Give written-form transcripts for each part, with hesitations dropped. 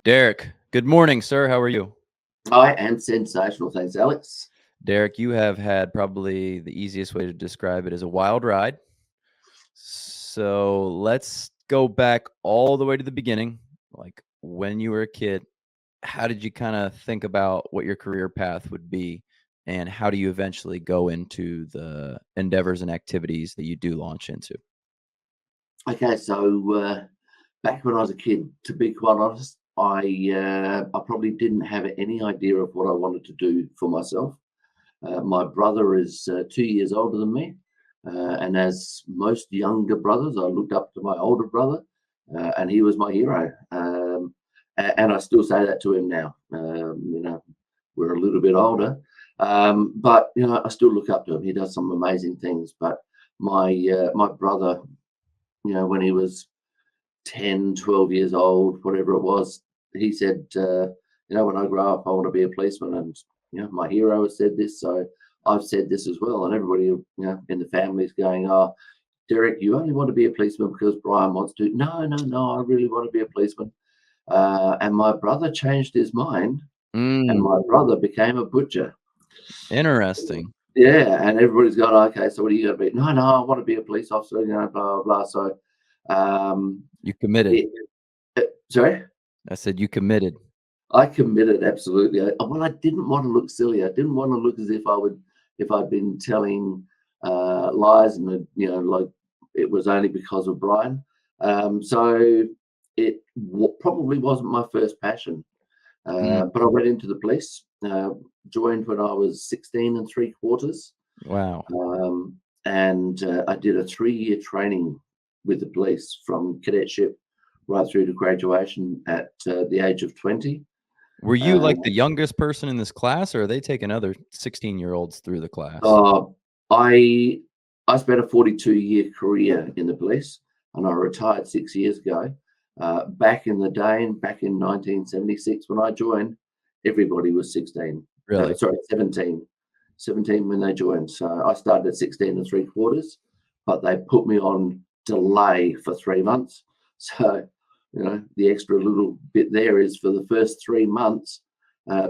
Derrick, good morning, sir. How are you? I am sensational. Thanks, Alex. Derrick, you have had probably the easiest way to describe it as a wild ride. So let's go back all the way to the beginning, like when you were a kid. How did you kind of think about what your career path would be, and how do you eventually go into the endeavors and activities that you do launch into? Okay, so back when I was a kid, to be quite honest, I probably didn't have any idea of what I wanted to do for myself. My brother is 2 years older than me, and as most younger brothers, I looked up to my older brother, and he was my hero. And I still say that to him now. We're a little bit older, but I still look up to him. He does some amazing things. But my brother, when he was 10, 12 years old, whatever it was, he said, when I grow up, I want to be a policeman. And, my hero has said this, so I've said this as well. And everybody, in the family is going, oh, Derrick, you only want to be a policeman because Brian wants to. No, no, no, I really want to be a policeman. And my brother changed his mind, and Mm, my brother became a butcher. interesting. Yeah, and everybody's going, okay, so what are you going to be? No, no, I want to be a police officer, blah, blah, blah. So, You committed. it, sorry? I said you committed. I committed absolutely. Well, I didn't want to look silly. I didn't want to look as if I'd been telling lies, and like it was only because of Brian. So it probably wasn't my first passion. Mm, But I went into the police. Joined when I was 16 and three quarters, wow. and I did a 3-year training with the police from cadetship right through to graduation at the age of 20. Were you Uh, like the youngest person in this class, or are they taking other 16-year-olds through the class? uh, I I spent a 42-year career in the police, and I retired 6 years ago. Back in the day, and back in 1976 when I joined, everybody was 16. Really? Sorry, 17 when they joined. So I started at 16 and three quarters, but they put me on delay for 3 months. So, the extra little bit there is for the first 3 months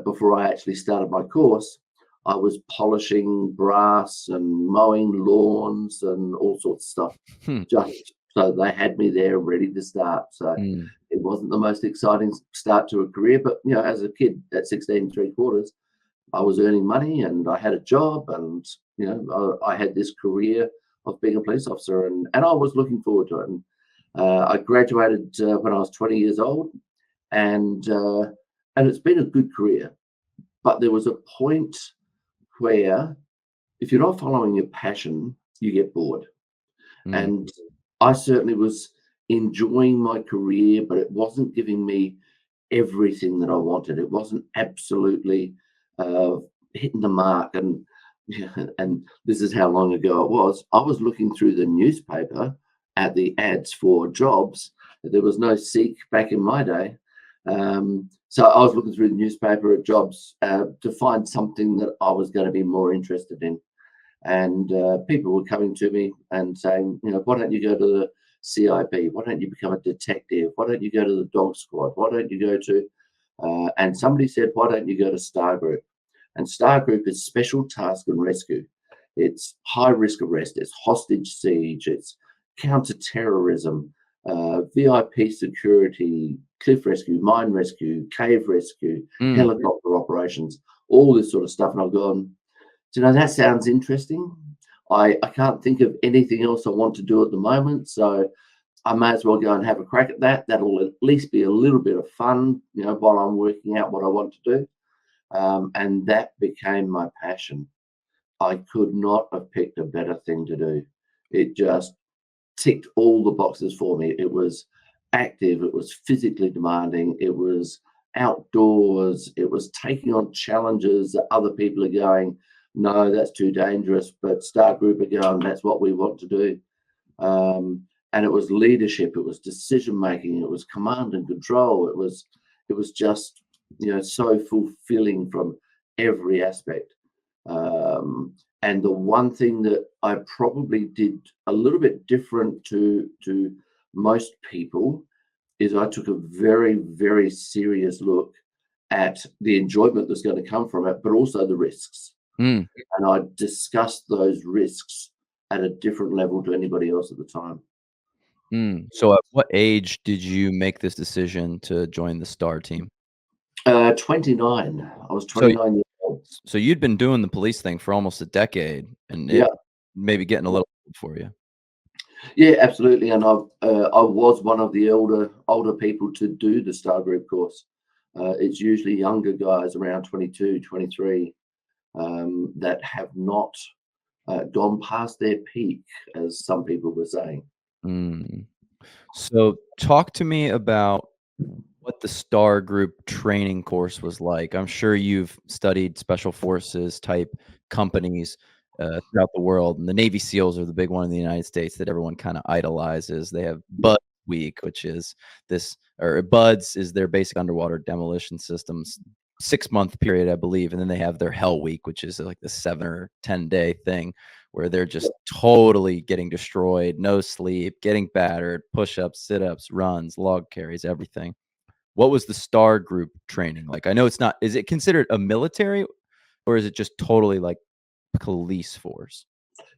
before I actually started my course, I was polishing brass and mowing lawns and all sorts of stuff, Hmm, just so they had me there ready to start. So mm. it wasn't the most exciting start to a career, but as a kid at 16 and three quarters, I was earning money and I had a job, and I had this career of being a police officer, and I was looking forward to it. And I graduated when I was 20 years old, and it's been a good career. But there was a point where if you're not following your passion, you get bored. Mm, And I certainly was enjoying my career, but it wasn't giving me everything that I wanted. It wasn't absolutely uh, hitting the mark. And and this is how long ago it was. I was looking through the newspaper at the ads for jobs. There was no Seek back in my day. So I was looking through the newspaper at jobs to find something that I was going to be more interested in. And people were coming to me and saying, why don't you go to the CIB? Why don't you become a detective? Why don't you go to the dog squad? Why don't you go to, and somebody said, why don't you go to Star Group? And Star Group is Special Task and Rescue. It's high risk arrest, it's hostage siege, it's counter terrorism, VIP security, cliff rescue, mine rescue, cave rescue, mm. helicopter operations, all this sort of stuff. And I've gone, that sounds interesting. I can't think of anything else I want to do at the moment. So I may as well go and have a crack at that. That'll at least be a little bit of fun, while I'm working out what I want to do. And that became my passion. I could not have picked a better thing to do. It just ticked all the boxes for me. It was active, it was physically demanding, it was outdoors, it was taking on challenges that other people are going, no, that's too dangerous. But Star Group are going, that's what we want to do. And it was leadership, it was decision making, it was command and control. It was just so fulfilling from every aspect. And the one thing that I probably did a little bit different to most people is I took a very, very serious look at the enjoyment that's going to come from it, but also the risks. Mm. And I discussed those risks at a different level to anybody else at the time. So at what age did you make this decision to join the STAR team? 29. I was So 29 years old. so you'd been doing the police thing for almost a decade, and it Yeah, maybe getting a little old for you. yeah, absolutely. And I was one of the older people to do the Star Group course. It's usually younger guys around 22, 23 that have not gone past their peak, as some people were saying. Mm. So talk to me about what the STAR Group training course was like. I'm sure you've studied special forces type companies throughout the world, and the Navy SEALs are the big one in the United States that everyone kind of idolizes. They have Bud Week, which is this, or BUDS is their basic underwater demolition systems 6-month period, I believe, and then they have their Hell Week, which is like the 7 or 10 day thing where they're just totally getting destroyed, no sleep, getting battered, push-ups, sit-ups, runs, log carries, everything. What was the STAR Group training like? I know it's not, is it considered a military or is it just totally like police force?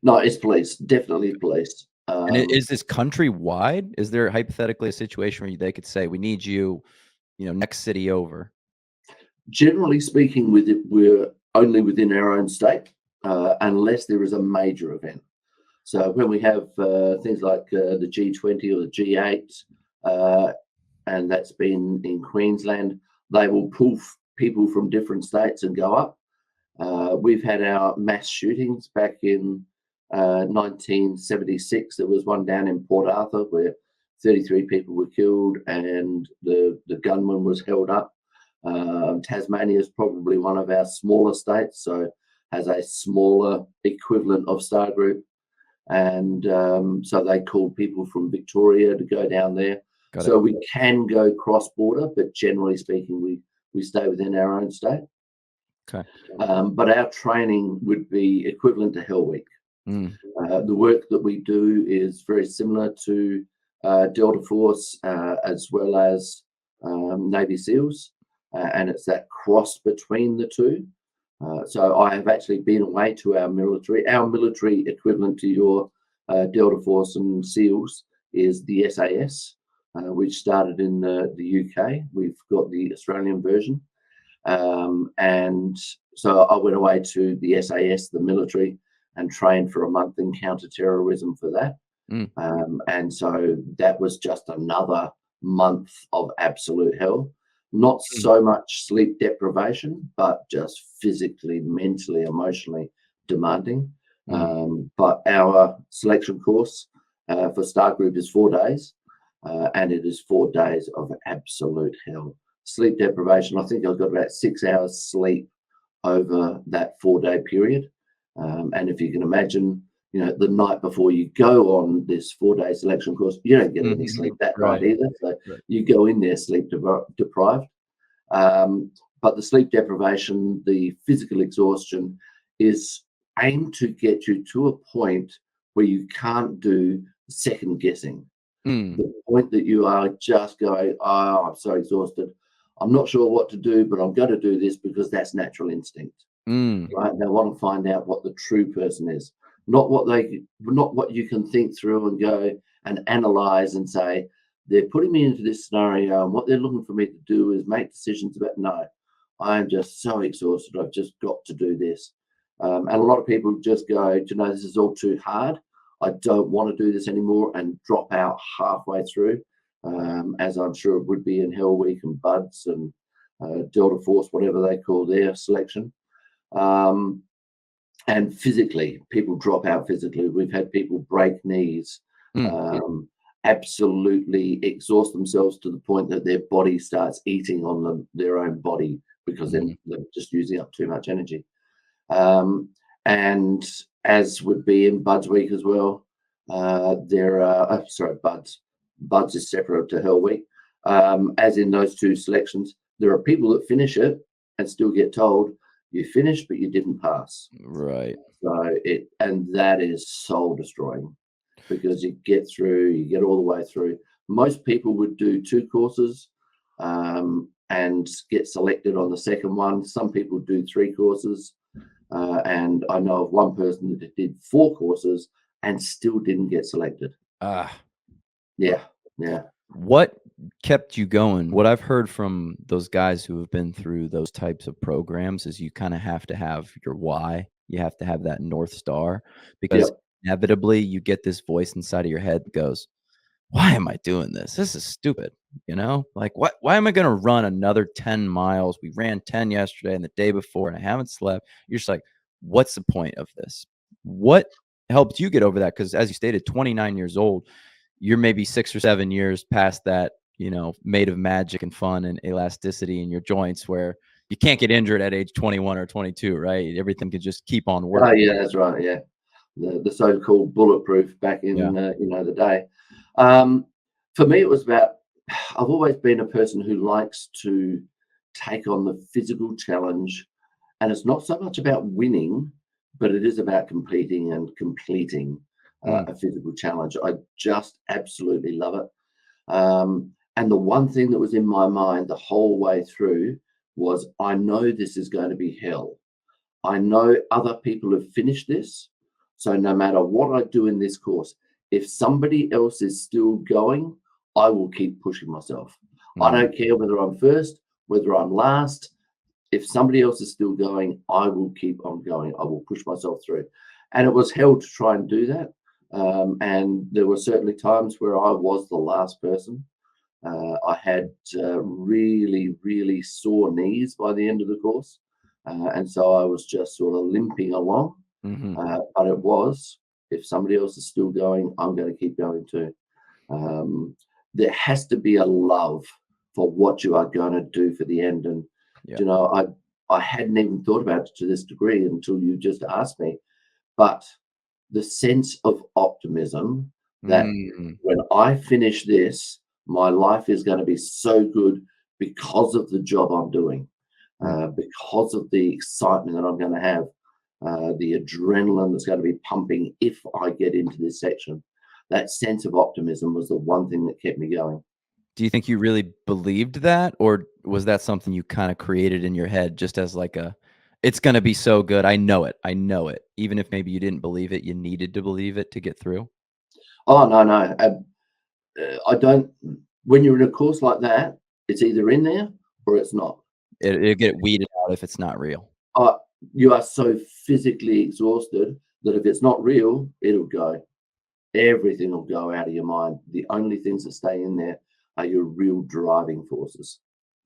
No, it's police, definitely police. And is this countrywide? Is there hypothetically a situation where they could say, "We need you, next city over"? Generally speaking, with it, we're only within our own state, unless there is a major event. So when we have things like the G20 or the G8, uh, and that's been in Queensland, they will pull people from different states and go up. We've had our mass shootings back in 1976. There was one down in Port Arthur where 33 people were killed and the gunman was held up. Tasmania is probably one of our smaller states, so has a smaller equivalent of Star Group. And so they called people from Victoria to go down there. Got it. So we can go cross border, but generally speaking, we stay within our own state. Okay. But our training would be equivalent to Hell Week. Mm. The work that we do is very similar to Delta Force as well as Navy SEALs, and it's that cross between the two. So I have actually been away to our military. Our military equivalent to your Delta Force and SEALs is the SAS, which started in the UK. We've got the Australian version. And so I went away to the SAS, the military, and trained for a month in counter-terrorism for that. Mm. And so that was just another month of absolute hell. Not Mm. so much sleep deprivation, but just physically, mentally, emotionally demanding. But our selection course for Star Group is 4 days, and it is 4 days of absolute hell. Sleep deprivation, I think I've got about 6 hours sleep over that 4 day period. And if you can imagine, the night before you go on this 4 day selection course, you don't get any sleep that Right. night either. So Right. you go in there sleep deprived. But the sleep deprivation, the physical exhaustion is aimed to get you to a point where you can't do second guessing. Mm. The point that you are just going, oh, I'm so exhausted. I'm not sure what to do, but I'm going to do this because that's natural instinct. Mm. Right? They want to find out what the true person is, not what you can think through and go and analyze and say, they're putting me into this scenario and what they're looking for me to do is make decisions about, no, I'm just so exhausted. I've just got to do this. And a lot of people just go, this is all too hard. I don't want to do this anymore and drop out halfway through, as I'm sure it would be in Hell Week and BUDS and Delta Force, whatever they call their selection. And physically, people drop out physically. We've had people break knees, absolutely exhaust themselves to the point that their body starts eating on their own body because they're just using up too much energy. And as would be in BUDS Week as well, there are, BUDS is separate to Hell Week. As in those two selections, there are people that finish it and still get told, you finished, but you didn't pass. Right. So and that is soul destroying because you get all the way through. most people would do 2 courses and get selected on the second one. Some people do 3 courses. And I know of one person that did 4 courses and still didn't get selected. Ah, Yeah, yeah. what kept you going? What I've heard from those guys who have been through those types of programs is you kind of have to have your why. You have to have that North Star because Yep. inevitably you get this voice inside of your head that goes, why am I doing this? This is stupid. You know, like what? Why am I going to run another 10 miles? We ran 10 yesterday and the day before, and I haven't slept. You're just like, what's the point of this? What helped you get over that? Because as you stated, 29 years old, you're maybe 6 or 7 years past that, made of magic and fun and elasticity in your joints where you can't get injured at age 21 or 22, right? Everything can just keep on Oh, working. yeah, that's right. Yeah, the so-called bulletproof back Yeah. in the day. Um, for me, it was about. I've always been a person who likes to take on the physical challenge, and it's not so much about winning, but it is about competing and completing Mm, a physical challenge. I just absolutely love it. And the one thing that was in my mind the whole way through was, I know this is going to be hell. I know other people have finished this. So no matter what I do in this course, if somebody else is still going, I will keep pushing myself. I mm, don't care whether I'm first, whether I'm last. If somebody else is still going, I will keep on going. I will push myself through. And it was hell to try and do that. And there were certainly times where I was the last person. I had really, really sore knees by the end of the course. And so I was just sort of limping along. mhm. But it was, if somebody else is still going, I'm going to keep going too. Um, there has to be a love for what you are going to do for the end. And, Yeah. I hadn't even thought about it to this degree until you just asked me. But the sense of optimism that Mm, when I finish this, my life is going to be so good because of the job I'm doing, mm. because of the excitement that I'm going to have, the adrenaline that's going to be pumping if I get into this section. That sense of optimism was the one thing that kept me going. Do you think you really believed that, or was that something you kinda created in your head just as like a, "It's gonna be so good, I know it." Even if maybe you didn't believe it, you needed to believe it to get through? Oh, no, no. I don't, when you're in a course like that, it's either in there or it's not. It'll get weeded out if it's not real. Uh, you are so physically exhausted that if it's not real, it'll go. Everything will go out of your mind. The only things that stay in there are your real driving forces.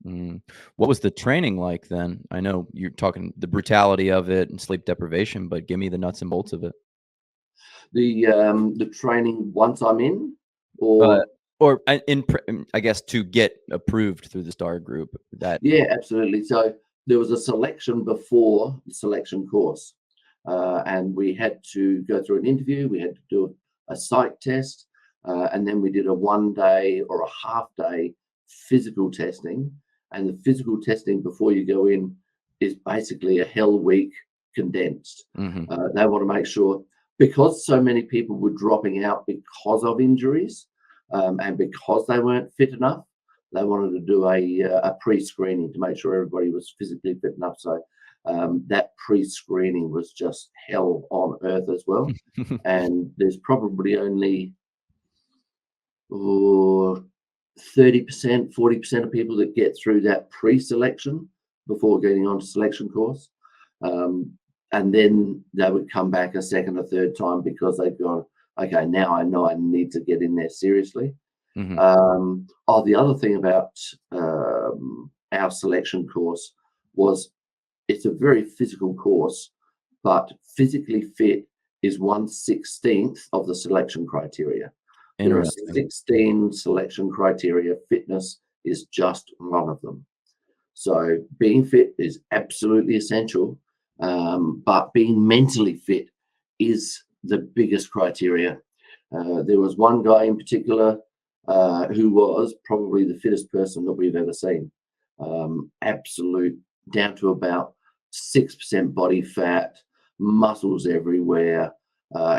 Mm. What was the training like then? I know you're talking the brutality of it and sleep deprivation, but give me the nuts and bolts of it. The training once I'm in, Uh, or or I guess to get approved through the STAR group that. yeah, absolutely. So there was a selection before the selection course, and we had to go through an interview. We had to do a psych test, and then we did a 1 day or a half day physical testing. And the physical testing before you go in is basically a hell week condensed. Mhm. They want to make sure, because so many people were dropping out because of injuries, and because they weren't fit enough, they wanted to do a pre-screening to make sure everybody was physically fit enough. So that pre-screening was just hell on earth as well. And there's probably only 30%, 40% of people that get through that pre-selection before getting onto selection course. And then they would come back a second or third time because they've gone, okay, now I know I need to get in there seriously. Mhm. The other thing about our selection course was, it's a very physical course, but physically fit is 1/16 of the selection criteria. There are Interesting. 16 selection criteria. Fitness is just one of them. So being fit is absolutely essential, but being mentally fit is the biggest criteria. There was one guy in particular who was probably the fittest person that we've ever seen. Absolute, down to about 6% body fat, muscles everywhere.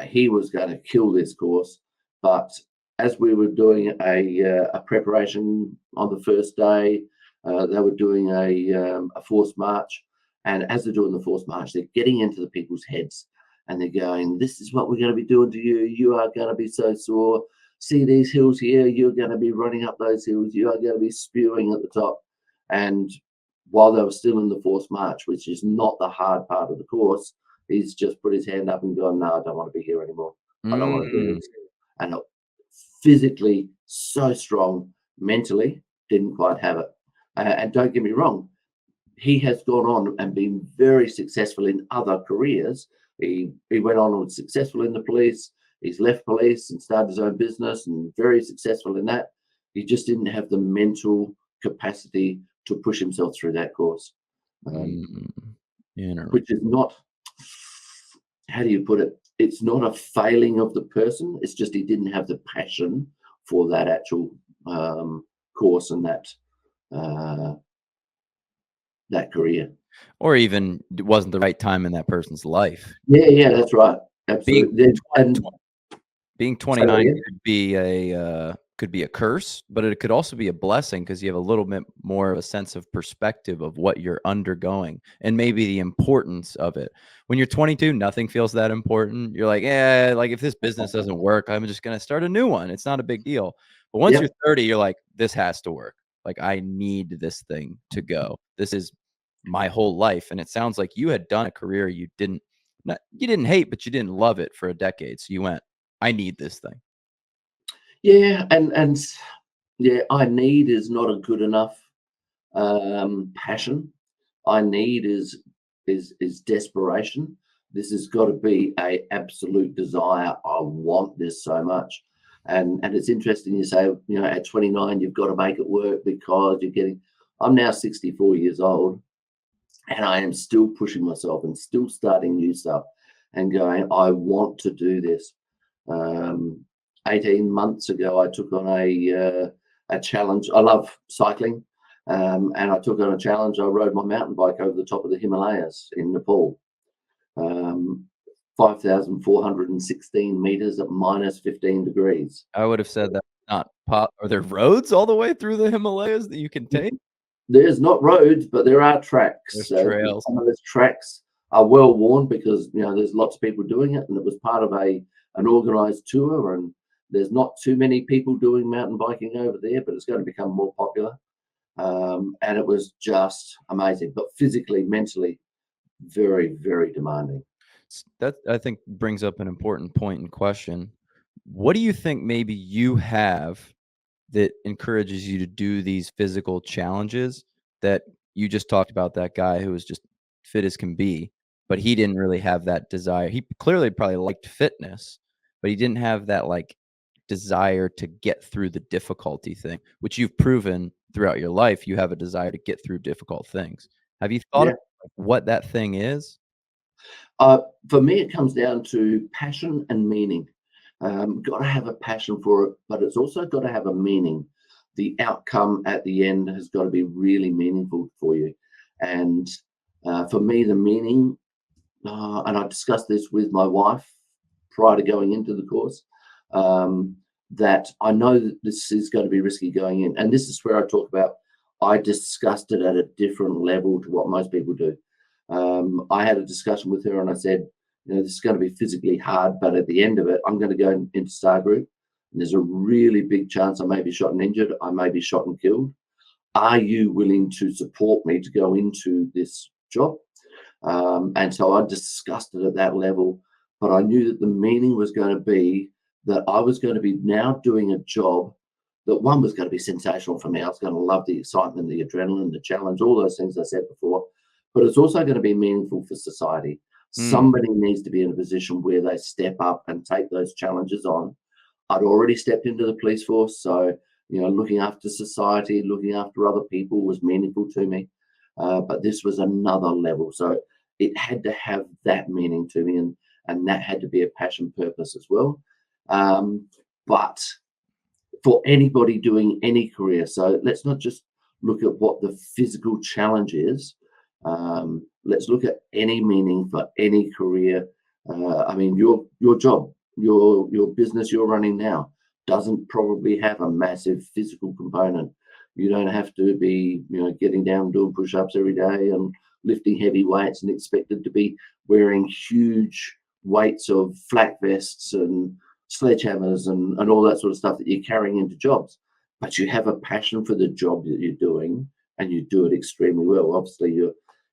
He was going to kill this course, but as we were doing a preparation on the first day, they were doing a forced march. And as they're doing the forced march, they're getting into the people's heads and they're going, this is what we're going to be doing to you. You are going to be so sore. See these hills here. You're going to be running up those hills. You are going to be spewing at the top. And while they were still in the forced march, which is not the hard part of the course, he's just put his hand up and gone, no, I don't want to be here anymore. I don't want to do this. And physically so strong, mentally didn't quite have it. And don't get me wrong, he has gone on and been very successful in other careers. He went on and was successful in the police. He's left police and started his own business and very successful in that. He just didn't have the mental capacity to push himself through that course, which is not, how do you put it? It's not a failing of the person. It's just he didn't have the passion for that actual course and that career. Or even it wasn't the right time in that person's life. Yeah, that's right. Absolutely. Being 29 could be a curse, but it could also be a blessing because you have a little bit more of a sense of perspective of what you're undergoing and maybe the importance of it. When you're 22, nothing feels that important. You're like, yeah, like if this business doesn't work, I'm just going to start a new one. It's not a big deal. But once you're 30, you're like, this has to work. Like I need this thing to go. This is my whole life. And it sounds like you had done a career you didn't hate, but you didn't love it for a decade. So you went, I need this thing. Yeah, and yeah, I need is not a good enough passion. I need is desperation. This has got to be a absolute desire. I want this so much. And it's interesting you say, at 29 you've got to make it work because I'm now 64 years old and I am still pushing myself and still starting new stuff and going, I want to do this. 18 months ago, I took on a challenge. I love cycling, and I took on a challenge. I rode my mountain bike over the top of the Himalayas in Nepal, 5,416 meters at minus 15 degrees. I would have said that not Are there roads all the way through the Himalayas that you can take? There's not roads, but there are tracks. There's trails. Some of those tracks are well worn because there's lots of people doing it, and it was part of an organised tour. And there's not too many people doing mountain biking over there, but it's going to become more popular. And it was just amazing, but physically, mentally, very, very demanding. That I think brings up an important point in question. What do you think maybe you have that encourages you to do these physical challenges that you just talked about, that guy who was just fit as can be, but he didn't really have that desire. He clearly probably liked fitness, but he didn't have that like desire to get through the difficulty thing, which you've proven throughout your life. You have a desire to get through difficult things. Have you thought of what that thing is? For me, it comes down to passion and meaning. Got to have a passion for it, but it's also got to have a meaning. The outcome at the end has got to be really meaningful for you. And for me, the meaning, and I discussed this with my wife prior to going into the course, that I know that this is going to be risky going in. And this is where I talk about, I discussed it at a different level to what most people do. I had a discussion with her and I said, this is going to be physically hard, but at the end of it, I'm going to go into Star Group. And there's a really big chance I may be shot and injured. I may be shot and killed. Are you willing to support me to go into this job? And so I discussed it at that level, but I knew that the meaning was going to be that I was going to be now doing a job that one was going to be sensational for me. I was going to love the excitement, the adrenaline, the challenge, all those things I said before, but it's also going to be meaningful for society. Somebody needs to be in a position where they step up and take those challenges on. I'd already stepped into the police force, so looking after society, looking after other people was meaningful to me. But this was another level, so it had to have that meaning to me, and that had to be a passion purpose as well. But for anybody doing any career, so let's not just look at what the physical challenge is. Let's look at any meaning for any career. I mean, your job, your business you're running now, doesn't probably have a massive physical component. You don't have to be, getting down doing push-ups every day and lifting heavy weights and expected to be wearing huge weights of flak vests and sledgehammers and all that sort of stuff that you're carrying into jobs. But you have a passion for the job that you're doing, and you do it extremely well. Obviously,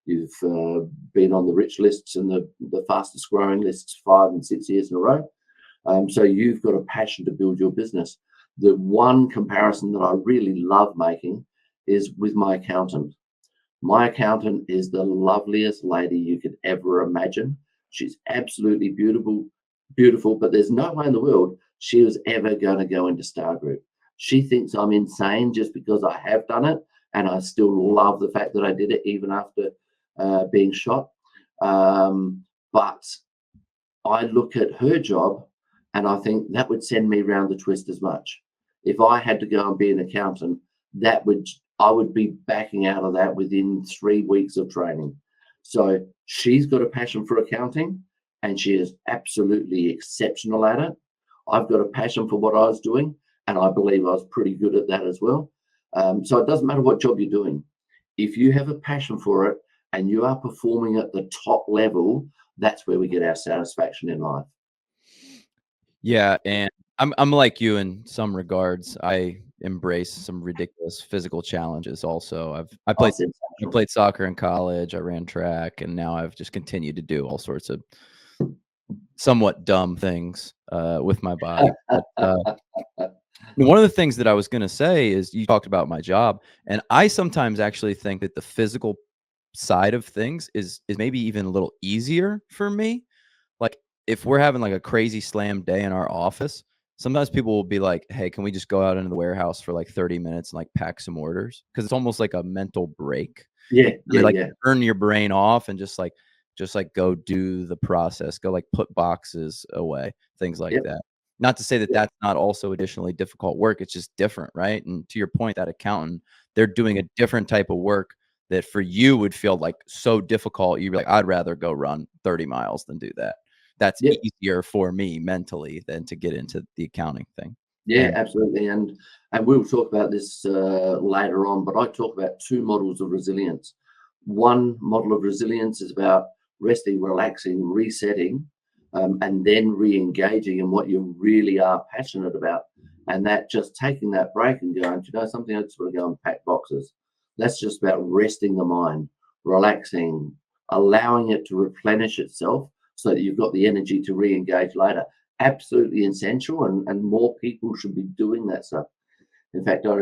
you've been on the rich lists and the fastest growing lists 5 and 6 years in a row. So you've got a passion to build your business. The one comparison that I really love making is with my accountant. My accountant is the loveliest lady you could ever imagine. She's absolutely beautiful, but there's no way in the world she was ever going to go into Star Group. She thinks I'm insane just because I have done it, and I still love the fact that I did it even after being shot. But I look at her job and I think that would send me round the twist as much. If I had to go and be an accountant, I would be backing out of that within 3 weeks of training. So she's got a passion for accounting, and she is absolutely exceptional at it. I've got a passion for what I was doing, and I believe I was pretty good at that as well. So it doesn't matter what job you're doing. If you have a passion for it and you are performing at the top level, that's where we get our satisfaction in life. Yeah, and I'm like you in some regards. I embrace some ridiculous physical challenges also. I Oh, played I sensational. played soccer in college, I ran track, and now I've just continued to do all sorts of somewhat dumb things, with my body. But, one of the things that I was gonna say is you talked about my job, and I sometimes actually think that the physical side of things is maybe even a little easier for me. Like, if we're having, like, a crazy slam day in our office, sometimes people will be like, "Hey, can we just go out into the warehouse for, like, 30 minutes and, like, pack some orders?" Because it's almost like a mental break. Yeah, You yeah, kinda, like, yeah, turn your brain off and just go do the process, go, like, put boxes away, things like yep, that. Not to say that yep, that's not also additionally difficult work, it's just different, right? And to your point, that accountant, they're doing a different type of work that for you would feel, like, so difficult, you'd be like, "I'd rather go run 30 miles than do that." That's yep. easier for me mentally than to get into the accounting thing. Yeah, And absolutely. And we'll talk about this later on, but I talk about two models of resilience. One model of resilience is about resting, relaxing, resetting, and then re-engaging in what you really are passionate about. And that just taking that break and going, "Do you know something? I just want to go and pack boxes." That's just about resting the mind, relaxing, allowing it to replenish itself so that you've got the energy to re-engage later. Absolutely essential, and more people should be doing that stuff. In fact, I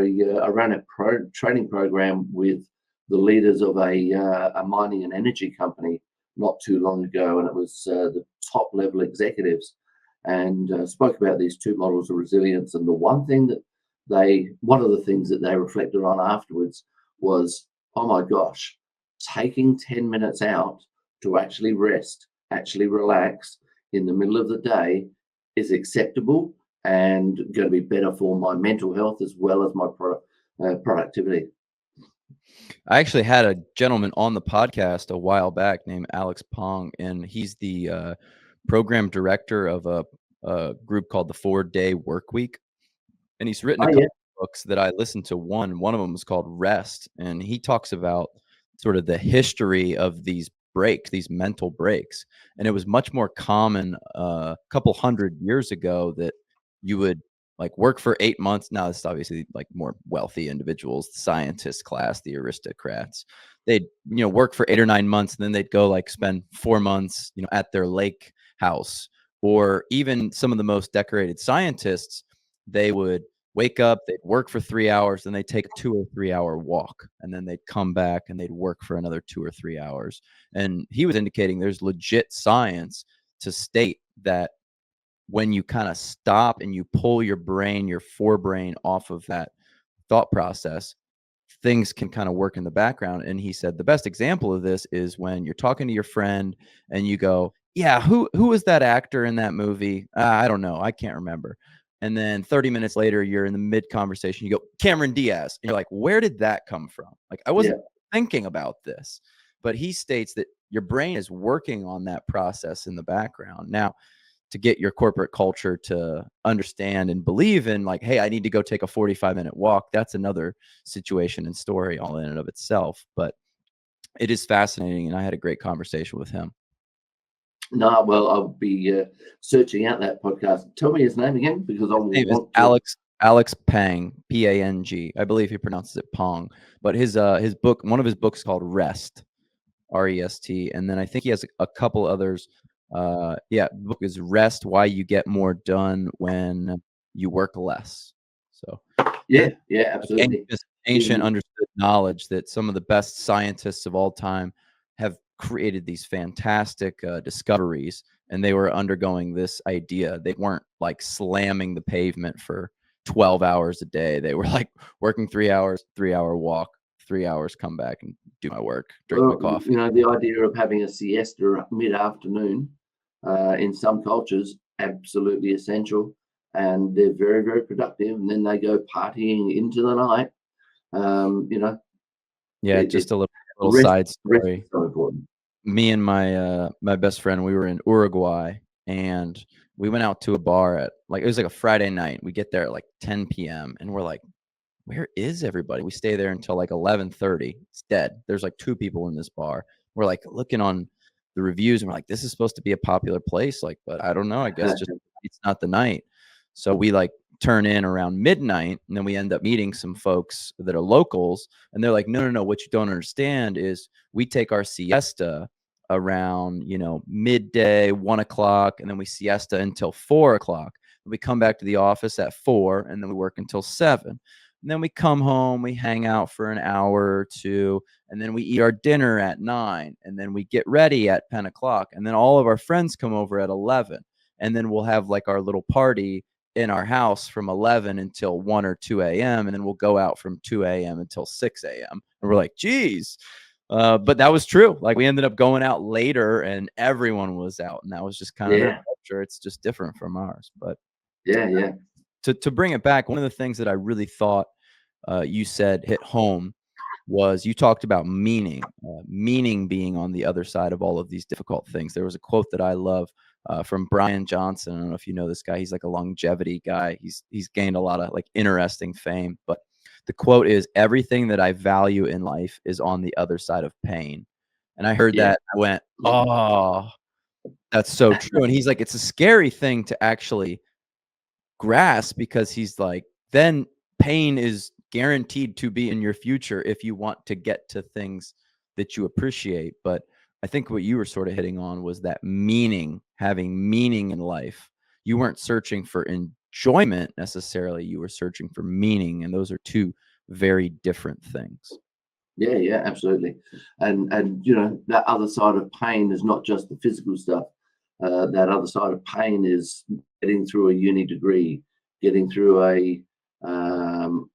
ran a training program with the leaders of a mining and energy company not too long ago, and it was the top level executives, and spoke about these two models of resilience. And one of the things that they reflected on afterwards was, oh my gosh, taking 10 minutes out to actually rest, actually relax in the middle of the day is acceptable and going to be better for my mental health as well as my productivity. I actually had a gentleman on the podcast a while back named Alex Pong, and he's the, program director of a group called the 4-Day Workweek, and he's written a Oh couple yeah, books that I listened to. One of them is called Rest, and he talks about sort of the history of these breaks, these mental breaks, and it was much more common a couple hundred years ago that you would like work for 8 months. Now this is obviously like more wealthy individuals, the scientist class, the aristocrats. They'd, work for 8 or 9 months, and then they'd go like spend 4 months, at their lake house. Or even some of the most decorated scientists, they would wake up, they'd work for 3 hours, then they'd take a 2 or 3 hour walk, and then they'd come back and they'd work for another 2 or 3 hours. And he was indicating there's legit science to state that when you kinda stop and you pull your brain, your forebrain off of that thought process, things can kinda work in the background. And he said the best example of this is when you're talking to your friend and you go, "Yeah, who was that actor in that movie? I don't know, I can't remember." And then 30 minutes later, you're in the mid conversation, you go, "Cameron Diaz." And you're like, "Where did that come from? Like, I yeah, wasn't thinking about this." But he states that your brain is working on that process in the background. Now, to get your corporate culture to understand and believe in, like, hey, I need to go take a 45-minute walk. That's another situation and story all in and of itself. But it is fascinating, and I had a great conversation with him. No, well, I'll be searching out that podcast. Tell me his name again, because I His will name is want to. Alex Pang, Pang. I believe he pronounces it Pong. But his book, one of his books, called Rest, Rest, and then I think he has a couple others. Yeah, the book is Rest: Why You Get More Done When You Work Less. So Yeah, this yeah, like absolutely. ancient understood knowledge that some of the best scientists of all time have created these fantastic discoveries, and they were undergoing this idea. They weren't like slamming the pavement for 12 hours a day. They were like working 3 hours, 3 hour walk, 3 hours, come back and do my work, drink my Well, coffee. the idea of having a siesta mid-afternoon in some cultures, absolutely essential, and they're very, very productive. And then they go partying into the night. You know, Yeah, it just a little rest, side rest is story. so important. Me and my best friend, we were in Uruguay, and we went out to a bar at, like, it was like a Friday night. We get there at like 10 p.m. and we're like, where is everybody? We stay there until like 11:30. It's dead. There's like two people in this bar. We're like looking on the reviews, and we're like, this is supposed to be a popular place, like, but I don't know. I guess just it's not the night. So we like turn in around midnight, and then we end up meeting some folks that are locals, and they're like, no, no, no. What you don't understand is we take our siesta around, midday, 1 o'clock, and then we siesta until 4 o'clock. We come back to the office at 4, and then we work until 7. And then we come home, we hang out for an hour or two, and then we eat our dinner at 9, and then we get ready at 10 o'clock. And then all of our friends come over at 11. And then we'll have like our little party in our house from 11 until 1 or 2 a.m. And then we'll go out from 2 a.m. until 6 a.m. And we're like, geez. But that was true. Like, we ended up going out later and everyone was out. And that was just kind of their Yeah, culture. It's just different from ours. But yeah, yeah, to bring it back, one of the things that I really thought you said hit home was you talked about meaning being on the other side of all of these difficult things. There was a quote that I love from Brian Johnson. I don't know if you know this guy. He's like a longevity guy. He's gained a lot of like interesting fame. But the quote is, "Everything that I value in life is on the other side of pain." And I heard yeah, that. I went, "Oh, that's so true." And he's like, "It's a scary thing to actually grasp, because he's like, then pain is guaranteed to be in your future if you want to get to things that you appreciate." But I think what you were sort of hitting on was that meaning, having meaning in life. You weren't searching for enjoyment necessarily, you were searching for meaning, and those are two very different things. yeah, yeah, absolutely. And that other side of pain is not just the physical stuff. That other side of pain is getting through a uni degree, getting through an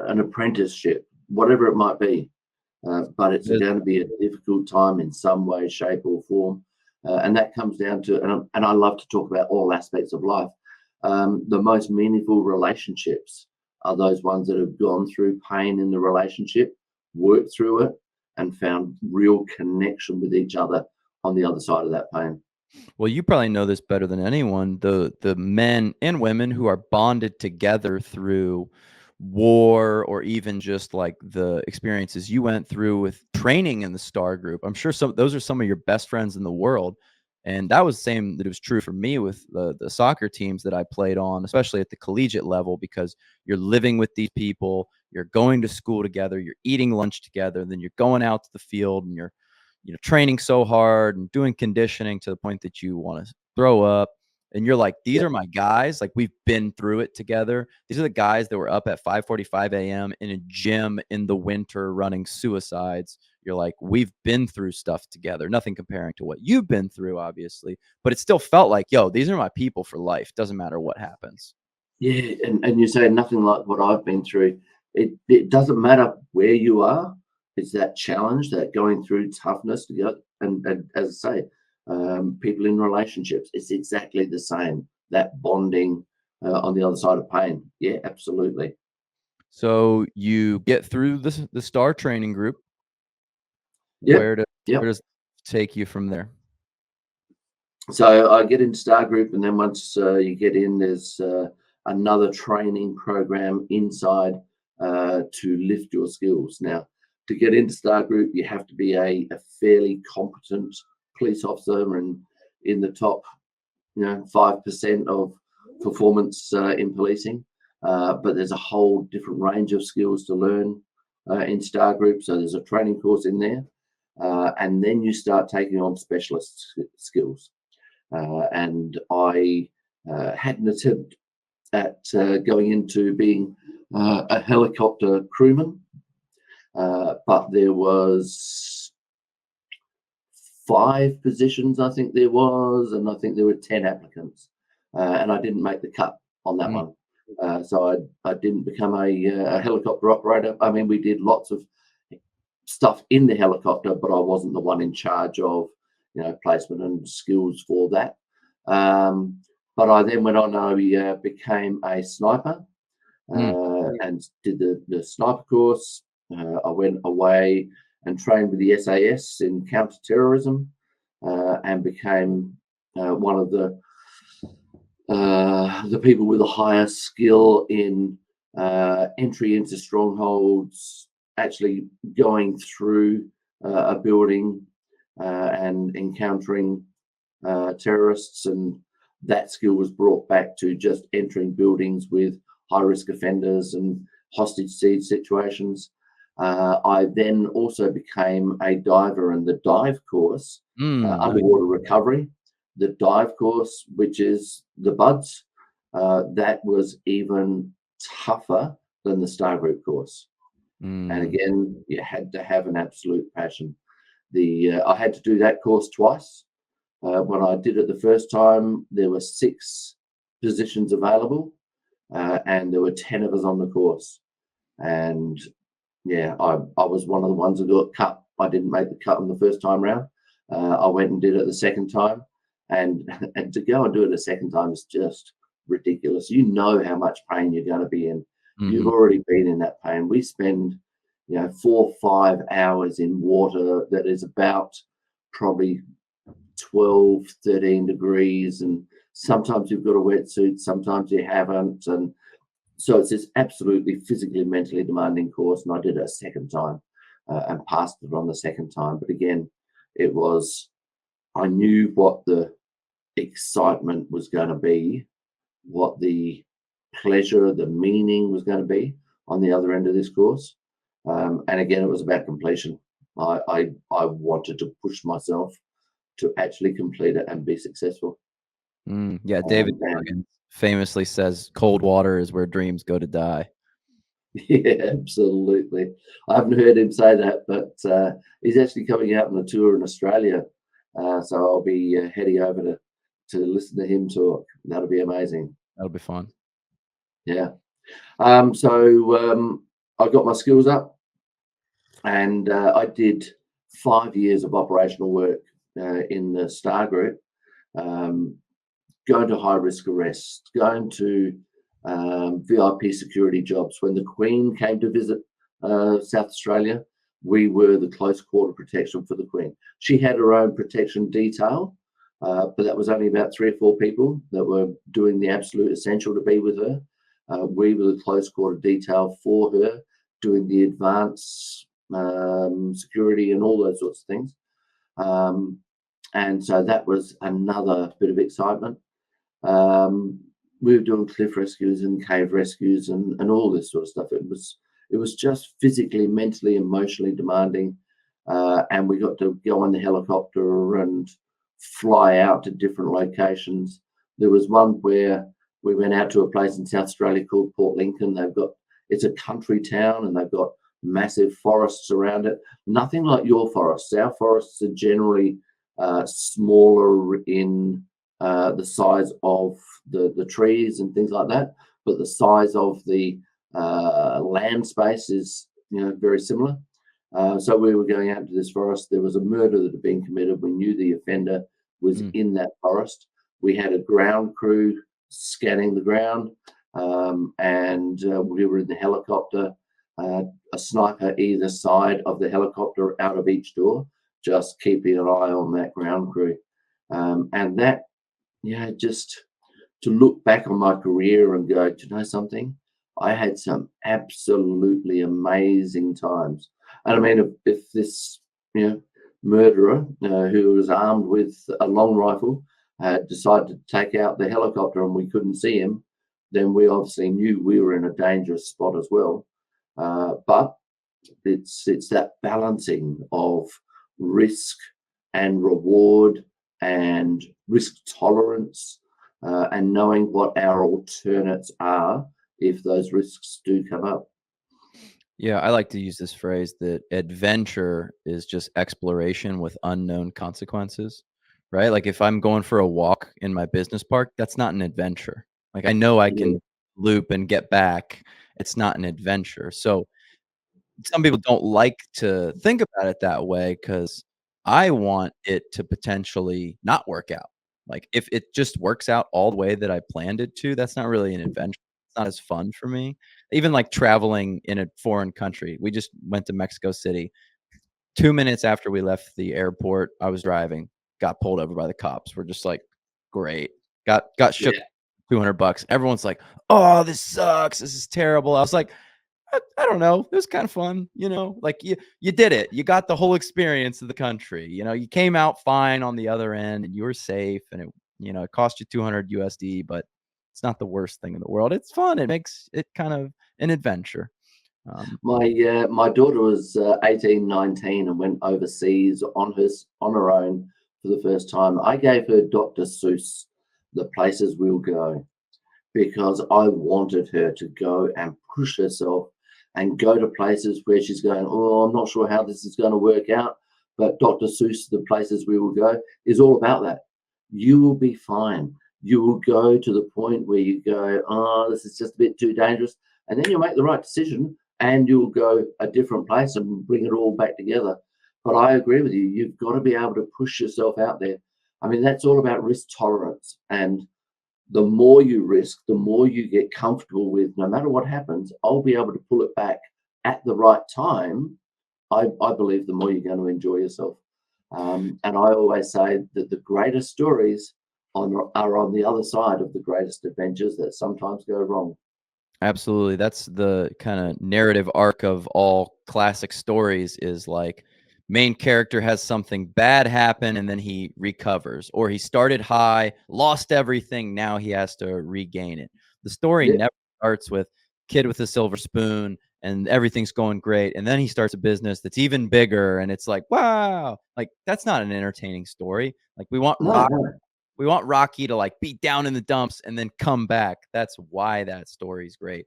apprenticeship, whatever it might be. But it's There's- going to be a difficult time in some way, shape, or form. And that comes down to, and I love to talk about all aspects of life. The most meaningful relationships are those ones that have gone through pain in the relationship, worked through it, and found real connection with each other on the other side of that pain. Well, you probably know this better than anyone. The men and women who are bonded together through war, or even just like the experiences you went through with training in the Star Group. I'm sure those are some of your best friends in the world. And that was the same that it was true for me with the soccer teams that I played on, especially at the collegiate level, because you're living with these people, you're going to school together, you're eating lunch together, then you're going out to the field and you're training so hard and doing conditioning to the point that you want to throw up. And you're like, these Yeah, are my guys. Like, we've been through it together. These are the guys that were up at 5:45 a.m. in a gym in the winter running suicides. You're like, we've been through stuff together. Nothing comparing to what you've been through, obviously, but it still felt like, yo, these are my people for life. Doesn't matter what happens. yeah, and you say nothing like what I've been through. It doesn't matter where you are. It's that challenge, that going through toughness to go. And as I say, people in relationships, it's exactly the same. That bonding on the other side of pain. Yeah, absolutely. So you get through the STAR training group. Yep, Where yep. does it take you from there? So I get into Star Group, and then once you get in, there's another training program inside to lift your skills. Now, to get into Star Group, you have to be a fairly competent police officer and in the top, 5% of performance in policing. But there's a whole different range of skills to learn in Star Group. So there's a training course in there. And then you start taking on specialist skills. And I had an attempt at going into being a helicopter crewman, but there was 5 positions, I think there was, and I think there were 10 applicants, and I didn't make the cut on that one. So I didn't become a helicopter operator. I mean, we did lots of stuff in the helicopter, but I wasn't the one in charge of placement and skills for that. But I then went on. I became a sniper and did the sniper course. I went away and trained with the SAS in counter-terrorism and became one of the people with the highest skill in entry into strongholds, actually going through a building and encountering terrorists, and that skill was brought back to just entering buildings with high-risk offenders and hostage siege situations. I then also became a diver, and the dive course, underwater recovery, the dive course, which is the BUDS, that was even tougher than the Star Group course. And again, you had to have an absolute passion. I had to do that course twice. When I did it the first time, there were 6 positions available, and there were 10 of us on the course. And yeah, I was one of the ones that got cut. I didn't make the cut on the first time round. I went and did it the second time, and to go and do it a second time is just ridiculous. You know how much pain you're going to be in. You've already been in that pain. We spend 4 or 5 hours in water that is about probably 12, 13 degrees, and sometimes you've got a wetsuit, sometimes you haven't, and so it's this absolutely physically, mentally demanding course. And I did it a second time and passed it on the second time. But again, I knew what the excitement was going to be, what the pleasure, the meaning was going to be on the other end of this course. And again, it was about completion. I wanted to push myself to actually complete it and be successful. Yeah, David Morgan famously says cold water is where dreams go to die. Yeah, absolutely. I haven't heard him say that, but he's actually coming out on a tour in Australia. So I'll be heading over to listen to him talk. That'll be amazing. That'll be fun. Yeah. So I got my skills up, and I did 5 years of operational work in the Star Group, going to high-risk arrests, going to VIP security jobs. When the Queen came to visit South Australia, we were the close quarter protection for the Queen. She had her own protection detail, but that was only about 3 or 4 people that were doing the absolute essential to be with her. We were the close quarter detail for her, doing the advanced security and all those sorts of things. And so that was another bit of excitement. We were doing cliff rescues and cave rescues and all this sort of stuff. It was just physically, mentally, emotionally demanding. And we got to go on the helicopter and fly out to different locations. There was one where we went out to a place in South Australia called Port Lincoln. It's a country town, and they've got massive forests around it. Nothing like your forests. Our forests are generally smaller in the size of the trees and things like that, but the size of the land space is very similar. So we were going out to this forest. There was a murder that had been committed. We knew the offender was in that forest. We had a ground crew scanning the ground, and we were in the helicopter, a sniper either side of the helicopter out of each door, just keeping an eye on that ground crew. And that, just to look back on my career and go, do you know something? I had some absolutely amazing times. And I mean, if this, murderer who was armed with a long rifle decided to take out the helicopter and we couldn't see him, then we obviously knew we were in a dangerous spot as well. But it's that balancing of risk and reward and risk tolerance, and knowing what our alternates are if those risks do come up. Yeah, I like to use this phrase that adventure is just exploration with unknown consequences, right? Like if I'm going for a walk in my business park, that's not an adventure. Like I know I Yeah, can loop and get back. It's not an adventure. So some people don't like to think about it that way because I want it to potentially not work out. Like if it just works out all the way that I planned it to, that's not really an adventure. It's not as fun for me. Even like traveling in a foreign country. We just went to Mexico City. 2 minutes after we left the airport, I was driving, got pulled over by the cops. We're just like, "Great." Got shook yeah, $200. Everyone's like, "Oh, this sucks. This is terrible." I was like, I don't know. It was kind of fun, like you did it. You got the whole experience of the country. You came out fine on the other end and you were safe and it cost you 200 USD, but it's not the worst thing in the world. It's fun. It makes it kind of an adventure. Um, my daughter was 18, 19 and went overseas on her own for the first time. I gave her Dr. Seuss, The Places We'll Go, because I wanted her to go and push herself and go to places where she's going, oh, I'm not sure how this is going to work out. But Dr. Seuss, The Places We Will Go, is all about that. You will be fine. You will go to the point where you go, oh, this is just a bit too dangerous. And then you'll make the right decision and you'll go a different place and bring it all back together. But I agree with you. You've got to be able to push yourself out there. I mean, that's all about risk tolerance. And the more you risk, the more you get comfortable with, no matter what happens, I'll be able to pull it back at the right time. I believe the more you're going to enjoy yourself. And I always say that the greatest stories are on the other side of the greatest adventures that sometimes go wrong. Absolutely. That's the kind of narrative arc of all classic stories is like main character has something bad happen and then he recovers, or he started high, lost everything, now he has to regain it. The story Yeah, never starts with kid with a silver spoon and everything's going great and then he starts a business that's even bigger and it's like, wow, like that's not an entertaining story. Like no, no. we want Rocky to like be down in the dumps and then come back. That's why that story's great.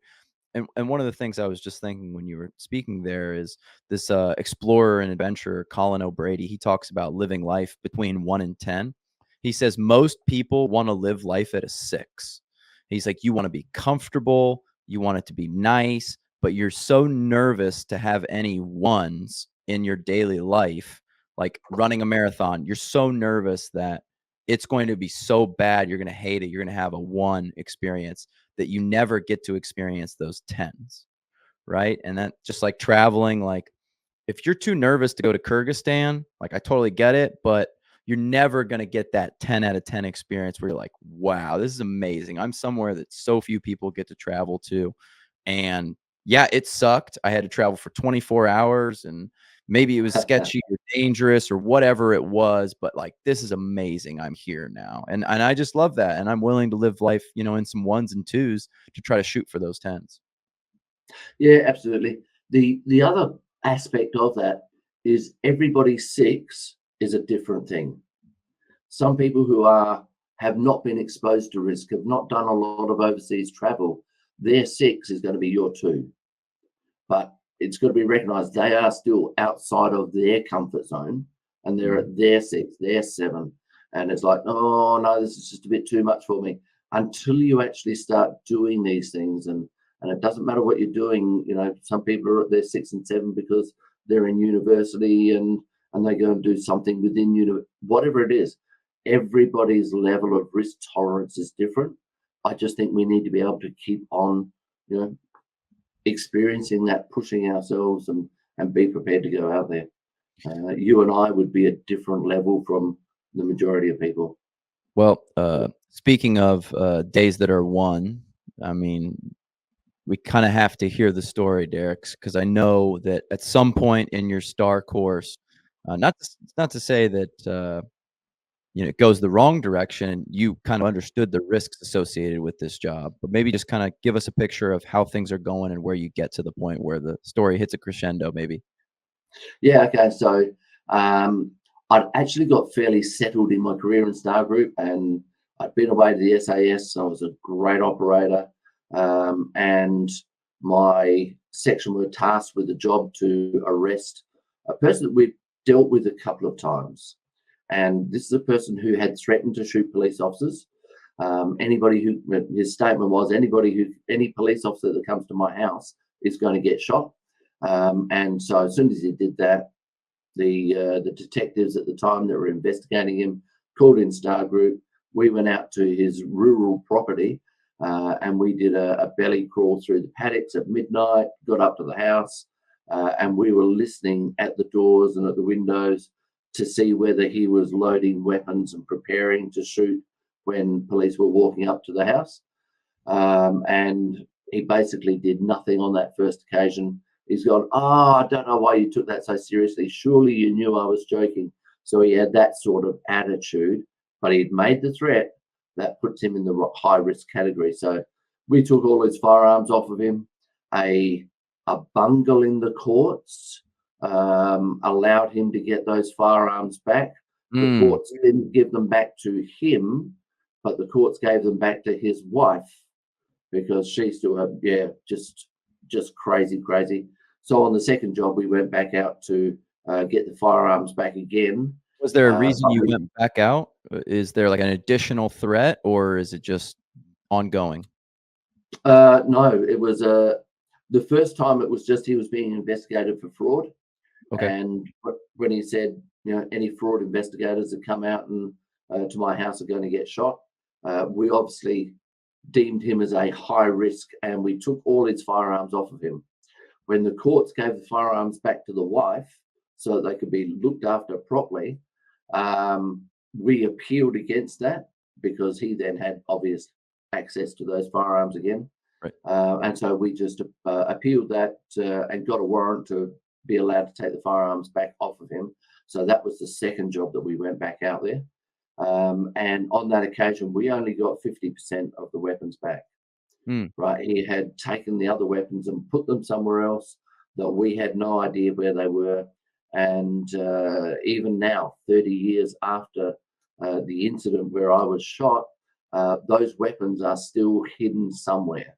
And one of the things I was just thinking when you were speaking there is this explorer and adventurer, Colin O'Brady. He talks about living life between 1 and 10. He says most people want to live life at a 6. He's like, you want to be comfortable, you want it to be nice, but you're so nervous to have any ones in your daily life, like running a marathon. You're so nervous that it's going to be so bad, you're going to hate it. You're going to have a 1 experience that you never get to experience those 10s, right? And that just like traveling, like if you're too nervous to go to Kyrgyzstan, like I totally get it, but you're never going to get that 10 out of 10 experience where you're like, wow, this is amazing. I'm somewhere that so few people get to travel to. And yeah, it sucked. I had to travel for 24 hours and maybe it was sketchy or dangerous or whatever it was, but like this is amazing. I'm here now. And I just love that. And I'm willing to live life, in some 1s and 2s to try to shoot for those 10s. Yeah, absolutely. The other aspect of that is everybody's 6 is a different thing. Some people who have not been exposed to risk, have not done a lot of overseas travel, their 6 is going to be your 2. But it's got to be recognized they are still outside of their comfort zone and they're Mhm. at their 6, their 7. And it's like, oh no, this is just a bit too much for me. Until you actually start doing these things, and it doesn't matter what you're doing, some people are at their 6 and 7 because they're in university and they go and do something within whatever it is. Everybody's level of risk tolerance is different. I just think we need to be able to keep on, you know, experiencing that, pushing ourselves and be prepared to go out there. You and I would be a different level from the majority of people. Well, speaking of days that are won, I mean, we kind of have to hear the story, Derek, because I know that at some point in your star course, not to say that it goes the wrong direction. You kind of understood the risks associated with this job, but maybe just kind of give us a picture of how things are going and where you get to the point where the story hits a crescendo, maybe. Yeah, okay. So I'd actually got fairly settled in my career in Star Group, and I'd been away to the SAS. So I was a great operator, and my section were tasked with the job to arrest a person that we'd dealt with a couple of times. And this is a person who had threatened to shoot police officers. Anybody who, his statement was, any police officer that comes to my house is going to get shot. And so as soon as he did that, the detectives at the time that were investigating him called in Star Group. We went out to his rural property, and we did a belly crawl through the paddocks at midnight, got up to the house, and we were listening at the doors and at the windows to see whether he was loading weapons and preparing to shoot when police were walking up to the house. And he basically did nothing on that first occasion. He's gone, I don't know why you took that so seriously. Surely you knew I was joking. So he had that sort of attitude, but he'd made the threat that puts him in the high risk category. So we took all his firearms off of him. A bungle in the courts allowed him to get those firearms back. The courts didn't give them back to him, but the courts gave them back to his wife because she still had, just crazy. So on the second job, we went back out to get the firearms back again. Was there a reason you went back out? Is there like an additional threat, or is it just ongoing? No, it was the first time it was just he was being investigated for fraud. Okay. And when he said, any fraud investigators that come out and to my house are going to get shot, we obviously deemed him as a high risk, and we took all his firearms off of him. When the courts gave the firearms back to the wife so that they could be looked after properly, we appealed against that because he then had obvious access to those firearms again. Right. And so we just appealed that and got a warrant to be allowed to take the firearms back off of him. So that was the second job that we went back out there. And on that occasion, we only got 50% of the weapons back. Right, he had taken the other weapons and put them somewhere else that we had no idea where they were. And even now, 30 years after the incident where I was shot, those weapons are still hidden somewhere.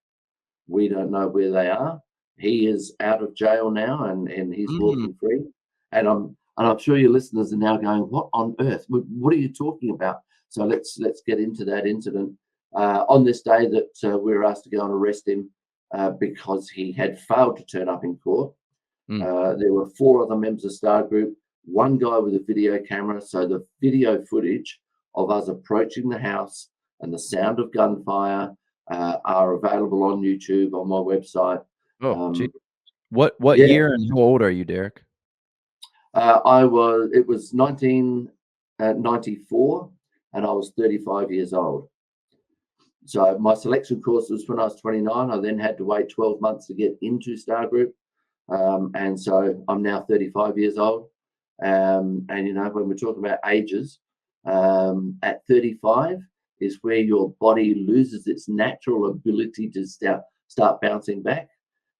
We don't know where they are. He is out of jail now, and he's walking free. And I'm sure your listeners are now going, "What on earth? What are you talking about?" So let's get into that incident. On this day that we were asked to go and arrest him because he had failed to turn up in court. There were 4 other members of Star Group, one guy with a video camera. So the video footage of us approaching the house and the sound of gunfire are available on YouTube, on my website. Oh, gee. What year and how old are you, Derek? It was 1994, and I was 35 years old. So my selection course was when I was 29. I then had to wait 12 months to get into Star Group. And so I'm now 35 years old. And, when we're talking about ages, at 35 is where your body loses its natural ability to start bouncing back.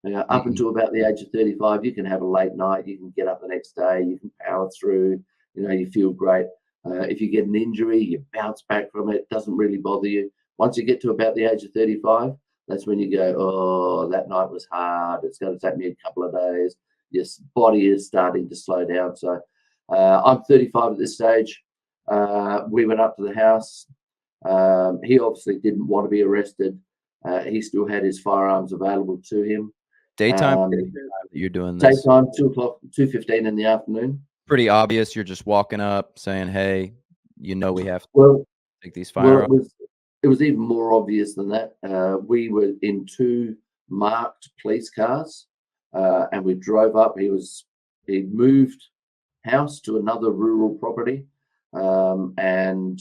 Up until about the age of 35, you can have a late night, you can get up the next day, you can power through, you feel great. If you get an injury, you bounce back from it, doesn't really bother you. Once you get to about the age of 35, that's when you go, oh, that night was hard. It's going to take me a couple of days. Your body is starting to slow down. So I'm 35 at this stage. We went up to the house. He obviously didn't want to be arrested. He still had his firearms available to him. Daytime that you're doing this? Daytime, 2:15 in the afternoon. Pretty obvious. You're just walking up saying, hey, we have to take these firearms. It was even more obvious than that. We were in 2 marked police cars, and we drove up. He moved house to another rural property, and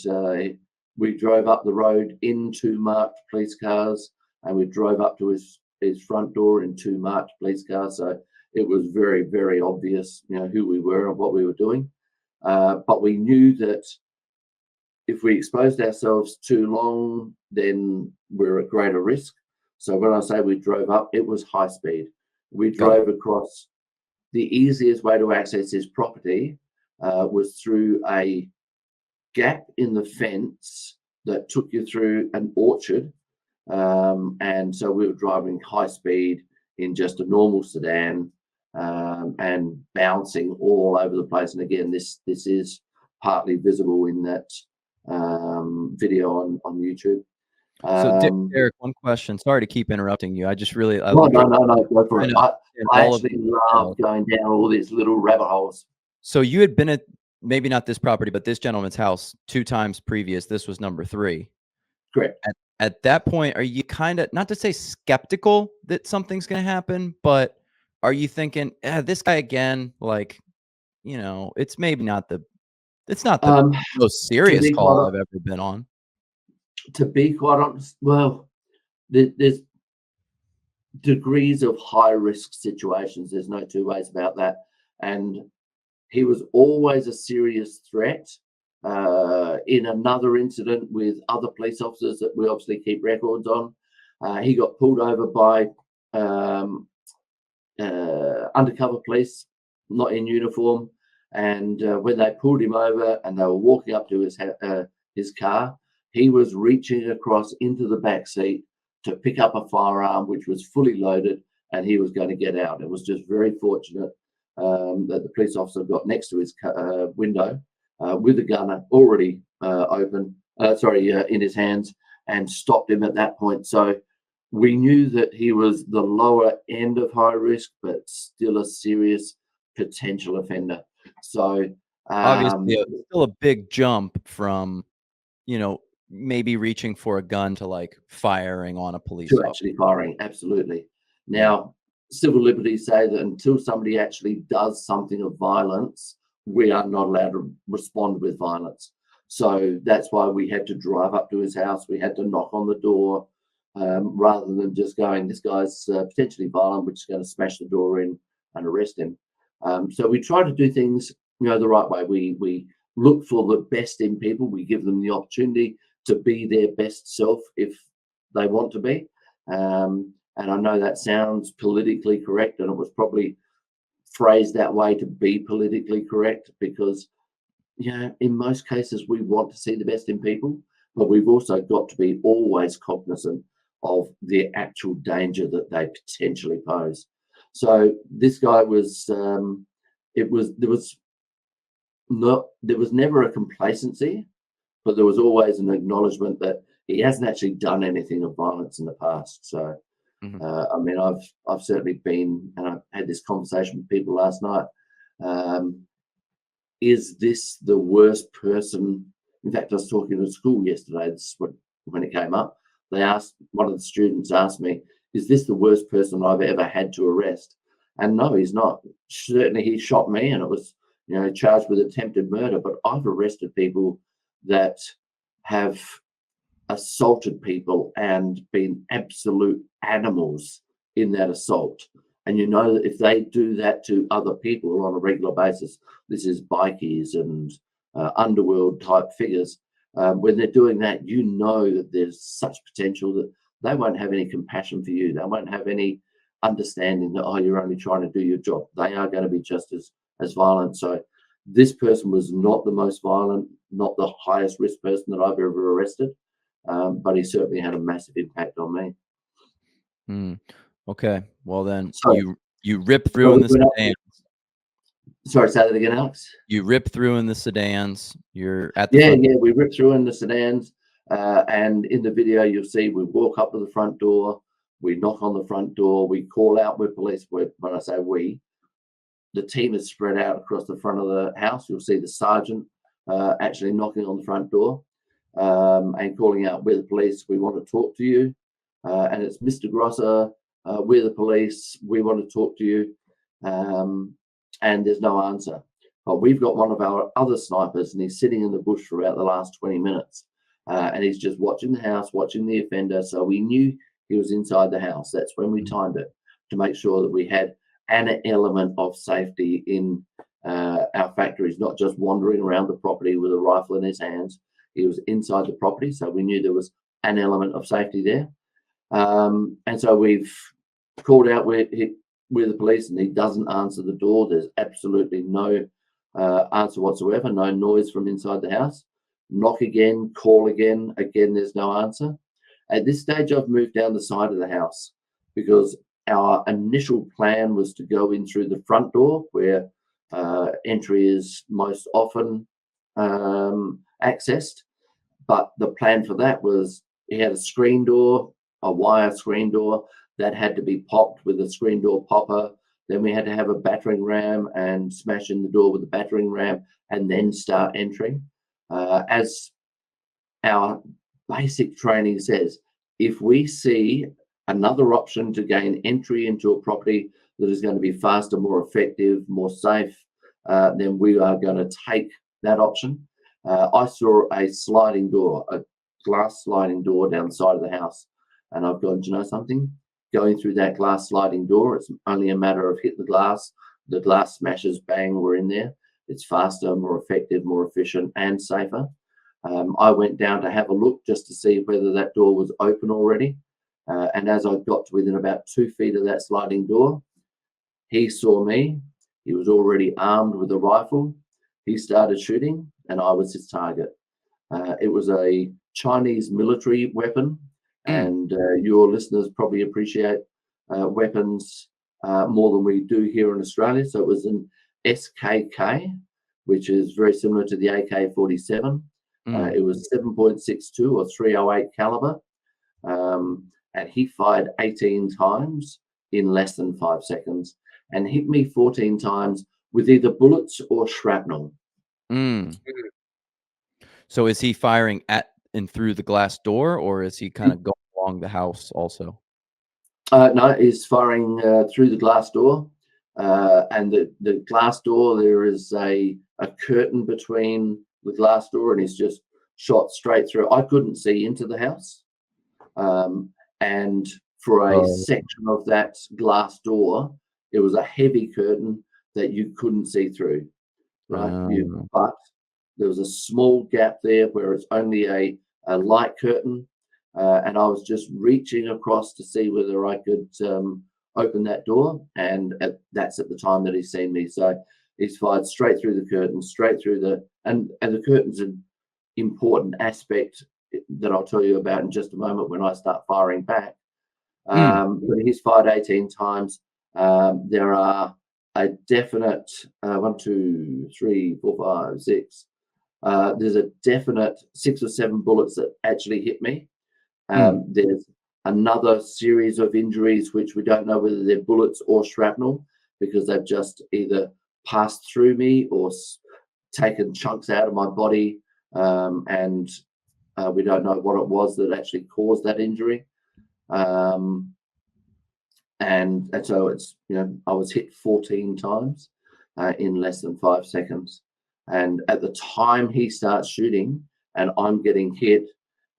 we drove up the road in 2 marked police cars, and we drove up to his front door in 2 marked police cars. So it was very, very obvious, who we were and what we were doing. But we knew that if we exposed ourselves too long, then we're at greater risk. So when I say we drove up, it was high speed. We drove across. The easiest way to access his property was through a gap in the fence that took you through an orchard. And so we were driving high speed in just a normal sedan, and bouncing all over the place. And again, this is partly visible in that video on YouTube. So Derek, one question. Sorry to keep interrupting you. I just really No, go for it. I actually love going down all these little rabbit holes. So you had been at, maybe not this property, but this gentleman's house 2 times previous. This was number 3. Correct. At that point, are you kind of, not to say skeptical that something's going to happen, but are you thinking, this guy again, like, it's maybe not the, it's not the most serious call I've ever been on. To be quite honest, well, there's degrees of high risk situations. There's no two ways about that. And he was always a serious threat. In another incident with other police officers that we obviously keep records on, he got pulled over by undercover police, not in uniform. And when they pulled him over and they were walking up to his car, he was reaching across into the back seat to pick up a firearm, which was fully loaded, and he was going to get out. It was just very fortunate that the police officer got next to his window with a gun already in his hands, and stopped him at that point. So we knew that he was the lower end of high risk, but still a serious potential offender. So obviously, it's still a big jump from, maybe reaching for a gun to like firing on a police officer. Actually firing, absolutely. Now, civil liberties say that until somebody actually does something of violence, we are not allowed to respond with violence. So that's why we had to drive up to his house. We had to knock on the door, rather than just going, this guy's potentially violent, we're just going to smash the door in and arrest him. So we try to do things, the right way. We look for the best in people. We give them the opportunity to be their best self if they want to be. And I know that sounds politically correct, and it was probably phrased that way to be politically correct, because in most cases we want to see the best in people, but we've also got to be always cognizant of the actual danger that they potentially pose. So this guy was there was never a complacency, but there was always an acknowledgement that he hasn't actually done anything of violence in the past. So I mean, I've certainly been, and I had this conversation with people last night. Is this the worst person? In fact, I was talking to school yesterday. This is when it came up. One of the students asked me, "Is this the worst person I've ever had to arrest?" And no, he's not. Certainly, he shot me, and it was charged with attempted murder. But I've arrested people that have assaulted people and been absolute animals in that assault. And that if they do that to other people on a regular basis, this is bikies and underworld type figures, when they're doing that, that there's such potential that they won't have any compassion for you. They won't have any understanding that, you're only trying to do your job. They are going to be just as violent. So this person was not the most violent, not the highest risk person that I've ever arrested, but he certainly had a massive impact on me. Okay, well then, you rip through in the sedans. Sorry, say that again, Alex. You rip through in the sedans. You're at the front. We rip through in the sedans, and in the video you'll see we walk up to the front door, we knock on the front door, we call out with police. When I say we, the team is spread out across the front of the house. You'll see the sergeant actually knocking on the front door and calling out, "We're the police. We want to talk to you." And it's Mr. Grosser. We're the police. We want to talk to you. And there's no answer. But we've got one of our other snipers, and he's sitting in the bush for about the last 20 minutes. and he's just watching the house, watching the offender. So we knew he was inside the house. That's when we timed it to make sure that we had an element of safety in our factories, not just wandering around the property with a rifle in his hands. He was inside the property, so we knew there was an element of safety there. And so we've called out with the police, and he doesn't answer the door. There's absolutely no answer whatsoever, no noise from inside the house. Knock again, call again. Again, there's no answer. At this stage, I've moved down the side of the house because our initial plan was to go in through the front door where entry is most often accessed. But the plan for that was he had a screen door, a wire screen door that had to be popped with a screen door popper. Then we had to have a battering ram and smash in the door with a battering ram and then start entering. As our basic training says, if we see another option to gain entry into a property that is going to be faster, more effective, more safe, then we are going to take that option. I saw a sliding door, a glass sliding door down the side of the house, and I've gone, do you know something? Going through that glass sliding door, it's only a matter of hit the glass smashes, bang, we're in there. It's faster, more effective, more efficient, and safer. I went down to have a look just to see whether that door was open already. And as I got to within about 2 feet of that sliding door, he saw me. He was already armed with a rifle. He started shooting, and I was his target. It was a Chinese military weapon, and your listeners probably appreciate weapons more than we do here in Australia. So it was an SKK, which is very similar to the AK-47. It was 7.62 or 308 caliber, and he fired 18 times in less than 5 seconds and hit me 14 times with either bullets or shrapnel. So is he firing at and through the glass door, or is he kind of going along the house also? No, he's firing through the glass door, and the glass door, there is a curtain between the glass door, and he's just shot straight through. I couldn't see into the house, and for a section of that glass door, it was a heavy curtain that you couldn't see through, right? But there was a small gap there where it's only a light curtain, and I was just reaching across to see whether I could open that door, and that's at the time that he's seen me. So he's fired straight through the curtain, straight through and the curtain's an important aspect that I'll tell you about in just a moment when I start firing back. But he's fired 18 times. There are a definite 1, 2, 3, 4, 5, 6. There's a definite 6 or 7 bullets that actually hit me. There's another series of injuries which we don't know whether they're bullets or shrapnel because they've just either passed through me or taken chunks out of my body, and we don't know what it was that actually caused that injury. And so it's, I was hit 14 times in less than 5 seconds. And at the time he starts shooting and I'm getting hit,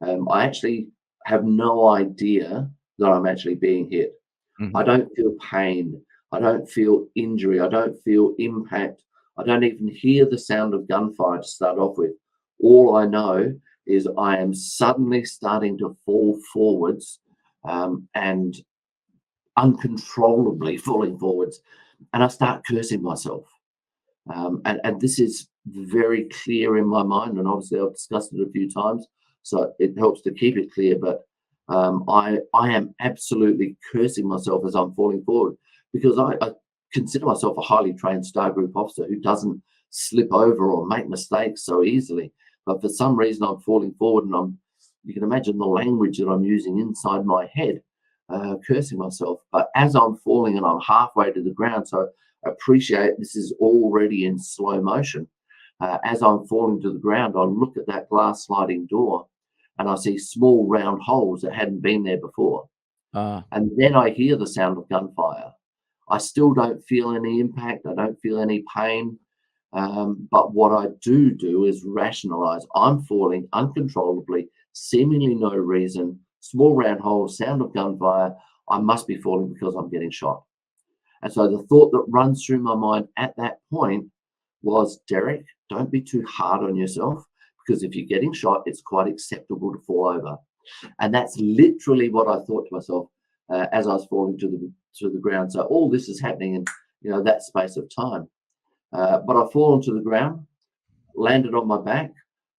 I actually have no idea that I'm actually being hit. I don't feel pain. I don't feel injury. I don't feel impact. I don't even hear the sound of gunfire to start off with. All I know is I am suddenly starting to fall forwards and uncontrollably falling forwards. And I start cursing myself. And this is very clear in my mind. And obviously I've discussed it a few times, so it helps to keep it clear. But I am absolutely cursing myself as I'm falling forward because I consider myself a highly trained Star Group officer who doesn't slip over or make mistakes so easily. But for some reason, I'm falling forward, and you can imagine the language that I'm using inside my head, cursing myself. But as I'm falling and I'm halfway to the ground, so appreciate this is already in slow motion. As I'm falling to the ground, I look at that glass sliding door and I see small round holes that hadn't been there before. And then I hear the sound of gunfire. I still don't feel any impact. I don't feel any pain. But what I do is rationalize. I'm falling uncontrollably. seemingly no reason, small round hole, sound of gunfire. I must be falling because I'm getting shot. And so the thought that runs through my mind at that point was, Derrick, don't be too hard on yourself, because if you're getting shot, it's quite acceptable to fall over. And that's literally what I thought to myself as I was falling to the ground. So all this is happening in that space of time. But I fall to the ground, landed on my back,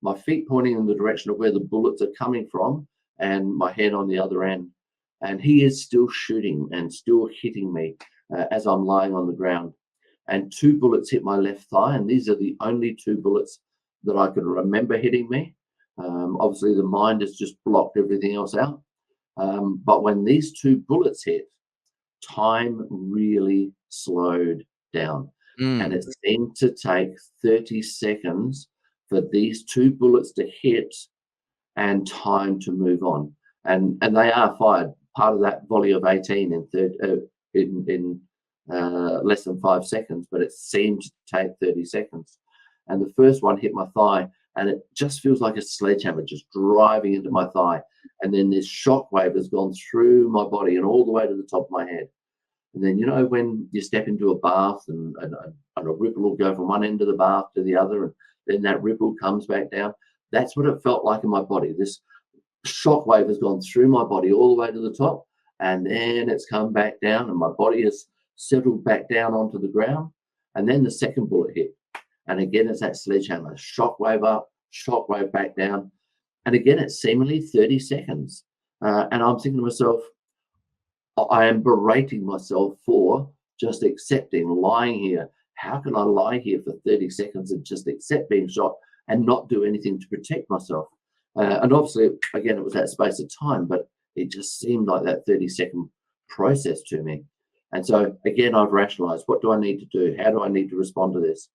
my feet pointing in the direction of where the bullets are coming from, and my head on the other end. And he is still shooting and still hitting me as I'm lying on the ground. And 2 bullets hit my left thigh, and these are the only 2 bullets that I could remember hitting me. Obviously, the mind has just blocked everything else out. But when these 2 bullets hit, time really slowed down. And it seemed to take 30 seconds for these 2 bullets to hit and time to move on. And they are fired, part of that volley of 18 in less than 5 seconds, but it seemed to take 30 seconds. And the first one hit my thigh, and it just feels like a sledgehammer just driving into my thigh. And then this shockwave has gone through my body and all the way to the top of my head. And then, when you step into a bath and a ripple will go from one end of the bath to the other, and then that ripple comes back down. That's what it felt like in my body. This shockwave has gone through my body all the way to the top, and then it's come back down, and my body has settled back down onto the ground. And then the second bullet hit. And again, it's that sledgehammer, shockwave up, shockwave back down. And again, it's seemingly 30 seconds. And I'm thinking to myself, I am berating myself for just accepting, lying here. How can I lie here for 30 seconds and just accept being shot and not do anything to protect myself? And obviously, again, it was that space of time, but it just seemed like that 30-second process to me. And so, again, I've rationalized, what do I need to do? How do I need to respond to this?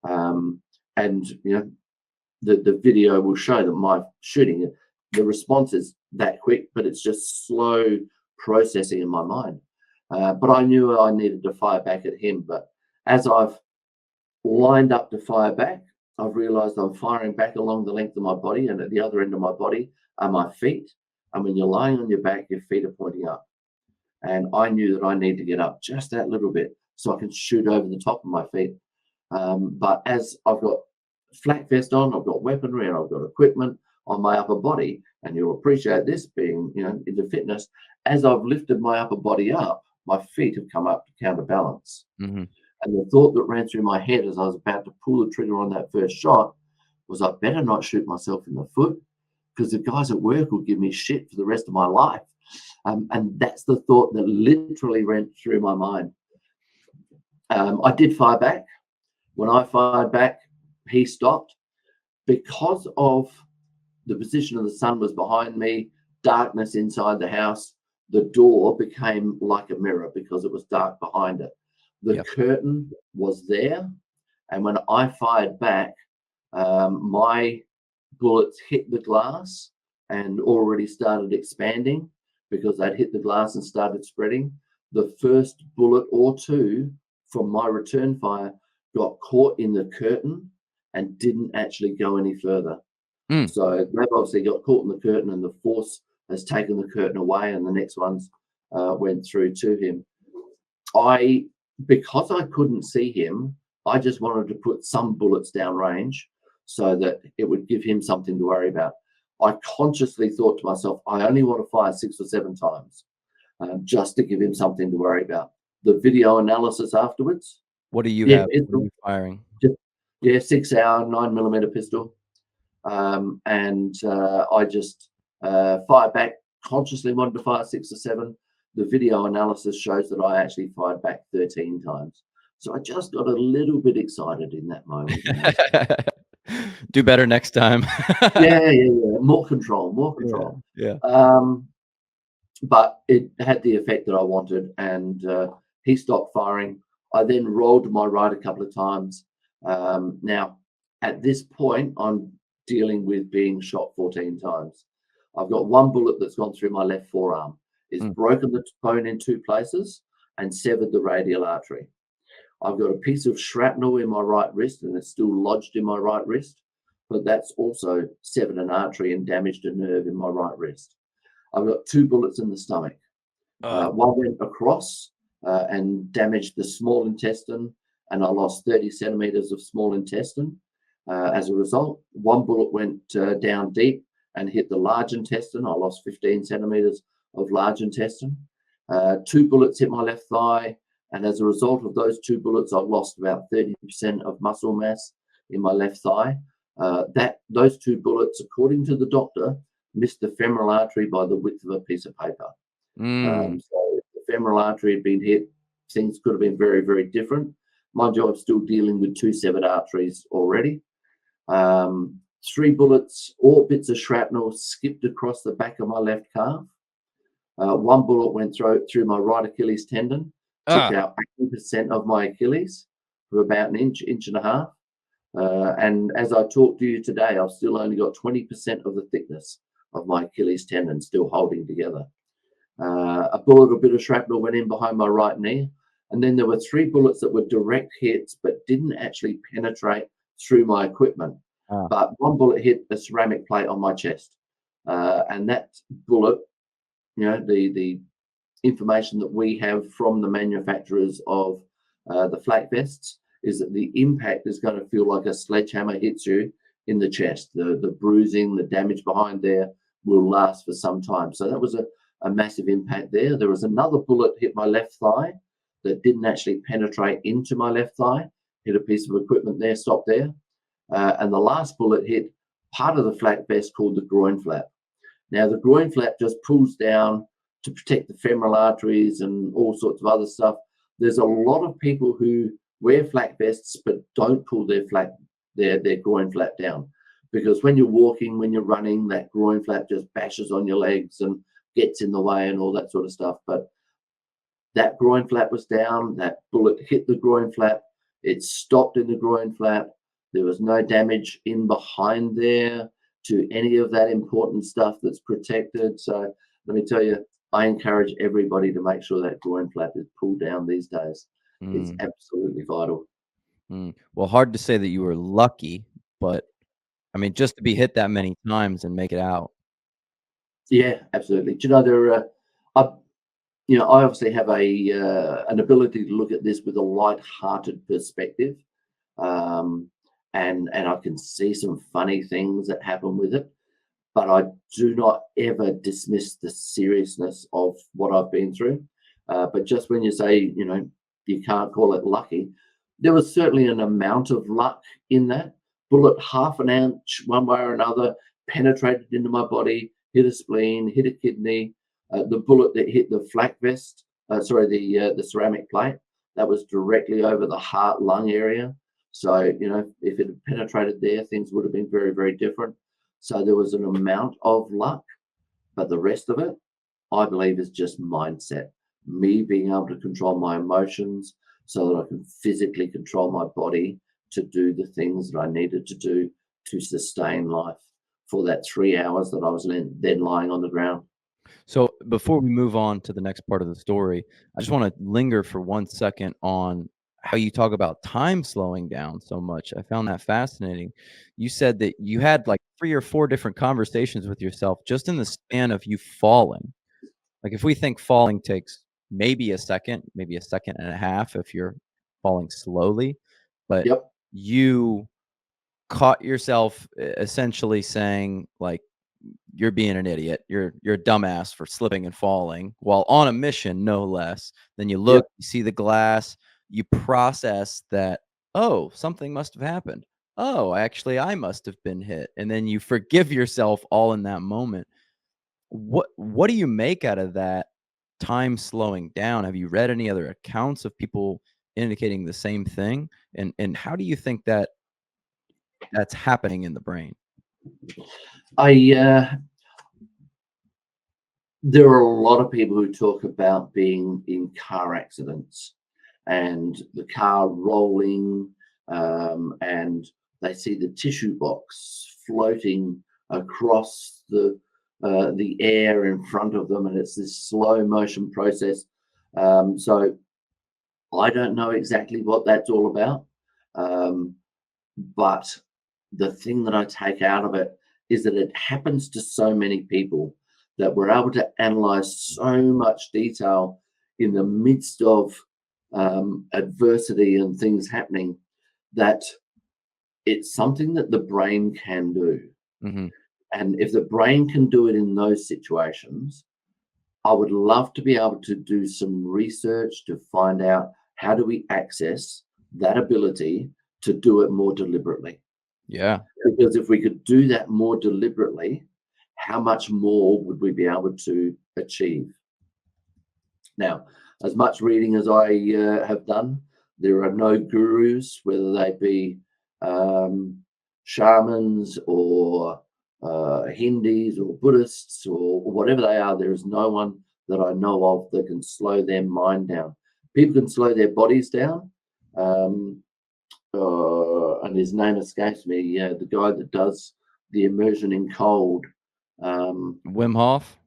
And the video will show that my shooting, the response is that quick, but it's just slow processing in my mind. But I knew I needed to fire back at him. But as I've lined up to fire back, I've realized I'm firing back along the length of my body, and at the other end of my body are my feet. And when you're lying on your back, your feet are pointing up. And I knew that I need to get up just that little bit so I can shoot over the top of my feet. But as I've got flak vest on, I've got weaponry, and I've got equipment on my upper body, and you'll appreciate this being, into fitness. As I've lifted my upper body up, my feet have come up to counterbalance. Mm-hmm. And the thought that ran through my head as I was about to pull the trigger on that first shot was, I better not shoot myself in the foot, because the guys at work will give me shit for the rest of my life. And that's the thought that literally ran through my mind. I did fire back. When I fired back, he stopped. Because of the position of the sun was behind me, darkness inside the house, the door became like a mirror because it was dark behind it. The curtain was there. And when I fired back, my bullets hit the glass and already started expanding because they'd hit the glass and started spreading. The first bullet or 2 from my return fire got caught in the curtain and didn't actually go any further. So they've obviously got caught in the curtain, and the force has taken the curtain away, and the next ones went through to him. Because I couldn't see him, I just wanted to put some bullets downrange so that it would give him something to worry about. I consciously thought to myself, I only want to fire 6 or 7 times just to give him something to worry about. The video analysis afterwards. What do you have? What are you firing? 6-hour 9mm pistol. And I just fired back, consciously wanted to fire 6 or 7. The video analysis shows that I actually fired back 13 times. So I just got a little bit excited in that moment. Do better next time. Yeah. More control. Yeah. But it had the effect that I wanted, and he stopped firing. I then rolled my right a couple of times. Now, at this point, I'm dealing with being shot 14 times. I've got 1 bullet that's gone through my left forearm. It's broken the bone in 2 places and severed the radial artery. I've got a piece of shrapnel in my right wrist, and it's still lodged in my right wrist. but that's also severed an artery and damaged a nerve in my right wrist. I've got 2 bullets in the stomach. One went across and damaged the small intestine, and I lost 30 centimeters of small intestine as a result. One bullet went down deep and hit the large intestine. I lost 15 centimeters of large intestine. 2 bullets hit my left thigh, and as a result of those 2 bullets, I've lost about 30% of muscle mass in my left thigh. Those 2 bullets, according to the doctor, missed the femoral artery by the width of a piece of paper. So if the femoral artery had been hit, things could have been very, very different. Mind you, I'm still dealing with 2 severed arteries already. 3 bullets, all bits of shrapnel, skipped across the back of my left calf. 1 bullet went through my right Achilles tendon, took out 80% of my Achilles for about an inch and a half. And as I talk to you today, I've still only got 20% of the thickness of my Achilles tendon still holding together. A bit of shrapnel went in behind my right knee. And then there were 3 bullets that were direct hits, but didn't actually penetrate through my equipment. But 1 bullet hit a ceramic plate on my chest. And that bullet, the information that we have from the manufacturers of the flak vests is that the impact is going to feel like a sledgehammer hits you in the chest. The bruising, the damage behind there will last for some time. So that was a massive impact there. There was another bullet hit my left thigh that didn't actually penetrate into my left thigh, hit a piece of equipment there, stopped there. And the last bullet hit part of the flak vest called the groin flap. Now, the groin flap just pulls down to protect the femoral arteries and all sorts of other stuff. There's a lot of people who wear flak vests but don't pull their groin flap down, because when you're walking, when you're running, that groin flap just bashes on your legs and gets in the way and all that sort of stuff. But that groin flap was down. That bullet hit the groin flap. It stopped in the groin flap. There was no damage in behind there to any of that important stuff that's protected. So let me tell you, I encourage everybody to make sure that groin flap is pulled down these days. It's absolutely vital. Well, hard to say that you were lucky, but I mean, just to be hit that many times and make it out. Yeah, absolutely. Do you know I obviously have an ability to look at this with a light-hearted perspective, and I can see some funny things that happen with it, but I do not ever dismiss the seriousness of what I've been through. But just when you say, you can't call it lucky, there was certainly an amount of luck in that. Bullet half an inch one way or another penetrated into my body, hit a spleen, hit a kidney. The bullet that hit the flak vest, the ceramic plate, that was directly over the heart-lung area. So, if it had penetrated there, things would have been very, very different. So there was an amount of luck, but the rest of it, I believe, is just mindset. Me being able to control my emotions so that I can physically control my body to do the things that I needed to do to sustain life for that 3 hours that I was then lying on the ground. So before we move on to the next part of the story, I just want to linger for 1 second on how you talk about time slowing down so much. I found that fascinating. You said that you had like 3 or 4 different conversations with yourself just in the span of you falling. Like if we think falling takes maybe a second, maybe a second and a half if you're falling slowly, but Yep. you caught yourself essentially saying like, you're being an idiot. You're a dumbass for slipping and falling while on a mission, no less. Then you look, Yep. you see the glass, you process that, oh, something must have happened. Oh, actually, I must have been hit. And then you forgive yourself all in that moment. What do you make out of that time slowing down? Have you read any other accounts of people indicating the same thing? And how do you think that that's happening in the brain? There are a lot of people who talk about being in car accidents and the car rolling, and they see the tissue box floating across the air in front of them, and it's this slow motion process. So I don't know exactly what that's all about, but the thing that I take out of it is that it happens to so many people that we're able to analyze so much detail in the midst of adversity and things happening, that it's something that the brain can do. Mm-hmm. And if the brain can do it in those situations, I would love to be able to do some research to find out how do we access that ability to do it more deliberately. Yeah. Because if we could do that more deliberately, how much more would we be able to achieve? Now, as much reading as I have done, there are no gurus, whether they be shamans or Hindus or Buddhists or whatever they are. There is no one that I know of that can slow their mind down. People can slow their bodies down. And his name escapes me. The guy that does the immersion in cold. Wim Hof.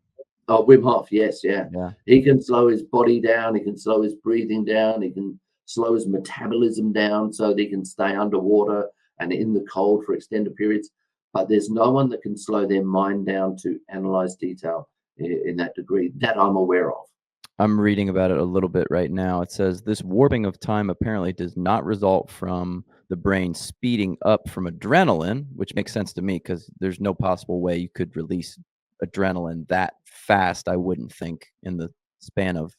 Oh, Wim Hof, yes, yeah. Yeah. He can slow his body down. He can slow his breathing down. He can slow his metabolism down so that he can stay underwater and in the cold for extended periods. But there's no one that can slow their mind down to analyze detail in that degree that I'm aware of. I'm reading about it a little bit right now. It says this warping of time apparently does not result from the brain speeding up from adrenaline, which makes sense to me because there's no possible way you could release adrenaline that fast, I wouldn't think, in the span of,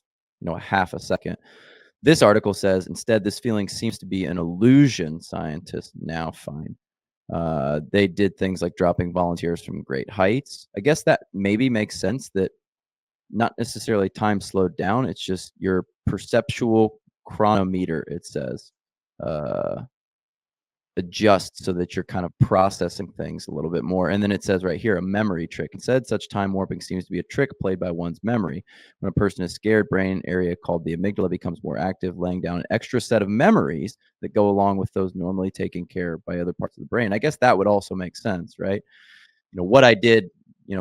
a half a second. This article says instead this feeling seems to be an illusion, scientists now find. They did things like dropping volunteers from great heights. I guess that maybe makes sense, that not necessarily time slowed down. It's just your perceptual chronometer, it says, adjusts so that you're kind of processing things a little bit more. And then it says right here, a memory trick. Instead, such time warping seems to be a trick played by one's memory. When a person is scared, brain area called the amygdala becomes more active, laying down an extra set of memories that go along with those normally taken care of by other parts of the brain. I guess that would also make sense, right? What I did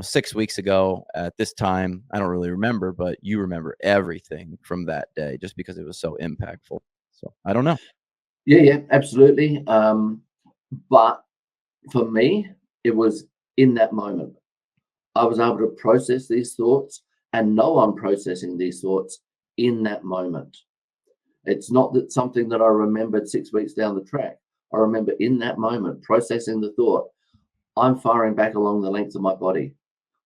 6 weeks ago at this time, I don't really remember, but you remember everything from that day just because it was so impactful. So I don't know. Yeah, absolutely. But for me, it was in that moment. I was able to process these thoughts and know I'm processing these thoughts in that moment. It's not that something that I remembered 6 weeks down the track. I remember in that moment processing the thought. I'm firing back along the length of my body.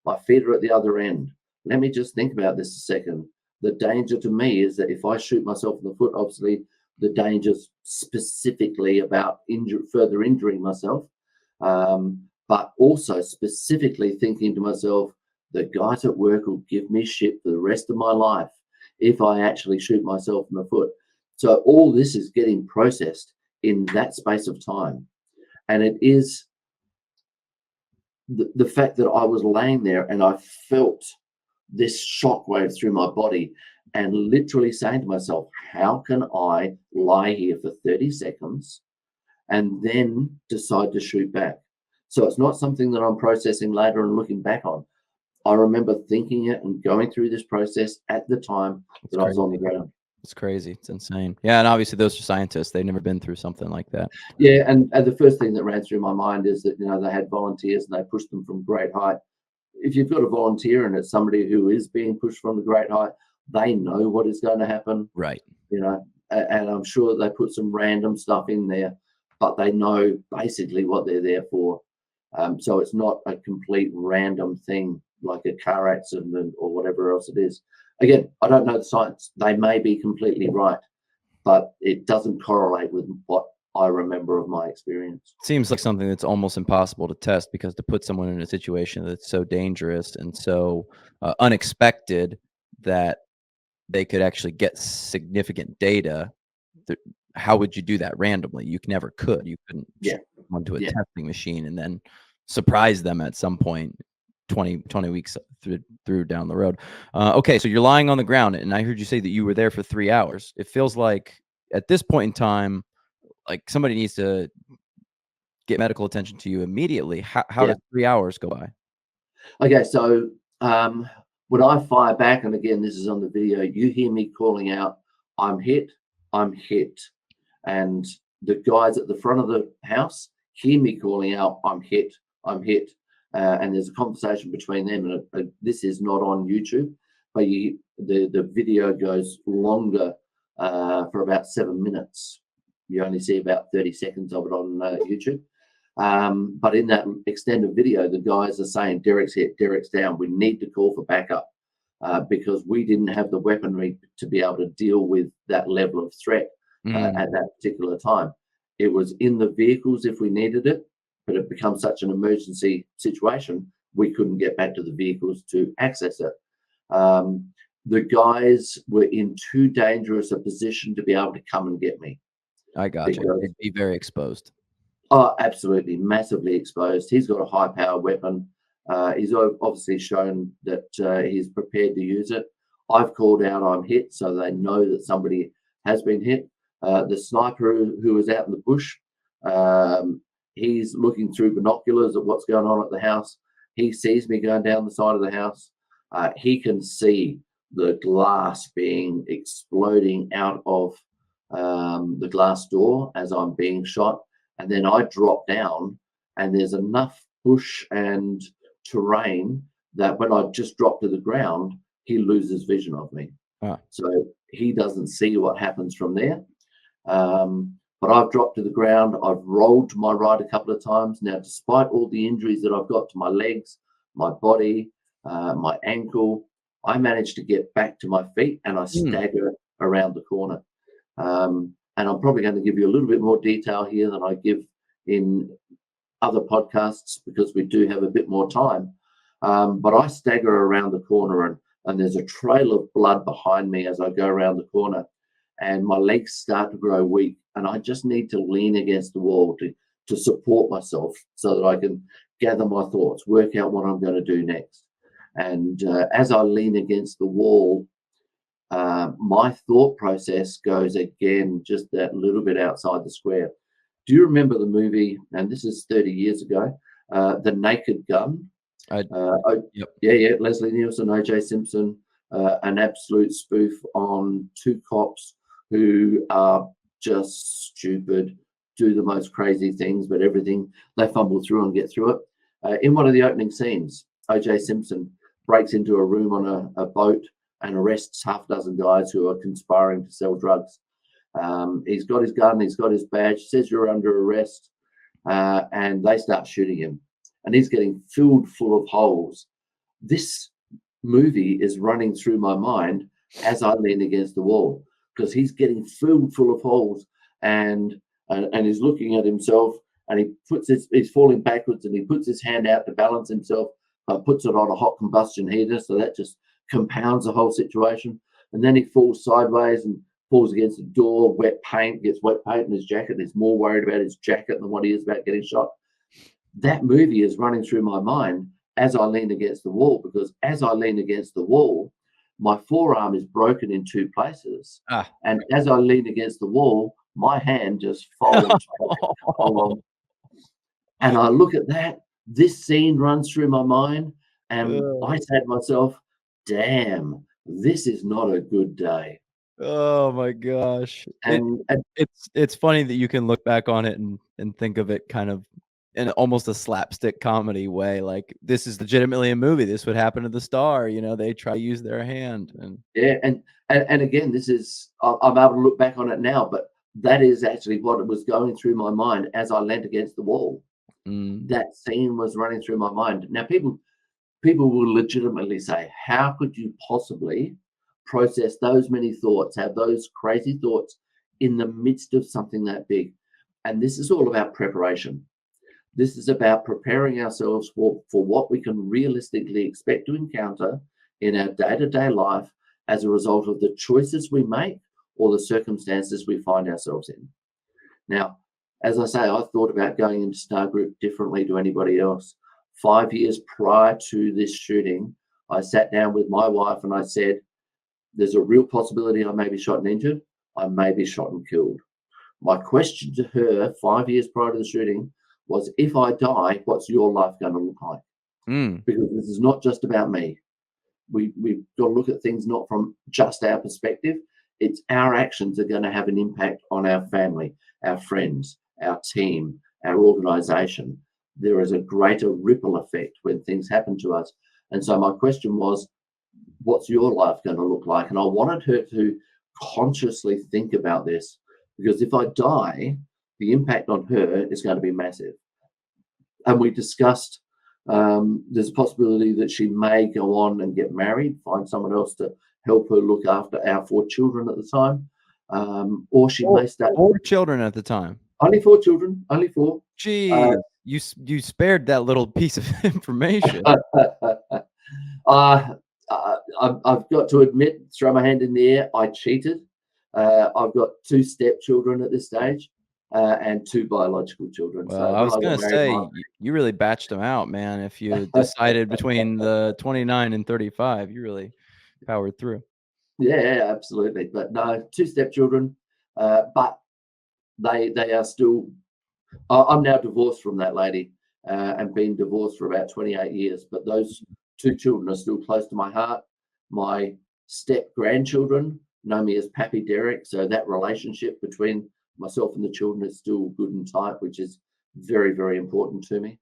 My feet are at the other end. Let me just think about this a second. The danger to me is that if I shoot myself in the foot, obviously the danger's specifically about further injuring myself, but also specifically thinking to myself, the guys at work will give me shit for the rest of my life if I actually shoot myself in the foot. So all this is getting processed in that space of time. And it is the fact that I was laying there and I felt this shockwave through my body and literally saying to myself, how can I lie here for 30 seconds and then decide to shoot back? So it's not something that I'm processing later and looking back on. I remember thinking it and going through this process at the time that I was on the ground. It's crazy. It's insane. Yeah, and obviously those are scientists. They've never been through something like that. Yeah, and the first thing that ran through my mind is that, they had volunteers and they pushed them from great height. If you've got a volunteer and it's somebody who is being pushed from the great height, they know what is going to happen. Right. And I'm sure they put some random stuff in there, but they know basically what they're there for. So it's not a complete random thing like a car accident or whatever else it is. Again, I don't know the science. They may be completely right, but it doesn't correlate with what I remember of my experience. Seems like something that's almost impossible to test, because to put someone in a situation that's so dangerous and so unexpected that they could actually get significant data, how would you do that randomly? You never could. You couldn't Yeah. onto a testing machine and then surprise them at some point 20 weeks through down the road. Okay, so you're lying on the ground, and I heard you say that you were there for 3 hours. It feels like at this point in time, like somebody needs to get medical attention to you immediately. How does 3 hours go by? Okay, so when I fire back, and again, this is on the video, you hear me calling out, I'm hit, I'm hit. And the guys at the front of the house hear me calling out, I'm hit, I'm hit. And there's a conversation between them. And this is not on YouTube, but the video goes longer for about 7 minutes. You only see about 30 seconds of it on YouTube. But in that extended video, the guys are saying, Derrick's hit, Derrick's down. We need to call for backup because we didn't have the weaponry to be able to deal with that level of threat at that particular time. It was in the vehicles if we needed it, but it becomes such an emergency situation, we couldn't get back to the vehicles to access it. The guys were in too dangerous a position to be able to come and get me. I got you. They'd be very exposed. Oh, absolutely, massively exposed. He's got a high-power weapon. He's obviously shown that he's prepared to use it. I've called out I'm hit, so they know that somebody has been hit. The sniper who was out in the bush, he's looking through binoculars at what's going on at the house. He sees me going down the side of the house. He can see the glass exploding out of the glass door as I'm being shot. And then I drop down, and there's enough bush and terrain that when I just drop to the ground, he loses vision of me. So he doesn't see what happens from there. But I've dropped to the ground. I've rolled to my right a couple of times. Now, despite all the injuries that I've got to my legs, my body, my ankle, I managed to get back to my feet, and I stagger around the corner. And I'm probably going to give you a little bit more detail here than I give in other podcasts because we do have a bit more time. But I stagger around the corner, and there's a trail of blood behind me as I go around the corner, and my legs start to grow weak, and I just need to lean against the wall to support myself so that I can gather my thoughts, work out what I'm going to do next. And as I lean against the wall, my thought process goes again just that little bit outside the square. Do you remember the movie, and this is 30 years ago, The Naked Gun? Yep. Yeah, Leslie Nielsen, O.J. Simpson, an absolute spoof on two cops who are just stupid, do the most crazy things, but everything they fumble through and get through it. In one of the opening scenes, O.J. Simpson breaks into a room on a boat and arrests half a dozen guys who are conspiring to sell drugs. He's got his gun, he's got his badge, says you're under arrest, and they start shooting him. And he's getting filled full of holes. This movie is running through my mind as I lean against the wall because he's getting filled full of holes and he's looking at himself, and he's falling backwards, and he puts his hand out to balance himself, puts it on a hot combustion heater, so that just compounds the whole situation. And then he falls sideways and falls against the door, gets wet paint in his jacket. He's more worried about his jacket than what he is about getting shot. That movie is running through my mind as I lean against the wall, because as I lean against the wall, my forearm is broken in two places. And as I lean against the wall, my hand just folds. And I look at that. This scene runs through my mind, and I say to myself, damn, this is not a good day. Oh my gosh. And It's funny that you can look back on it and think of it kind of in almost a slapstick comedy way. Like, this is legitimately a movie. This would happen to the star. They try to use their hand. And yeah, and again, this is, I'm able to look back on it now, but that is actually what was going through my mind as I leant against the wall. That scene was running through my mind. Now, people will legitimately say, how could you possibly process those many thoughts, have those crazy thoughts in the midst of something that big? And this is all about preparation. This is about preparing ourselves for what we can realistically expect to encounter in our day-to-day life as a result of the choices we make or the circumstances we find ourselves in. Now, as I say, I thought about going into Star Group differently to anybody else. 5 years prior to this shooting, I sat down with my wife and I said, there's a real possibility I may be shot and injured. I may be shot and killed. My question to her 5 years prior to the shooting was, if I die, what's your life going to look like? Because this is not just about me. We've got to look at things not from just our perspective. It's our actions are going to have an impact on our family, our friends, our team, our organization, there is a greater ripple effect when things happen to us. And so my question was, what's your life going to look like? And I wanted her to consciously think about this, because if I die, the impact on her is going to be massive. And we discussed there's a possibility that she may go on and get married, find someone else to help her look after our 4 children at the time, or she may stay. 4 children at the time. Only 4 children, only 4. Gee, you spared that little piece of information. I've got to admit, throw my hand in the air, I cheated. I've got 2 stepchildren at this stage, and 2 biological children. Well, So I was gonna say, you really batched them out, man. If you decided between the 29 and 35, you really powered through. Yeah, absolutely. But no, 2 stepchildren, but they are still. I'm now divorced from that lady, and been divorced for about 28 years. But those 2 children are still close to my heart. My step grandchildren know me as Pappy Derrick, so that relationship between myself and the children is still good and tight, which is very, very important to me.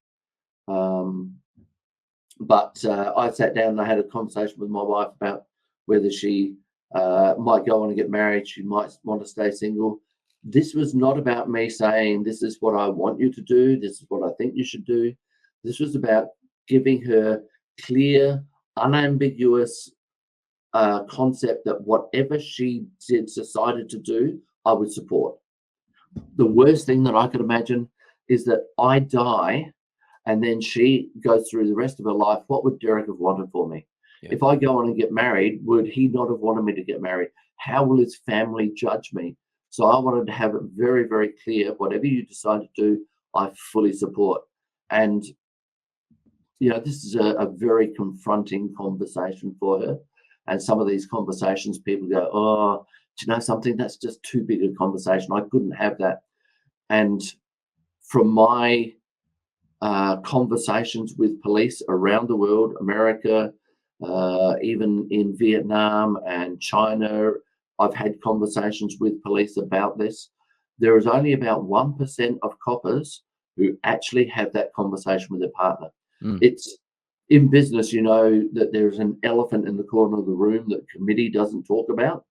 But I sat down and I had a conversation with my wife about whether she might go on and get married. She might want to stay single. This was not about me saying, this is what I want you to do, this is what I think you should do. This was about giving her clear, unambiguous concept that whatever she decided to do, I would support. The worst thing that I could imagine is that I die and then she goes through the rest of her life. What would Derrick have wanted for me? Yeah. If I go on and get married, would he not have wanted me to get married? How will his family judge me? So I wanted to have it very, very clear. Whatever you decide to do, I fully support. And, this is a very confronting conversation for her. And some of these conversations, people go, oh, do you know something? That's just too big a conversation. I couldn't have that. And from my conversations with police around the world, America, even in Vietnam and China, I've had conversations with police about this. There is only about 1% of coppers who actually have that conversation with their partner. It's in business, that there's an elephant in the corner of the room that committee doesn't talk about.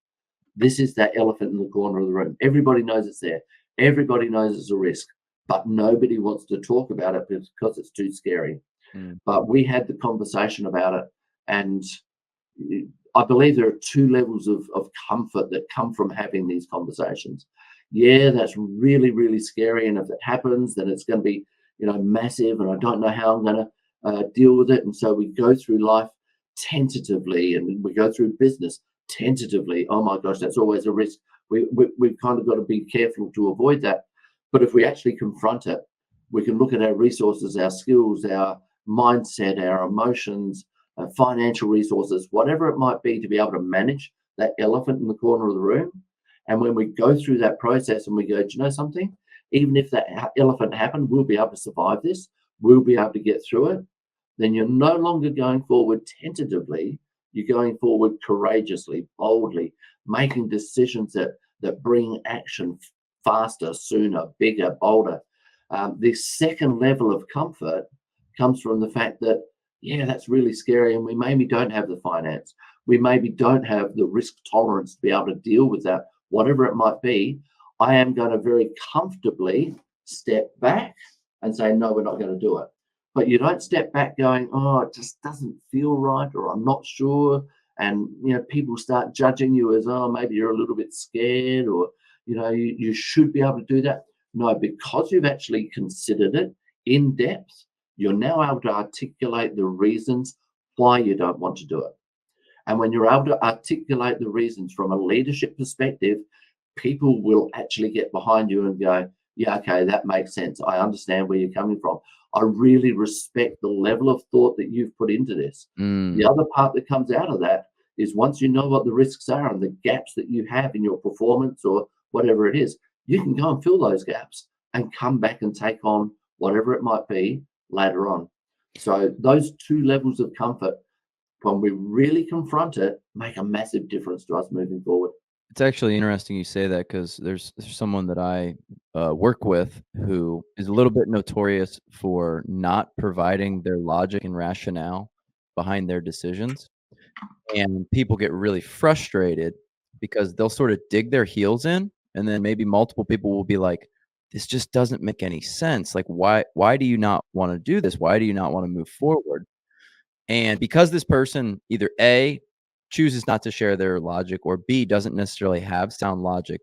This is that elephant in the corner of the room. Everybody knows it's there. Everybody knows it's a risk, but nobody wants to talk about it because it's too scary. But we had the conversation about it, and I believe there are 2 levels of comfort that come from having these conversations. Yeah, that's really, really scary, and if it happens, then it's going to be, massive, and I don't know how I'm going to deal with it. And so we go through life tentatively, and we go through business tentatively. Oh my gosh, that's always a risk. We've kind of got to be careful to avoid that. But if we actually confront it, we can look at our resources, our skills, our mindset, our emotions, financial resources, whatever it might be, to be able to manage that elephant in the corner of the room. And when we go through that process and we go, do you know something? Even if that elephant happened, we'll be able to survive this. We'll be able to get through it. Then you're no longer going forward tentatively. You're going forward courageously, boldly, making decisions that bring action faster, sooner, bigger, bolder. The second level of comfort comes from the fact that, yeah, that's really scary, and we maybe don't have the finance. We maybe don't have the risk tolerance to be able to deal with that, whatever it might be. I am going to very comfortably step back and say, no, we're not going to do it. But you don't step back going, oh, it just doesn't feel right, or I'm not sure. And, people start judging you as, oh, maybe you're a little bit scared, or, you should be able to do that. No, because you've actually considered it in depth, you're now able to articulate the reasons why you don't want to do it. And when you're able to articulate the reasons from a leadership perspective, people will actually get behind you and go, yeah, okay, that makes sense. I understand where you're coming from. I really respect the level of thought that you've put into this. The other part that comes out of that is, once you know what the risks are and the gaps that you have in your performance or whatever it is, you can go and fill those gaps and come back and take on whatever it might be later on. So those 2 levels of comfort, when we really confront it, make a massive difference to us moving forward. It's actually interesting you say that, because there's someone that I work with who is a little bit notorious for not providing their logic and rationale behind their decisions. And people get really frustrated because they'll sort of dig their heels in, and then maybe multiple people will be like, "This just doesn't make any sense. Like, why do you not wanna do this? Why do you not wanna move forward?" And because this person either A, chooses not to share their logic, or B, doesn't necessarily have sound logic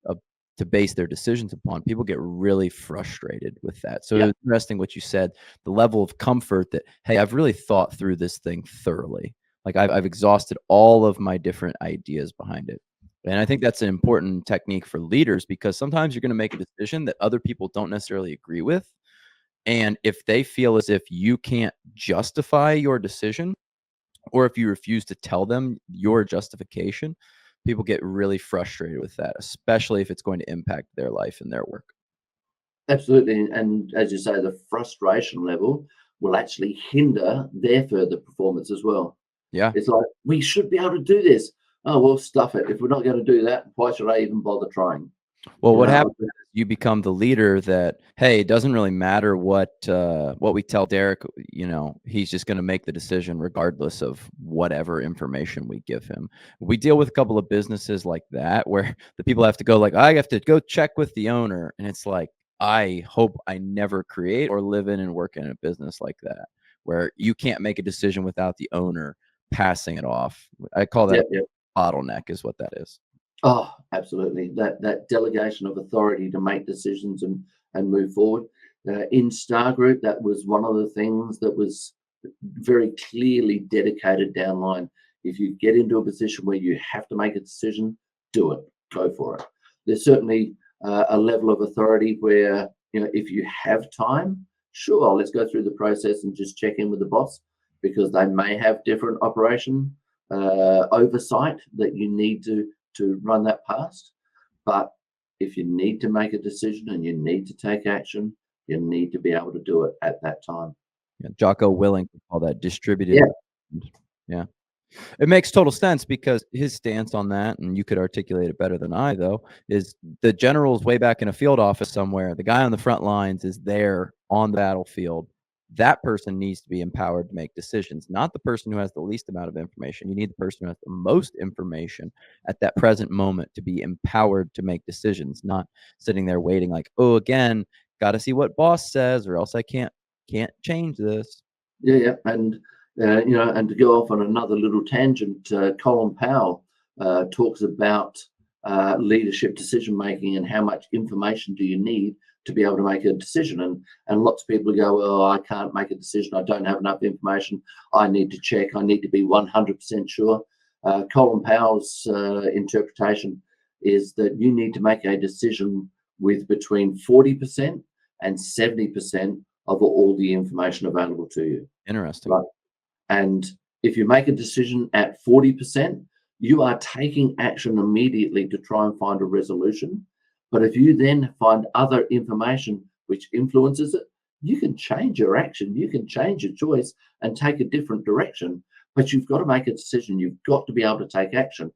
uh, to base their decisions upon, people get really frustrated with that. So Yeah, it's interesting what you said, the level of comfort that, hey, I've really thought through this thing thoroughly. Like I've exhausted all of my different ideas behind it. And I think that's an important technique for leaders because sometimes you're going to make a decision that other people don't necessarily agree with. And if they feel as if you can't justify your decision, or if you refuse to tell them your justification, people get really frustrated with that, especially if it's going to impact their life and their work. absolutely. And as you say, the frustration level will actually hinder their further performance as well. Yeah. It's like, we should be able to do this. Oh, well, stuff it. If we're not going to do that, why should I even bother trying? Well, You what know, happens is you become the leader that, hey, it doesn't really matter what we tell Derek, he's just gonna make the decision regardless of whatever information we give him. We deal with a couple of businesses like that where the people have to go like, "I have to go check with the owner," and it's like, I hope I never create or live in and work in a business like that, where you can't make a decision without the owner passing it off. I call that yeah, a yeah. bottleneck is what that is. Oh, absolutely. That delegation of authority to make decisions and move forward. In Star Group, that was one of the things that was very clearly dedicated down line. If you get into a position where you have to make a decision, do it. Go for it. There's certainly a level of authority where, if you have time, sure, let's go through the process and just check in with the boss because they may have different operation oversight that you need to run that past. But if you need to make a decision and you need to take action, you need to be able to do it at that time. Yeah, Jocko Willink would call that distributed. Yeah, Yeah. It makes total sense because his stance on that, and you could articulate it better than I though, is the general's way back in a field office somewhere. The guy on the front lines is there on the battlefield. That person needs to be empowered to make decisions, not the person who has the least amount of information. You need the person who has the most information at that present moment to be empowered to make decisions, not sitting there waiting like, oh, again, got to see what boss says, or else I can't change this. yeah, yeah. And and to go off on another little tangent, Colin Powell talks about leadership decision making and how much information do you need to be able to make a decision. And lots of people go, well, I can't make a decision. I don't have enough information. I need to check. I need to be 100% sure. Colin Powell's interpretation is that you need to make a decision with between 40% and 70% of all the information available to you. Interesting. Right. And if you make a decision at 40%, you are taking action immediately to try and find a resolution. But if you then find other information which influences it, you can change your action, you can change your choice and take a different direction. But you've got to make a decision. You've got to be able to take action.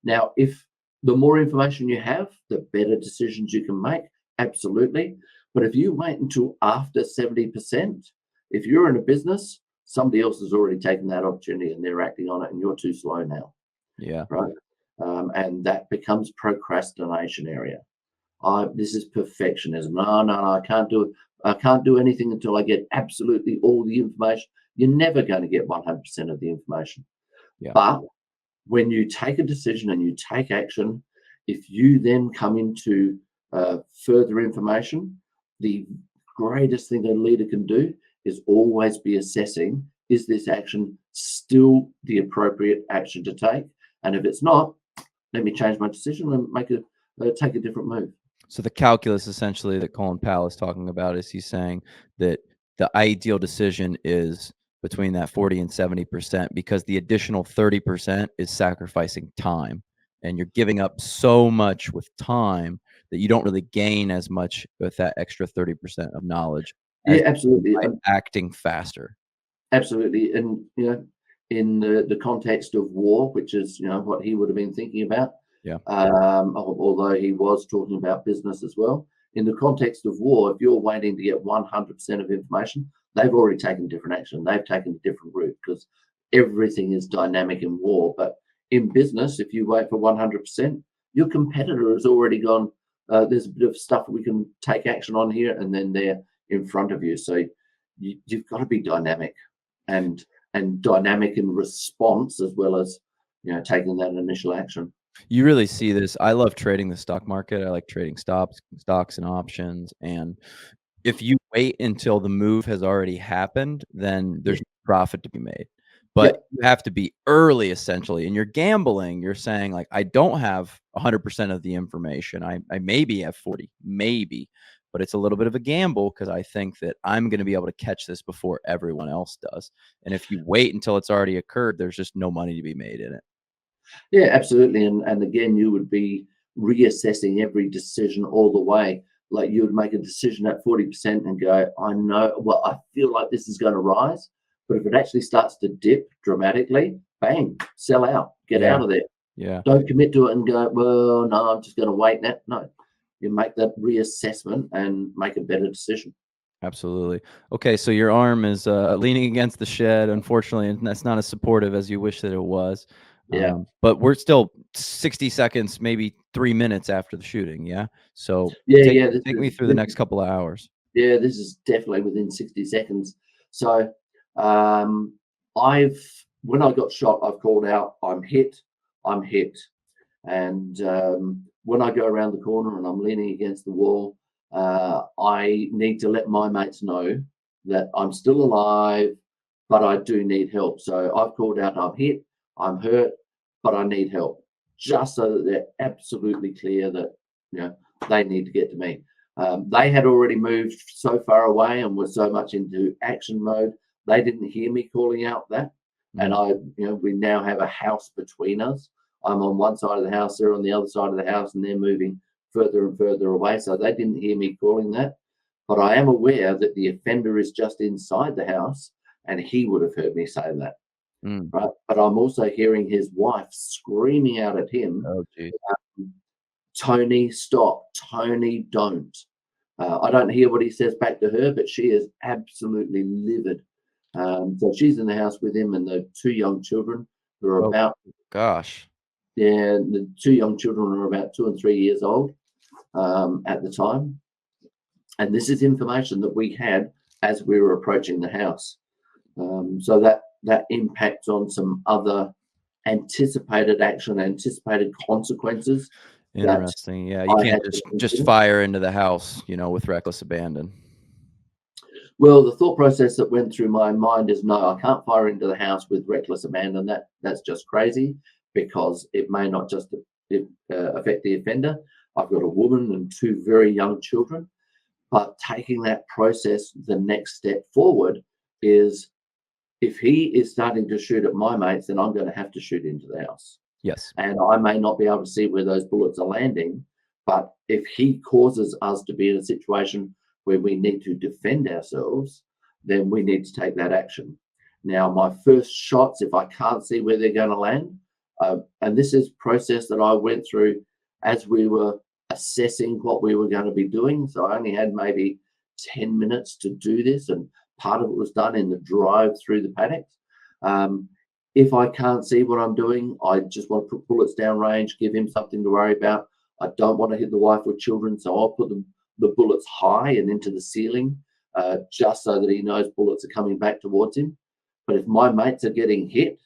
Now, if the more information you have, the better decisions you can make. Absolutely. But if you wait until after 70%, if you're in a business, somebody else has already taken that opportunity and they're acting on it, and you're too slow now, Yeah. right? And that becomes procrastination area. This is perfectionism. No, no, no, I can't do it. I can't do anything until I get absolutely all the information. You're never going to get 100% of the information. Yeah. But when you take a decision and you take action, if you then come into further information, the greatest thing a leader can do is always be assessing, is this action still the appropriate action to take? And if it's not, let me change my decision and take a different move. So the calculus essentially that Colin Powell is talking about is he's saying that the ideal decision is between that 40 and 70% because the additional 30% is sacrificing time. And you're giving up so much with time that you don't really gain as much with that extra 30% of knowledge Yeah, as absolutely. by acting faster. Absolutely. And, in the context of war, which is, what he would have been thinking about, Yeah. although he was talking about business as well, in the context of war, if you're waiting to get 100% of information, they've already taken different action. They've taken a different route because everything is dynamic in war. But in business, if you wait for 100%, your competitor has already gone, there's a bit of stuff we can take action on here, and then they're in front of you. So you've got to be dynamic and dynamic in response, as well as, taking that initial action. You really see this. I love trading the stock market. I like trading stocks and options. And if you wait until the move has already happened, then there's no profit to be made. But Yep. you have to be early, essentially. And you're gambling. You're saying, like, I don't have 100% of the information. I maybe have 40, maybe. But it's a little bit of a gamble because I think that I'm going to be able to catch this before everyone else does. And if you wait until it's already occurred, there's just no money to be made in it. Yeah, absolutely. And again, you would be reassessing every decision all the way. Like, you would make a decision at 40% and go, I know, well, I feel like this is going to rise. But if it actually starts to dip dramatically, bang, sell out, get Yeah. out of there. Yeah. Don't commit to it and go, well, no, I'm just going to wait now. No, you make that reassessment and make a better decision. Absolutely. Okay, so your arm is leaning against the shed, unfortunately, and that's not as supportive as you wish that it was. Yeah. But we're still 60 seconds, maybe 3 minutes after the shooting. Yeah. So Yeah, take yeah. take me through the next couple of hours. Yeah, this is definitely within 60 seconds. So I've when I got shot, I've called out, I'm hit. And when I go around the corner and I'm leaning against the wall, I need to let my mates know that I'm still alive, but I do need help. So I've called out, I'm hit, I'm hurt, but I need help, just so that they're absolutely clear that, they need to get to me. They had already moved so far away and were so much into action mode, they didn't hear me calling out that. And we now have a house between us. I'm on one side of the house, they're on the other side of the house, and they're moving further and further away. So they didn't hear me calling that. But I am aware that the offender is just inside the house, and he would have heard me say that. Right. But I'm also hearing his wife screaming out at him, Oh, geez. Tony, stop. Tony, don't. I don't hear what he says back to her, but she is absolutely livid. So she's in the house with him and the two young children who are about, Gosh. yeah, the two young children are about 2 and 3 years old at the time. And this is information that we had as we were approaching the house. So that impacts on some other anticipated action, anticipated consequences. Interesting. Yeah, you I can't had to just consider. fire into the house, with reckless abandon. Well, the thought process that went through my mind is, no, I can't fire into the house with reckless abandon. That's just crazy, because it may not just affect the offender. I've got a woman and two very young children. But taking that process, the next step forward is, if he is starting to shoot at my mates, then I'm going to have to shoot into the house. Yes. And I may not be able to see where those bullets are landing, but if he causes us to be in a situation where we need to defend ourselves, then we need to take that action. Now, my first shots, if I can't see where they're going to land, and this is process that I went through as we were assessing what we were going to be doing. So I only had maybe 10 minutes to do this, and part of it was done in the drive through the paddocks. If I can't see what I'm doing, I just want to put bullets down range, give him something to worry about. I don't want to hit the wife or children, so I'll put the bullets high and into the ceiling, just so that he knows bullets are coming back towards him. But if my mates are getting hit,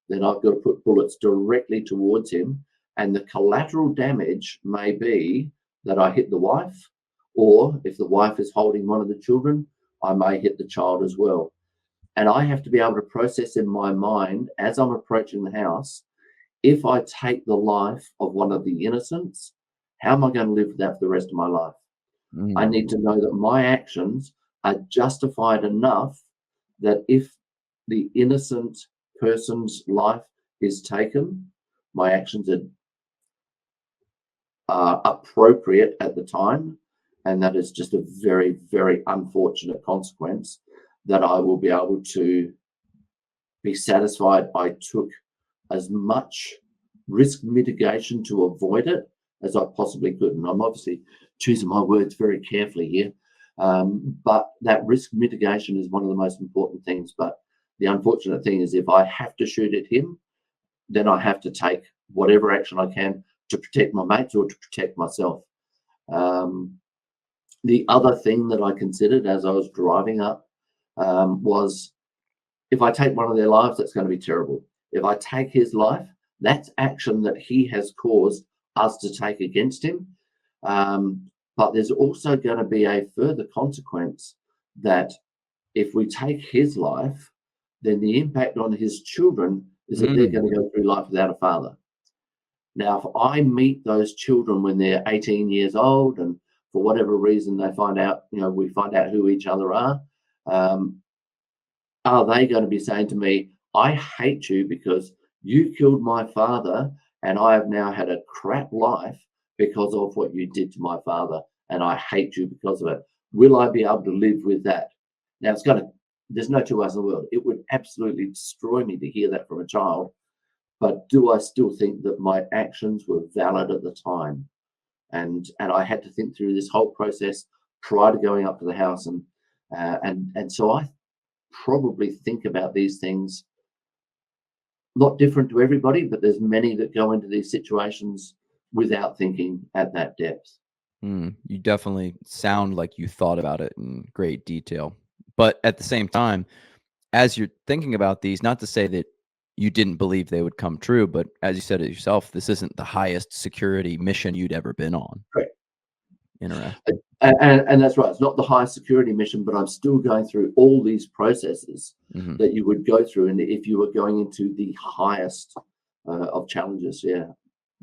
then I've got to put bullets directly towards him. And the collateral damage may be that I hit the wife, or if the wife is holding one of the children, I may hit the child as well. And I have to be able to process in my mind, as I'm approaching the house, if I take the life of one of the innocents, how am I going to live with that for the rest of my life? I need to know that my actions are justified enough that if the innocent person's life is taken, my actions are appropriate at the time. And that is just a very, very unfortunate consequence that I will be able to be satisfied I took as much risk mitigation to avoid it as I possibly could. And I'm obviously choosing my words very carefully here. But that risk mitigation is one of the most important things. But the unfortunate thing is, if I have to shoot at him, then I have to take whatever action I can to protect my mates or to protect myself. The other thing that I considered as I was driving up was, if I take one of their lives, that's going to be terrible. If I take his life, that's action that he has caused us to take against him. But there's also going to be a further consequence, that if we take his life, then the impact on his children is that they're going to go through life without a father. Now, if I meet those children when they're 18 years old, and for whatever reason they find out, we find out who each other are they going to be saying to me, I hate you because you killed my father, and I have now had a crap life because of what you did to my father, and I hate you because of it. Will I be able to live with that? Now, there's no two ways in the world. It would absolutely destroy me to hear that from a child. But do I still think that my actions were valid at the time? And I had to think through this whole process prior to going up to the house. And so I probably think about these things, not different to everybody, but there's many that go into these situations without thinking at that depth. You definitely sound like you thought about it in great detail. But at the same time, as you're thinking about these, not to say that you didn't believe they would come true, but as you said it yourself, this isn't the highest security mission you'd ever been on. Correct. Interesting. And that's right. It's not the highest security mission, but I'm still going through all these processes that you would go through, and if you were going into the highest of challenges. Yeah.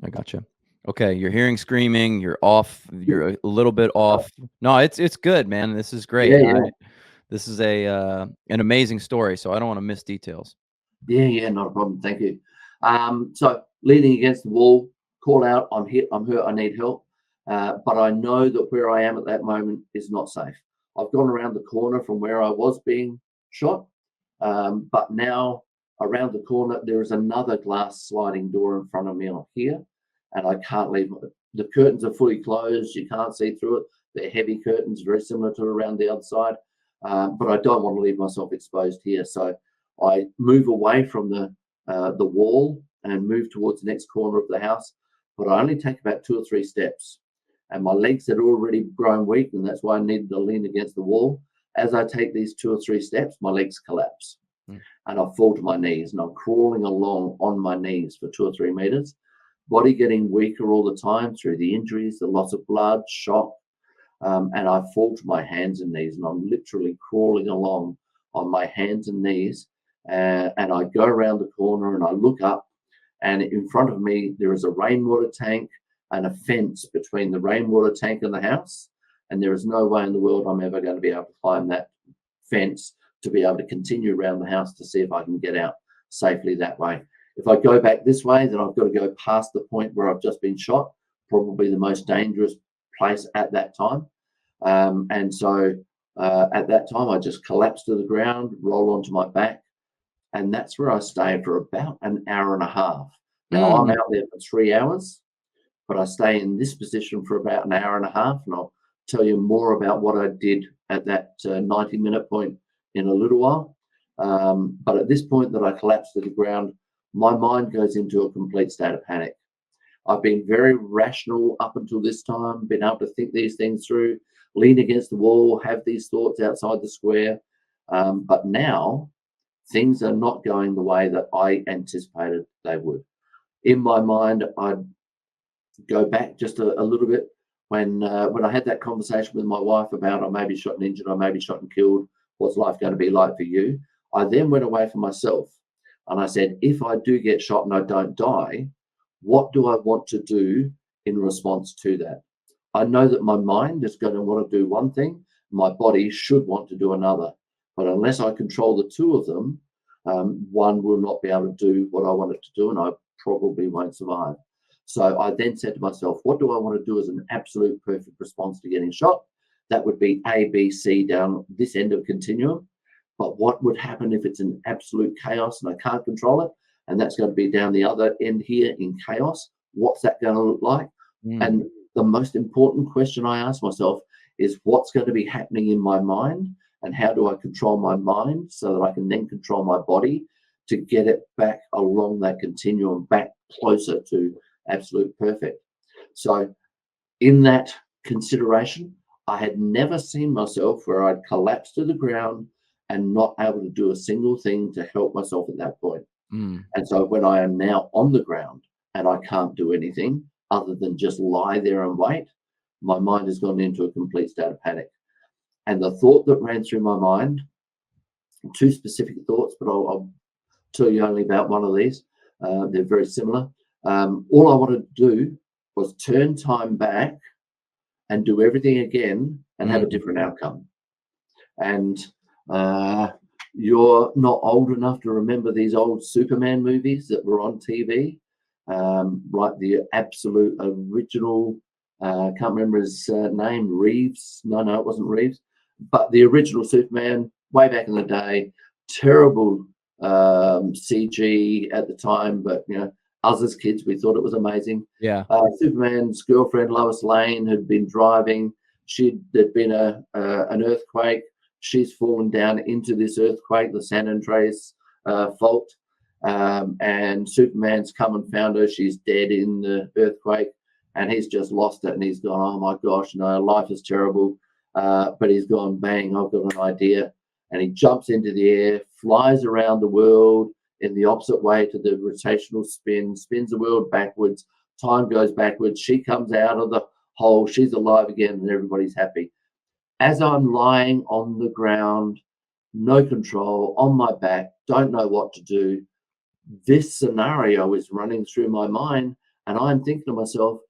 I gotcha. Okay, you're hearing screaming. You're off. You're a little bit off. No, it's good, man. This is great. Yeah. This is an amazing story, so I don't want to miss details. Yeah, not a problem. Thank you. So leaning against the wall, call out, I'm hit, I'm hurt, I need help. But I know that where I am at that moment is not safe. I've gone around the corner from where I was being shot, but now around the corner there is another glass sliding door in front of me on here, and I can't leave. The curtains are fully closed. You can't see through it. They're heavy curtains, very similar to around the other side. But I don't want to leave myself exposed here. So I move away from the wall and move towards the next corner of the house. But I only take about 2 or 3 steps. And my legs had already grown weak, and that's why I needed to lean against the wall. As I take these 2 or 3 steps, my legs collapse. And I fall to my knees, and I'm crawling along on my knees for 2 or 3 meters. Body getting weaker all the time through the injuries, the loss of blood, shock. And I fall to my hands and knees, and I'm literally crawling along on my hands and knees. And I go around the corner and I look up, and in front of me, there is a rainwater tank and a fence between the rainwater tank and the house. And there is no way in the world I'm ever going to be able to climb that fence to be able to continue around the house to see if I can get out safely that way. If I go back this way, then I've got to go past the point where I've just been shot, probably the most dangerous place at that time. And so at that time, I just collapse to the ground, roll onto my back, and that's where I stayed for about an hour and a half. Now, I'm out there for 3 hours, but I stay in this position for about an hour and a half, and I'll tell you more about what I did at that 90-minute point in a little while. But at this point that I collapsed to the ground, my mind goes into a complete state of panic. I've been very rational up until this time, been able to think these things through, lean against the wall, have these thoughts outside the square. But now things are not going the way that I anticipated they would. In my mind, I'd go back just a little bit when I had that conversation with my wife about I may be shot and injured, I may be shot and killed. What's life going to be like for you? I then went away for myself and I said, if I do get shot and I don't die, what do I want to do in response to that? I know that my mind is going to want to do one thing, my body should want to do another. But unless I control the two of them, one will not be able to do what I want it to do, and I probably won't survive. So I then said to myself, what do I want to do as an absolute perfect response to getting shot? That would be A, B, C down this end of continuum. But what would happen if it's an absolute chaos and I can't control it? And that's going to be down the other end here in chaos. What's that going to look like? Mm. And the most important question I ask myself is what's going to be happening in my mind, and how do I control my mind so that I can then control my body to get it back along that continuum, back closer to absolute perfect. So in that consideration, I had never seen myself where I'd collapsed to the ground and not able to do a single thing to help myself at that point. Mm. And so when I am now on the ground and I can't do anything other than just lie there and wait, my mind has gone into a complete state of panic. And the thought that ran through my mind, two specific thoughts, but I'll tell you only about one of these. They're very similar. All I wanted to do was turn time back and do everything again and have a different outcome. And you're not old enough to remember these old Superman movies that were on TV, right? The absolute original, can't remember his name, Reeves. No, it wasn't Reeves, but the original Superman way back in the day. Terrible CG at the time, but us as kids, we thought it was amazing. Yeah. Superman's girlfriend Lois Lane had been driving. There'd been an earthquake. She's fallen down into this earthquake, the San Andreas fault, and Superman's come and found her. She's dead in the earthquake, and he's just lost it. And he's gone, oh my gosh, no, life is terrible. But he's gone, bang, I've got an idea. And he jumps into the air, flies around the world in the opposite way to the rotational spin, spins the world backwards, time goes backwards, she comes out of the hole, she's alive again, and everybody's happy. As I'm lying on the ground, no control, on my back, don't know what to do, this scenario is running through my mind, and I'm thinking to myself,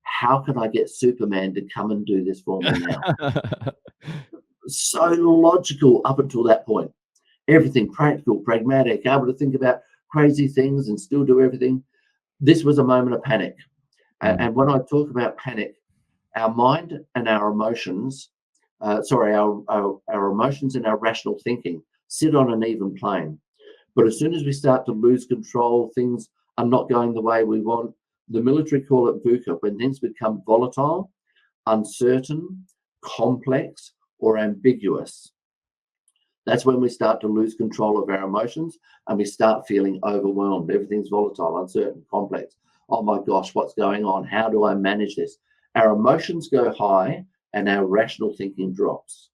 how can I get Superman to come and do this for me now? So logical up until that point. Everything practical, pragmatic, able to think about crazy things and still do everything. This was a moment of panic. And when I talk about panic, our mind and our emotions, our emotions and our rational thinking sit on an even plane. But as soon as we start to lose control, things are not going the way we want. The military call it VUCA, when things become volatile, uncertain, complex, or ambiguous. That's when we start to lose control of our emotions and we start feeling overwhelmed. Everything's volatile, uncertain, complex. Oh my gosh, what's going on? How do I manage this? Our emotions go high and our rational thinking drops.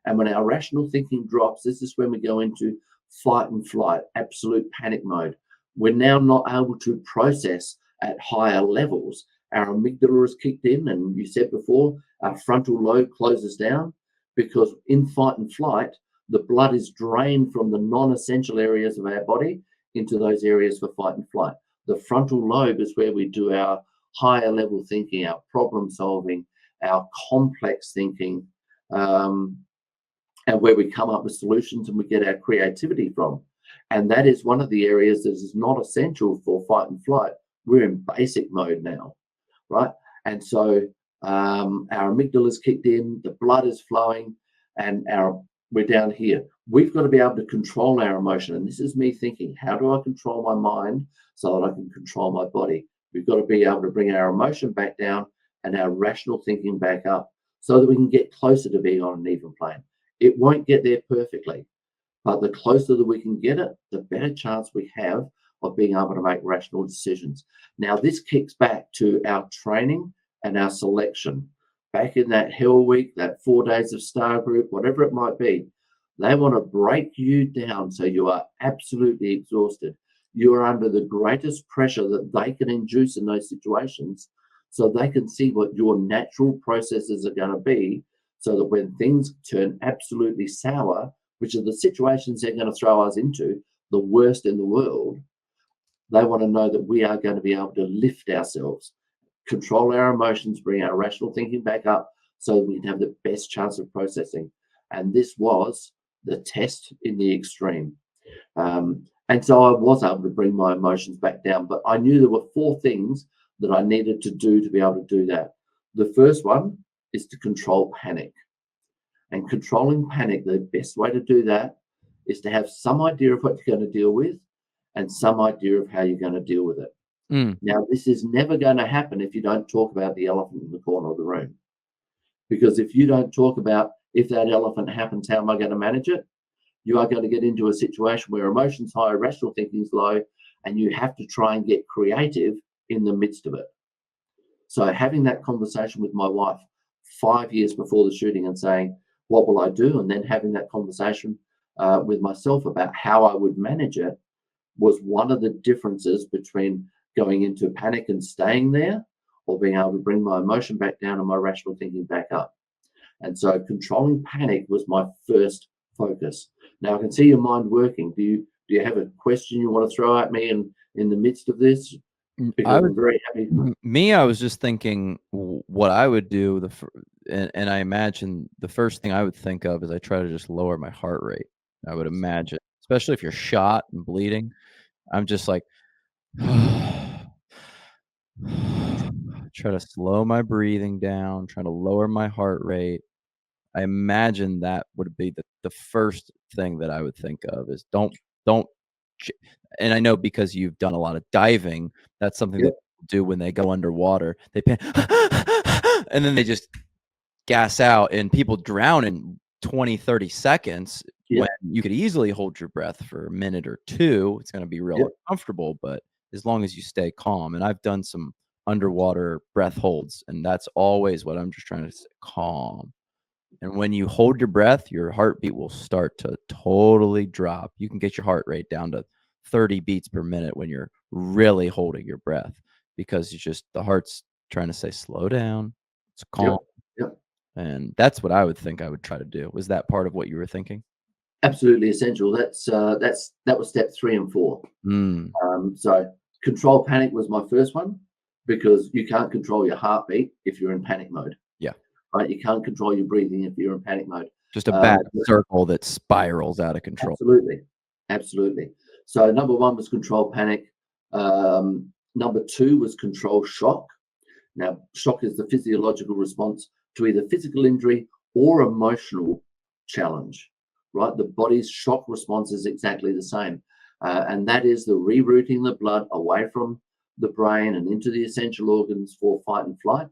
And when our rational thinking drops, this is when we go into fight and flight, absolute panic mode. We're now not able to process at higher levels. Our amygdala is kicked in, and you said before, our frontal lobe closes down, because in fight and flight, the blood is drained from the non-essential areas of our body into those areas for fight and flight. The frontal lobe is where we do our higher level thinking, our problem solving, our complex thinking, and where we come up with solutions and we get our creativity from. And that is one of the areas that is not essential for fight and flight. We're in basic mode now, right? And so our amygdala is kicked in, the blood is flowing, and we're down here. We've got to be able to control our emotion. And this is me thinking, how do I control my mind so that I can control my body? We've got to be able to bring our emotion back down and our rational thinking back up so that we can get closer to being on an even plane. It won't get there perfectly, but the closer that we can get it, the better chance we have of being able to make rational decisions. Now, this kicks back to our training and our selection. Back in that Hell Week, that 4 days of Star Group, whatever it might be, they want to break you down so you are absolutely exhausted. You are under the greatest pressure that they can induce in those situations, so they can see what your natural processes are going to be, so that when things turn absolutely sour, which are the situations they're going to throw us into, the worst in the world, they want to know that we are going to be able to lift ourselves, control our emotions, bring our rational thinking back up so we can have the best chance of processing. And this was the test in the extreme. And so I was able to bring my emotions back down, but I knew there were 4 things that I needed to do to be able to do that. The first one is to control panic. And controlling panic, the best way to do that is to have some idea of what you're going to deal with and some idea of how you're going to deal with it. Mm. Now, this is never going to happen if you don't talk about the elephant in the corner of the room. Because if you don't talk about, if that elephant happens, how am I going to manage it? You are going to get into a situation where emotion's high, rational thinking's low, and you have to try and get creative in the midst of it. So having that conversation with my wife 5 years before the shooting and saying, what will I do? And then having that conversation with myself about how I would manage it was one of the differences between going into panic and staying there, or being able to bring my emotion back down and my rational thinking back up. And so controlling panic was my first focus. Now I can see your mind working. Do you have a question you want to throw at me in the midst of this? I Because was I'm very happy. I was just thinking what I would do and I imagine the first thing I would think of is I try to just lower my heart rate. I would imagine, especially if you're shot and bleeding. I'm just like try to slow my breathing down, try to lower my heart rate. I imagine that would be the first thing that I would think of is don't ch and I know because you've done a lot of diving, that's something that Yep. people do when they go underwater. They and then they just gas out, and people drown in 20, 30 seconds when Yep. you could easily hold your breath for a minute or 2. It's gonna be real Yep. uncomfortable, but as long as you stay calm, and I've done some underwater breath holds, and that's always what I'm just trying to say, calm. And when you hold your breath, your heartbeat will start to totally drop. You can get your heart rate down to 30 beats per minute when you're really holding your breath because you just the heart's trying to say, slow down, it's calm. Yep. Yep. And that's what I would think I would try to do. Was that part of what you were thinking? Absolutely essential. That was step 3 and 4. Mm, So control panic was my first one, because you can't control your heartbeat if you're in panic mode, yeah. right? You can't control your breathing if you're in panic mode. Just a bad But circle that spirals out of control. absolutely, absolutely. So number 1 was control panic. Number 2 was control shock. Now, shock is the physiological response to either physical injury or emotional challenge, right? The body's shock response is exactly the same. And that is the rerouting the blood away from the brain and into the essential organs for fight and flight.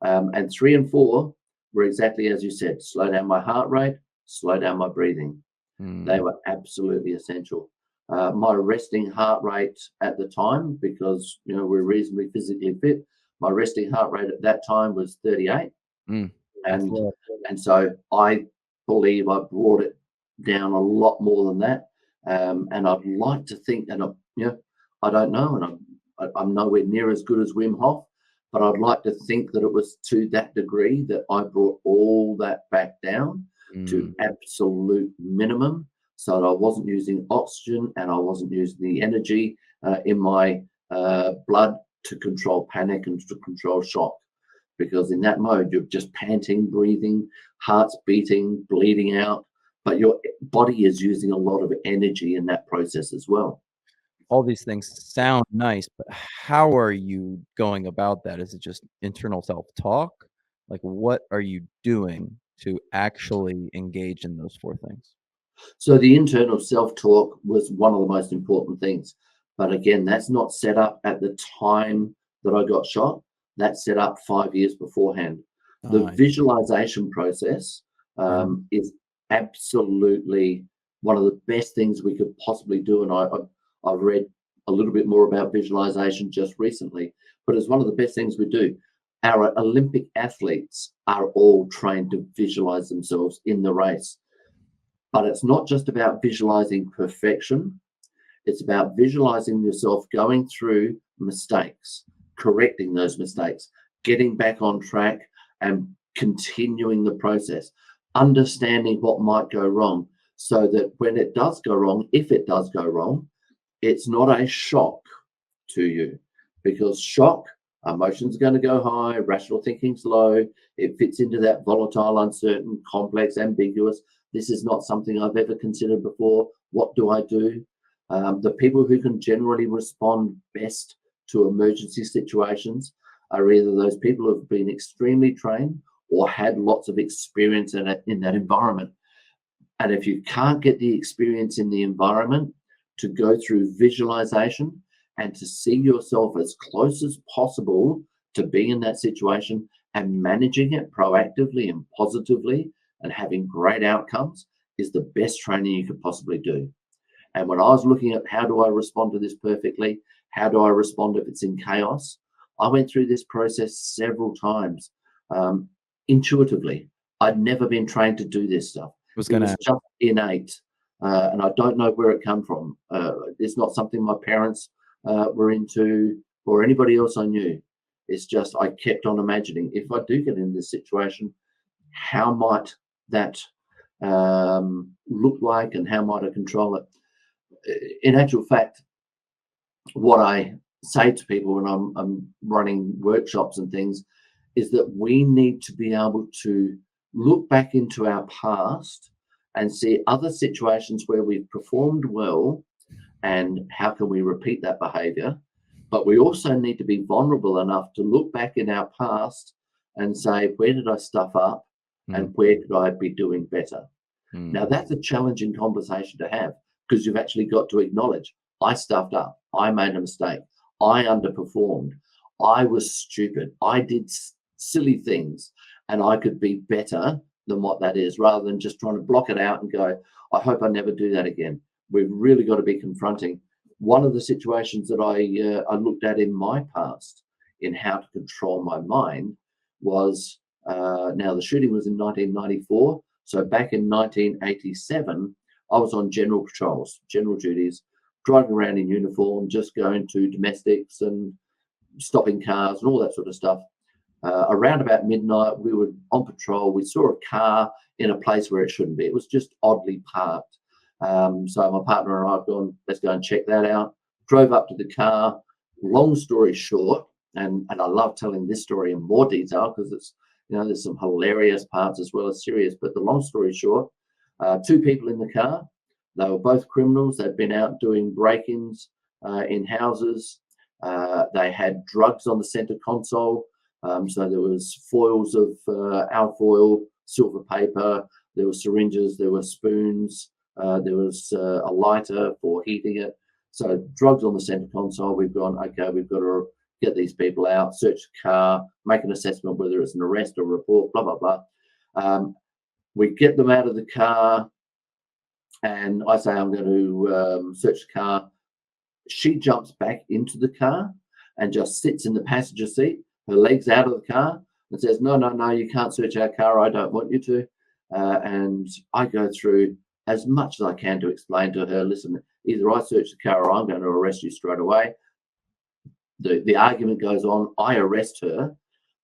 And 3 and 4 were exactly as you said: slow down my heart rate, slow down my breathing. They Mm, were absolutely essential. My resting heart rate at the time, because we're reasonably physically fit, my resting heart rate at that time was 38, mm. That's and low. so I believe I brought it down a lot more than that. And I'd like to think, and I don't know, and I'm nowhere near as good as Wim Hof, but I'd like to think that it was to that degree that I brought all that back down to Mm, absolute minimum, so that I wasn't using oxygen and I wasn't using the energy in my blood to control panic and to control shock. Because in that mode, you're just panting, breathing, heart's beating, bleeding out, but your body is using a lot of energy in that process as well. all these things sound nice, but how are you going about that? Is it just internal self-talk? Like, what are you doing to actually engage in those 4 things? So the internal self-talk was one of the most important things. But again, that's not set up at the time that I got shot. That's set up 5 years beforehand. The Nice. visualization process Yeah. is absolutely one of the best things we could possibly do. And I've read a little bit more about visualization just recently, but it's one of the best things we do. Our Olympic athletes are all trained to visualize themselves in the race. But it's not just about visualizing perfection, it's about visualizing yourself going through mistakes, correcting those mistakes, getting back on track, and continuing the process, understanding what might go wrong, so that when it does go wrong, if it does go wrong, it's not a shock to you. Because shock, emotions are going to go high, rational thinking's low, it fits into that volatile, uncertain, complex, ambiguous. This is not something I've ever considered before. What do I do? The people who can generally respond best to emergency situations are either those people who have been extremely trained or had lots of experience in that environment. And if you can't get the experience in the environment to go through visualization, and to see yourself as close as possible to being in that situation and managing it proactively and positively and having great outcomes is the best training you could possibly do. And when I was looking at how do I respond to this perfectly, how do I respond if it's in chaos, I went through this process several times intuitively. I'd never been trained to do this stuff. It was just innate. And I don't know where it came from. It's not something my parents were into or anybody else I knew. It's just I kept on imagining, if I do get in this situation, how might that look like and how might I control it? In actual fact, what I say to people when I'm running workshops and things is that we need to be able to look back into our past and see other situations where we've performed well and how can we repeat that behavior. But we also need to be vulnerable enough to look back in our past and say, where did I stuff up and where could I be doing better? Now, that's a challenging conversation to have because you've actually got to acknowledge, I stuffed up, I made a mistake, I underperformed, I was stupid, I did silly things, and I could be better than what that is, rather than just trying to block it out and go, I hope I never do that again. We've really got to be confronting. One of the situations that I looked at in my past in how to control my mind was, now the shooting was in 1994. So back in 1987, I was on general patrols, general duties, driving around in uniform, just going to domestics and stopping cars and all that sort of stuff. Around about midnight, we were on patrol. We saw a car in a place where it shouldn't be. It was just oddly parked. So my partner and I have gone, let's go and check that out. Drove up to the car. Long story short, and I love telling this story in more detail because it's, there's some hilarious parts as well as serious. But the long story short, two people in the car. They were both criminals. They'd been out doing break-ins in houses. They had drugs on the center console. So there was foils of alfoil, silver paper. There were syringes. There were spoons. There was a lighter for heating it. So drugs on the center console. We've gone, okay, we've got to get these people out, search the car, make an assessment whether it's an arrest or report, blah, blah, blah. We get them out of the car and I say, I'm going to search the car. She jumps back into the car and just sits in the passenger seat, her legs out of the car, and says, no, you can't search our car. I don't want you to. And I go through as much as I can to explain to her, listen, either I search the car or I'm going to arrest you straight away. The argument goes on. I arrest her,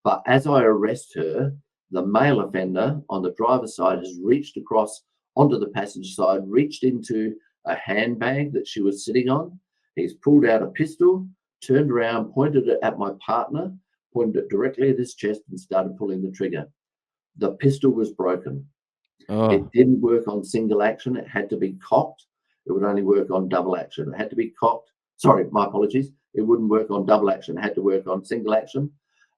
but as I arrest her, the male offender on the driver's side has reached across onto the passenger side, reached into a handbag that she was sitting on. He's pulled out a pistol, turned around, pointed it at my partner, pointed it directly at his chest and started pulling the trigger. The pistol was broken. Oh. It didn't work on single action. It had to be cocked. It would only work on double action. It had to be cocked. Sorry, my apologies. It wouldn't work on double action. It had to work on single action.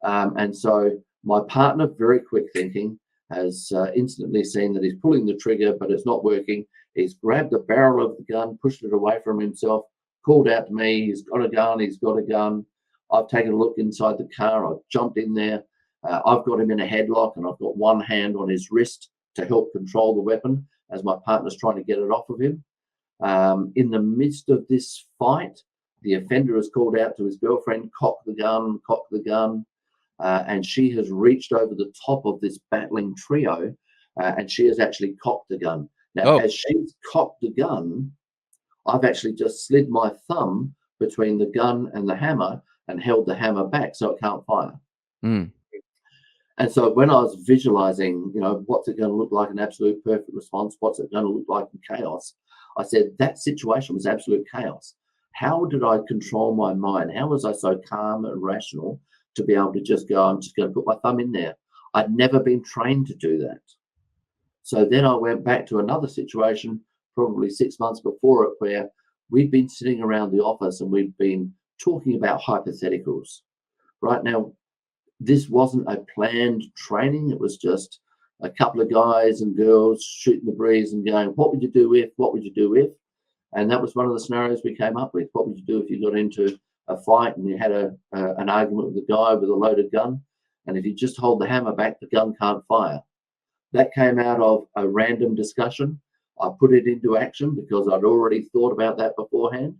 And so my partner, very quick thinking, has instantly seen that he's pulling the trigger, but it's not working. He's grabbed the barrel of the gun, pushed it away from himself, called out to me, he's got a gun, he's got a gun. I've taken a look inside the car. I've jumped in there. I've got him in a headlock and I've got one hand on his wrist to help control the weapon as my partner's trying to get it off of him. In the midst of this fight, the offender has called out to his girlfriend, cock the gun. And she has reached over the top of this battling trio and she has actually cocked the gun. Now, as she's cocked the gun, I've actually just slid my thumb between the gun and the hammer and held the hammer back so it can't fire. And so when I was visualizing, what's it going to look like in absolute perfect response? What's it going to look like in chaos? I said, that situation was absolute chaos. How did I control my mind? How was I so calm and rational to be able to just go, I'm just going to put my thumb in there? I'd never been trained to do that. So then I went back to another situation, probably 6 months before it, where we'd been sitting around the office and we'd been talking about hypotheticals. Right now, this wasn't a planned training. It was just a couple of guys and girls shooting the breeze and going, what would you do if, what would you do if? And that was one of the scenarios we came up with. What would you do if you got into a fight and you had an argument with a guy with a loaded gun? And if you just hold the hammer back, the gun can't fire. That came out of a random discussion. I put it into action because I'd already thought about that beforehand.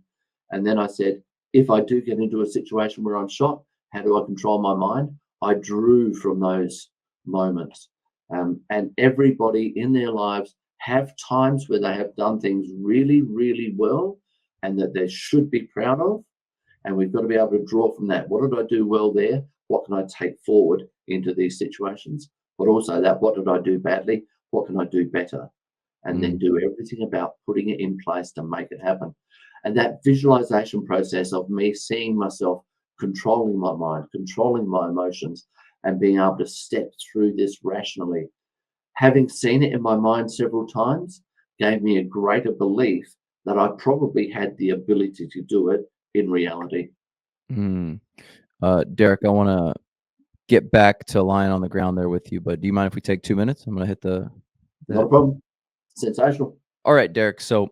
And then I said, if I do get into a situation where I'm shot, how do I control my mind? I drew from those moments. And everybody in their lives have times where they have done things really, really well and that they should be proud of. And we've got to be able to draw from that. What did I do well there? What can I take forward into these situations? But also that, what did I do badly? What can I do better? And then do everything about putting it in place to make it happen. And that visualization process of me seeing myself controlling my mind, controlling my emotions, and being able to step through this rationally, having seen it in my mind several times, gave me a greater belief that I probably had the ability to do it in reality. Derrick, I want to get back to lying on the ground there with you, but do you mind if we take 2 minutes? I'm going to hit the. Not a problem. Sensational. All right, Derrick. So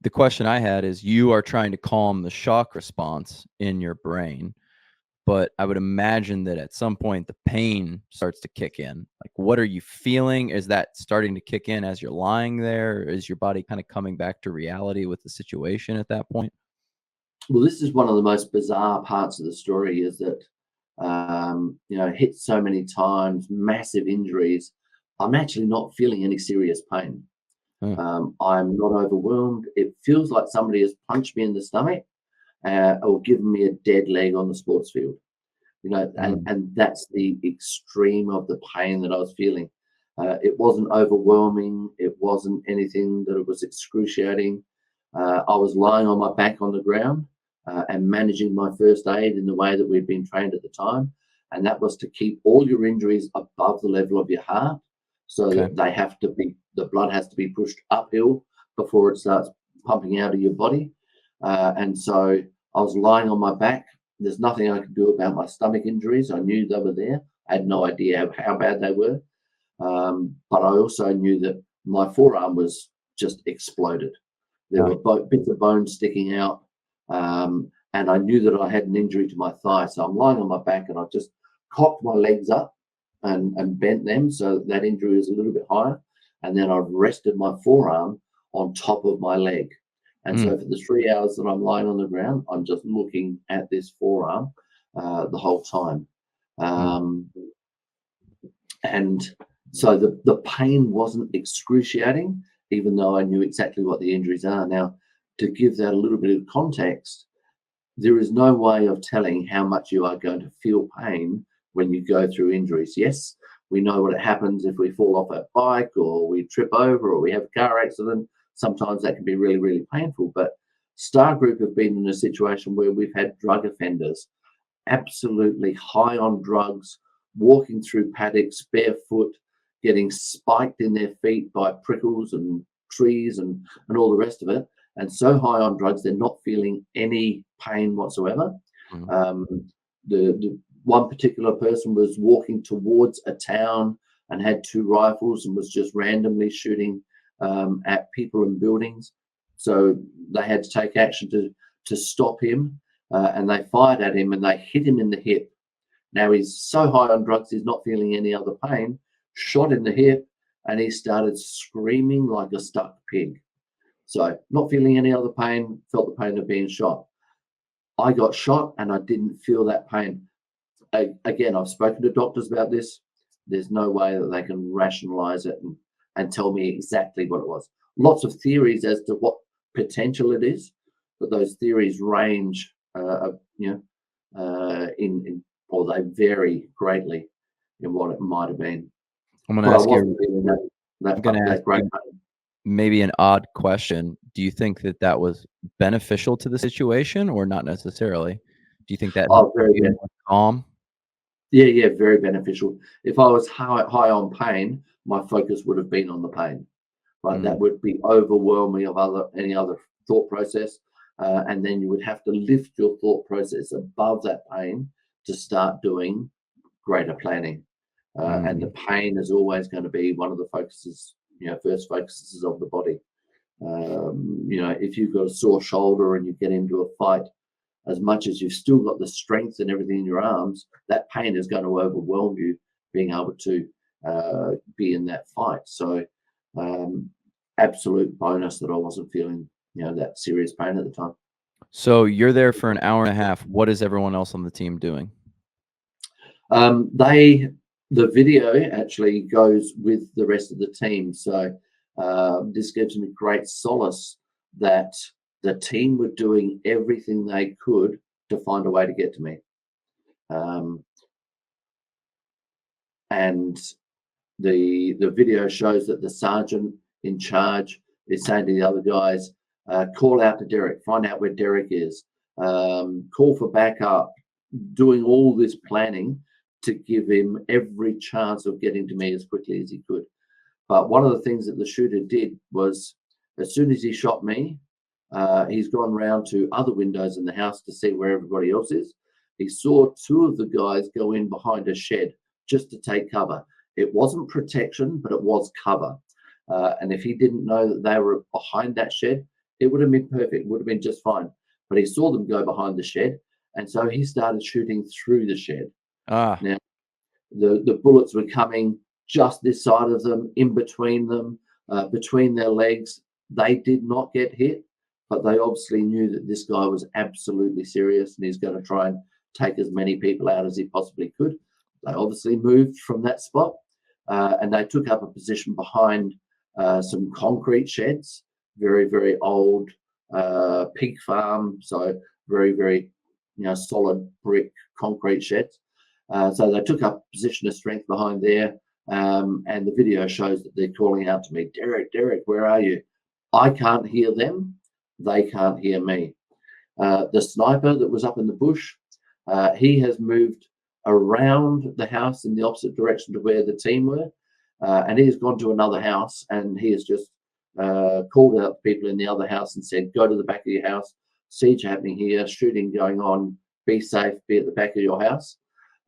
the question I had is, you are trying to calm the shock response in your brain, but I would imagine that at some point the pain starts to kick in. Like, what are you feeling? Is that starting to kick in as you're lying there? Is your body kind of coming back to reality with the situation at that point? Well, this is one of the most bizarre parts of the story, is that, hit so many times, massive injuries, I'm actually not feeling any serious pain. I'm not overwhelmed. It feels like somebody has punched me in the stomach or given me a dead leg on the sports field. And that's the extreme of the pain that I was feeling. It wasn't overwhelming. It wasn't anything that it was excruciating. I was lying on my back on the ground and managing my first aid in the way that we'd been trained at the time. And that was to keep all your injuries above the level of your heart, so that the blood has to be pushed uphill before it starts pumping out of your body. And so I was lying on my back. There's nothing I could do about my stomach injuries. I knew they were there. I had no idea how bad they were. But I also knew that my forearm was just exploded. There were bits of bone sticking out. And I knew that I had an injury to my thigh. So I'm lying on my back and I just cocked my legs up and bent them so that injury was a little bit higher. And then I've rested my forearm on top of my leg. And so for the 3 hours that I'm lying on the ground, I'm just looking at this forearm the whole time. And so the pain wasn't excruciating, even though I knew exactly what the injuries are. Now, to give that a little bit of context, there is no way of telling how much you are going to feel pain when you go through injuries. Yes, we know what happens if we fall off a bike or we trip over or we have a car accident. Sometimes that can be really, really painful. But Star Group have been in a situation where we've had drug offenders absolutely high on drugs, walking through paddocks barefoot, getting spiked in their feet by prickles and trees and all the rest of it. And so high on drugs, they're not feeling any pain whatsoever. The one particular person was walking towards a town and had 2 rifles and was just randomly shooting at people and buildings. So they had to take action to stop him, and they fired at him and they hit him in the hip. Now he's so high on drugs, he's not feeling any other pain, shot in the hip, and he started screaming like a stuck pig. So not feeling any other pain, felt the pain of being shot. I got shot and I didn't feel that pain. Again, I've spoken to doctors about this. There's no way that they can rationalize it and tell me exactly what it was. Lots of theories as to what potential it is, but those theories range, or they vary greatly in what it might have been. I'm going to ask you maybe an odd question. Do you think that was beneficial to the situation or not necessarily? Do you think that very calm? Yeah, very beneficial. If I was high on pain, my focus would have been on the pain, right? That would be overwhelming of any other thought process. And then you would have to lift your thought process above that pain to start doing greater planning. And the pain is always going to be one of the focuses, first focuses of the body. If you've got a sore shoulder and you get into a fight, as much as you've still got the strength and everything in your arms, that pain is going to overwhelm you being able to be in that fight. So absolute bonus that I wasn't feeling, that serious pain at the time. So you're there for an hour and a half. What is everyone else on the team doing? The video actually goes with the rest of the team. So this gives me great solace that the team were doing everything they could to find a way to get to me. And the video shows that the sergeant in charge is saying to the other guys, call out to Derrick, find out where Derrick is, call for backup, doing all this planning to give him every chance of getting to me as quickly as he could. But one of the things that the shooter did was, as soon as he shot me, he's gone round to other windows in the house to see where everybody else is. He saw two of the guys go in behind a shed just to take cover. It wasn't protection, but it was cover. And if he didn't know that they were behind that shed, it would have been perfect, would have been just fine. But he saw them go behind the shed, and so he started shooting through the shed. Now, the bullets were coming just this side of them, in between them, between their legs. They did not get hit, but they obviously knew that this guy was absolutely serious and he's going to try and take as many people out as he possibly could. They obviously moved from that spot and they took up a position behind some concrete sheds, very, very old pig farm, so very, very solid brick concrete sheds. So they took up a position of strength behind there, and the video shows that they're calling out to me, Derrick, Derrick, where are you? I can't hear them. They can't hear me. The sniper that was up in the bush, he has moved around the house in the opposite direction to where the team were, and he has gone to another house, and he has just called out people in the other house and said, go to the back of your house, siege happening here, shooting going on, be safe, be at the back of your house.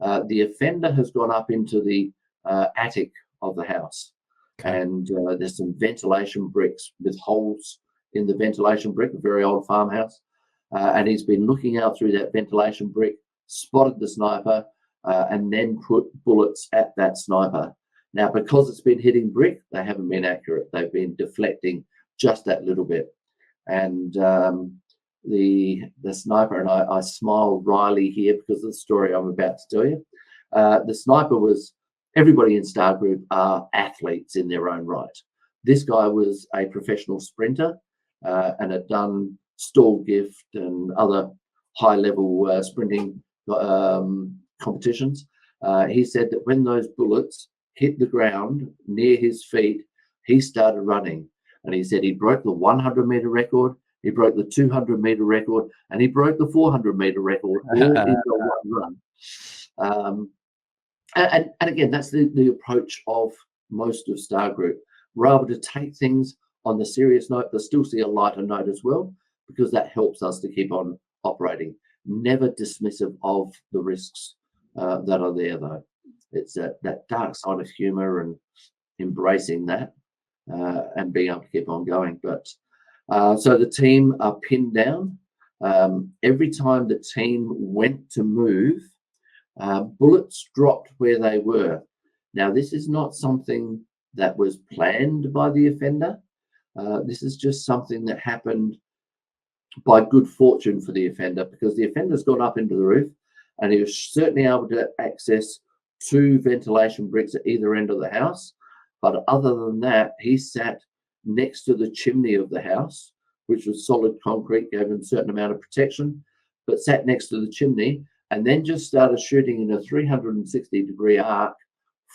The offender has gone up into the attic of the house, and there's some ventilation bricks with holes in the ventilation brick, a very old farmhouse, and he's been looking out through that ventilation brick, spotted the sniper, and then put bullets at that sniper. Now, because it's been hitting brick, they haven't been accurate. They've been deflecting just that little bit. And the sniper, and I smile wryly here because of the story I'm about to tell you. The sniper was, everybody in Star Group are athletes in their own right. This guy was a professional sprinter and had done stall gift and other high-level sprinting competitions. He said that when those bullets hit the ground near his feet, he started running. And he said he broke the 100-meter record, he broke the 200-meter record, and he broke the 400-meter record all in the one run. And again, that's the approach of most of Star Group. We're able to take things on the serious note, but still see a lighter note as well, because that helps us to keep on operating. Never dismissive of the risks that are there, though. It's that dark side of humor and embracing that and being able to keep on going. But so the team are pinned down. Every time the team went to move, bullets dropped where they were. Now, this is not something that was planned by the offender. This is just something that happened by good fortune for the offender, because the offender's gone up into the roof and he was certainly able to access 2 ventilation bricks at either end of the house. But other than that, he sat next to the chimney of the house, which was solid concrete, gave him a certain amount of protection, but sat next to the chimney and then just started shooting in a 360-degree arc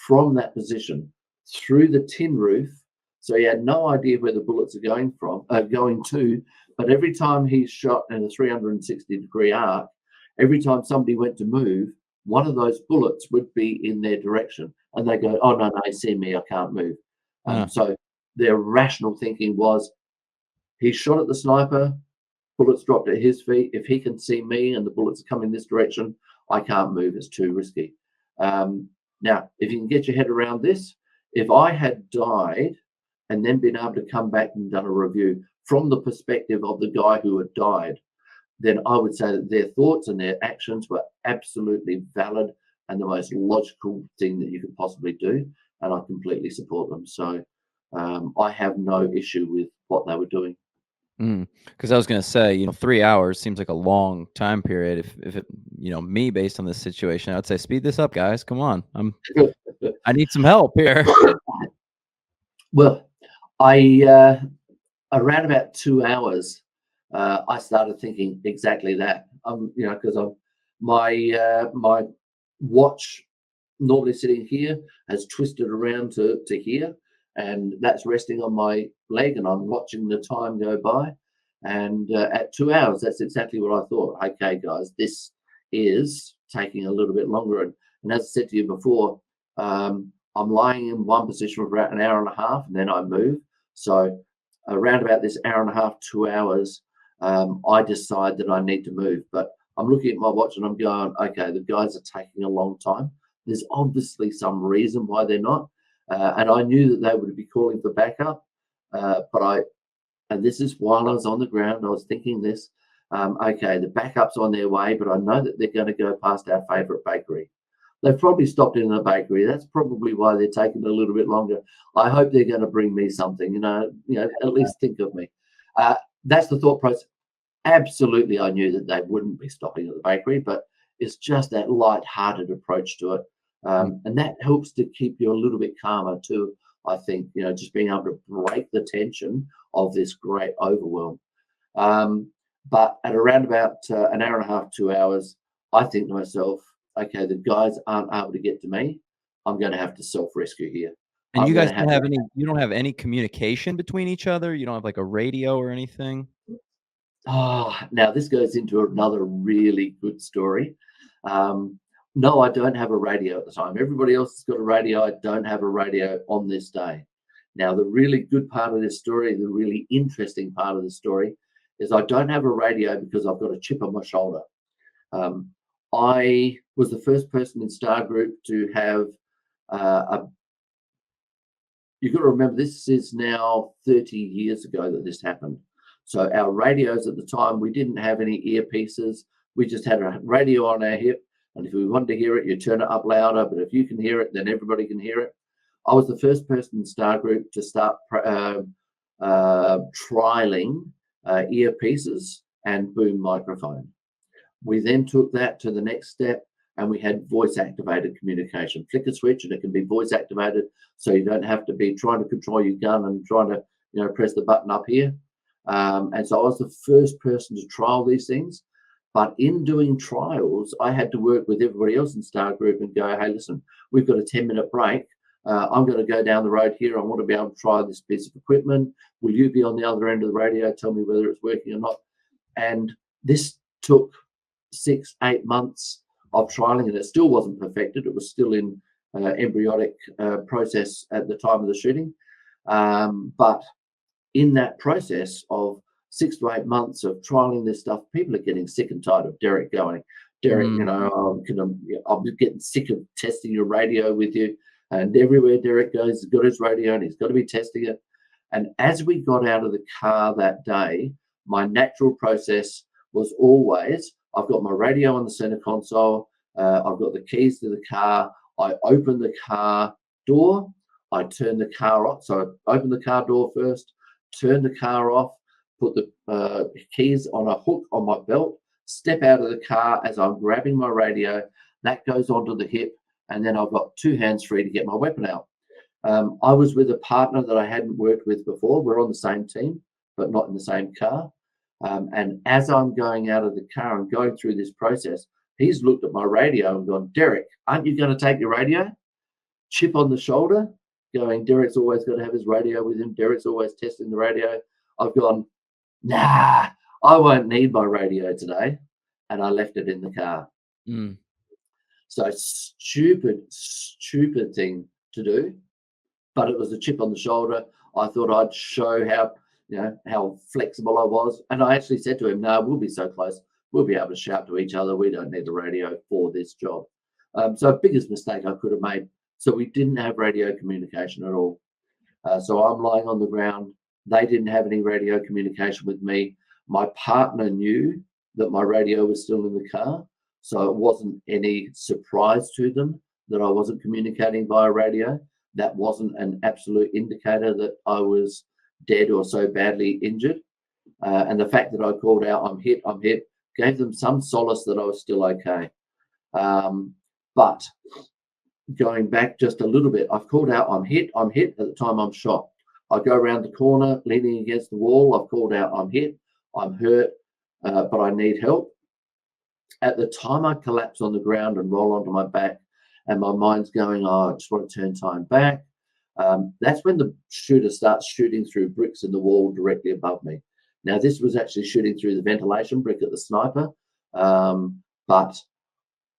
from that position through the tin roof. So he had no idea where the bullets are going to, but every time he shot in a 360-degree arc, every time somebody went to move, one of those bullets would be in their direction, and they go, oh, no, they see me, I can't move. So their rational thinking was, he shot at the sniper, bullets dropped at his feet. If he can see me and the bullets are coming this direction, I can't move, it's too risky. Now, if you can get your head around this, if I had died and then been able to come back and done a review from the perspective of the guy who had died, then I would say that their thoughts and their actions were absolutely valid and the most logical thing that you could possibly do. And I completely support them. So I have no issue with what they were doing. Because I was going to say, 3 hours seems like a long time period. If it, me based on this situation, I'd say speed this up, guys. Come on, I need some help here. Well, I around about 2 hours, I started thinking exactly that. Because my watch normally sitting here has twisted around to here, and that's resting on my leg, and I'm watching the time go by. And at 2 hours, that's exactly what I thought. Okay, guys, this is taking a little bit longer. And as I said to you before, I'm lying in one position for about an hour and a half, and then I move. So around about this hour and a half, 2 hours, I decide that I need to move. But I'm looking at my watch and I'm going, okay, the guys are taking a long time. There's obviously some reason why they're not. And I knew that they would be calling for backup. And this is while I was on the ground, I was thinking this, okay, the backup's on their way, but I know that they're going to go past our favorite bakery. They've probably stopped in the bakery. That's probably why they're taking a little bit longer. I hope they're going to bring me something, at least think of me. That's the thought process. Absolutely, I knew that they wouldn't be stopping at the bakery, but it's just that light-hearted approach to it. And that helps to keep you a little bit calmer too, I think, just being able to break the tension of this great overwhelm. But at around about an hour and a half, 2 hours, I think to myself, okay, the guys aren't able to get to me. I'm going to have to self-rescue here. And you guys you don't have any communication between each other? You don't have like a radio or anything? Now this goes into another really good story. No, I don't have a radio at the time. Everybody else has got a radio. I don't have a radio on this day. Now, the really good part of this story, the really interesting part of the story, is I don't have a radio because I've got a chip on my shoulder. I was the first person in Star Group to have you've got to remember, this is now 30 years ago that this happened. So our radios at the time, we didn't have any earpieces. We just had a radio on our hip. And if we wanted to hear it, you turn it up louder. But if you can hear it, then everybody can hear it. I was the first person in Star Group to start trialing earpieces and boom microphone. We then took that to the next step, and we had voice activated communication. Flick a switch and it can be voice activated, so you don't have to be trying to control your gun and trying to press the button up here. And so I was the first person to trial these things. But in doing trials, I had to work with everybody else in Star Group and go, hey, listen, we've got a 10-minute break. I'm going to go down the road here. I want to be able to try this piece of equipment. Will you be on the other end of the radio? Tell me whether it's working or not. And this took 6-8 months of trialing, and it still wasn't perfected. It was still in embryonic process at the time of the shooting. But in that process of 6 to 8 months of trialing this stuff, people are getting sick and tired of Derrick going, Derrick, I'm getting sick of testing your radio with you. And everywhere Derrick goes, he's got his radio and he's got to be testing it. And as we got out of the car that day, my natural process was always, I've got my radio on the center console, I've got the keys to the car, I open the car door, I turn the car off. So I open the car door first, turn the car off, put the keys on a hook on my belt, step out of the car as I'm grabbing my radio, that goes onto the hip, and then I've got 2 hands free to get my weapon out. I was with a partner that I hadn't worked with before. We're on the same team, but not in the same car. And as I'm going out of the car and going through this process, he's looked at my radio and gone, Derrick, aren't you going to take your radio? Chip on the shoulder, going, Derrick's always got to have his radio with him. Derrick's always testing the radio. I've gone, nah, I won't need my radio today. And I left it in the car. So stupid thing to do, but it was a chip on the shoulder. I thought I'd show how flexible I was. And I actually said to him, no, we'll be so close. We'll be able to shout to each other. We don't need the radio for this job. So biggest mistake I could have made. So we didn't have radio communication at all. So I'm lying on the ground. They didn't have any radio communication with me. My partner knew that my radio was still in the car, so it wasn't any surprise to them that I wasn't communicating via radio. That wasn't an absolute indicator that I was dead or so badly injured. And the fact that I called out, I'm hit, gave them some solace that I was still okay. But going back just a little bit, I've called out, I'm hit. At the time I'm shot. I go around the corner, leaning against the wall. I've called out, I'm hit, I'm hurt, but I need help. At the time I collapse on the ground and roll onto my back, and my mind's going, oh, I just want to turn time back. That's when the shooter starts shooting through bricks in the wall directly above me. Now, this was actually shooting through the ventilation brick at the sniper, but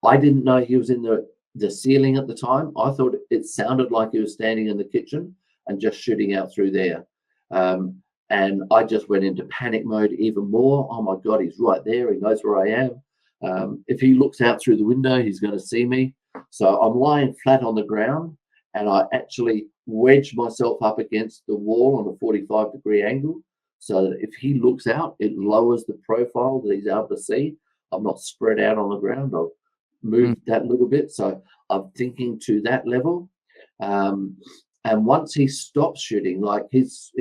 I didn't know he was in the ceiling at the time. I thought it sounded like he was standing in the kitchen and just shooting out through there. And I just went into panic mode even more. Oh my God, he's right there. He knows where I am. If he looks out through the window, he's going to see me. So I'm lying flat on the ground, and I actually wedged myself up against the wall on a 45-degree angle, so that if he looks out, it lowers the profile that he's able to see. I'm not spread out on the ground. I've moved that little bit, so I'm thinking to that level. And once he stops shooting, like he's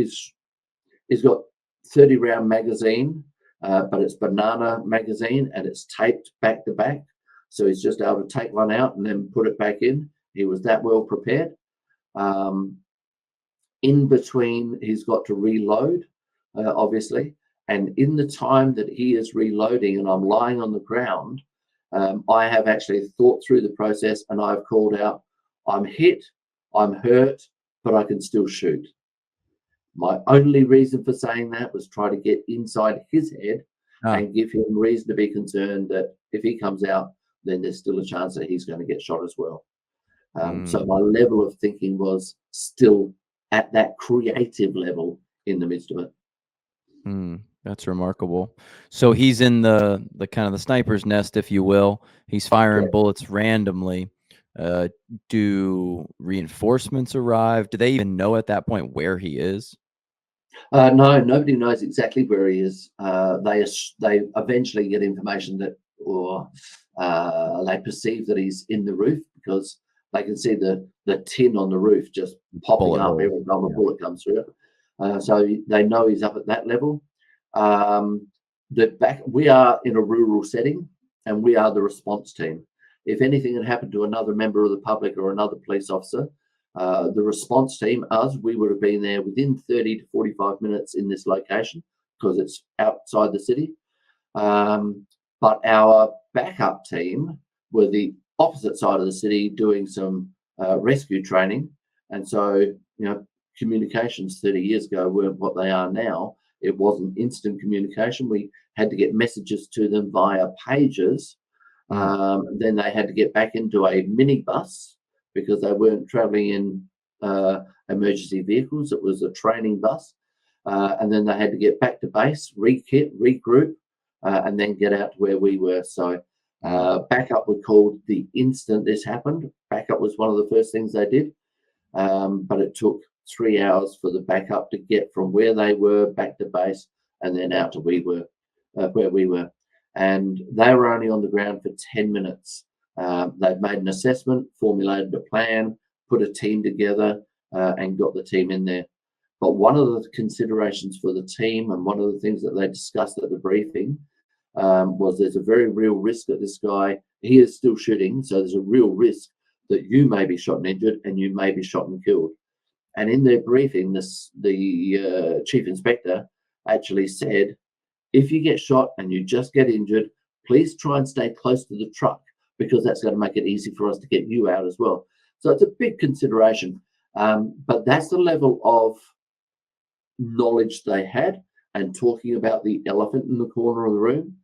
got 30-round magazine, but it's banana magazine, and it's taped back to back. So he's just able to take one out and then put it back in. He was that well prepared. In between, he's got to reload, obviously. And in the time that he is reloading and I'm lying on the ground, I have actually thought through the process, and I've called out, I'm hit, I'm hurt, but I can still shoot. My only reason for saying that was try to get inside his head and give him reason to be concerned that if he comes out, then there's still a chance that he's going to get shot as well. So my level of thinking was still at that creative level in the midst of it. That's remarkable. So he's in the kind of the sniper's nest, if you will. He's firing bullets randomly. Do reinforcements arrive? Do they even know at that point where he is? No, nobody knows exactly where he is. They eventually get information that, or they perceive that he's in the roof, because they can see the tin on the roof just popping up every time a bullet comes through it. So they know he's up at that level. We are in a rural setting, and we are the response team. If anything had happened to another member of the public or another police officer, the response team, we would have been there within 30 to 45 minutes in this location, because it's outside the city. But our backup team were the opposite side of the city doing some rescue training. And so, communications 30 years ago weren't what they are now. It wasn't instant communication. We had to get messages to them via pages. Then they had to get back into a minibus, because they weren't traveling in emergency vehicles. It was a training bus. And then they had to get back to base, rekit, regroup, and then get out to where we were. So backup were called the instant this happened. Backup was one of the first things they did. But it took 3 hours for the backup to get from where they were back to base, and then out to where we were. And they were only on the ground for 10 minutes. They'd made an assessment, formulated a plan, put a team together, and got the team in there. But one of the considerations for the team, and one of the things that they discussed at the briefing, was there's a very real risk that this guy, he is still shooting, so there's a real risk that you may be shot and injured, and you may be shot and killed. And in their briefing, the chief inspector actually said, if you get shot and you just get injured, please try and stay close to the truck, because that's going to make it easy for us to get you out as well. So it's a big consideration. But that's the level of knowledge they had, and talking about the elephant in the corner of the room.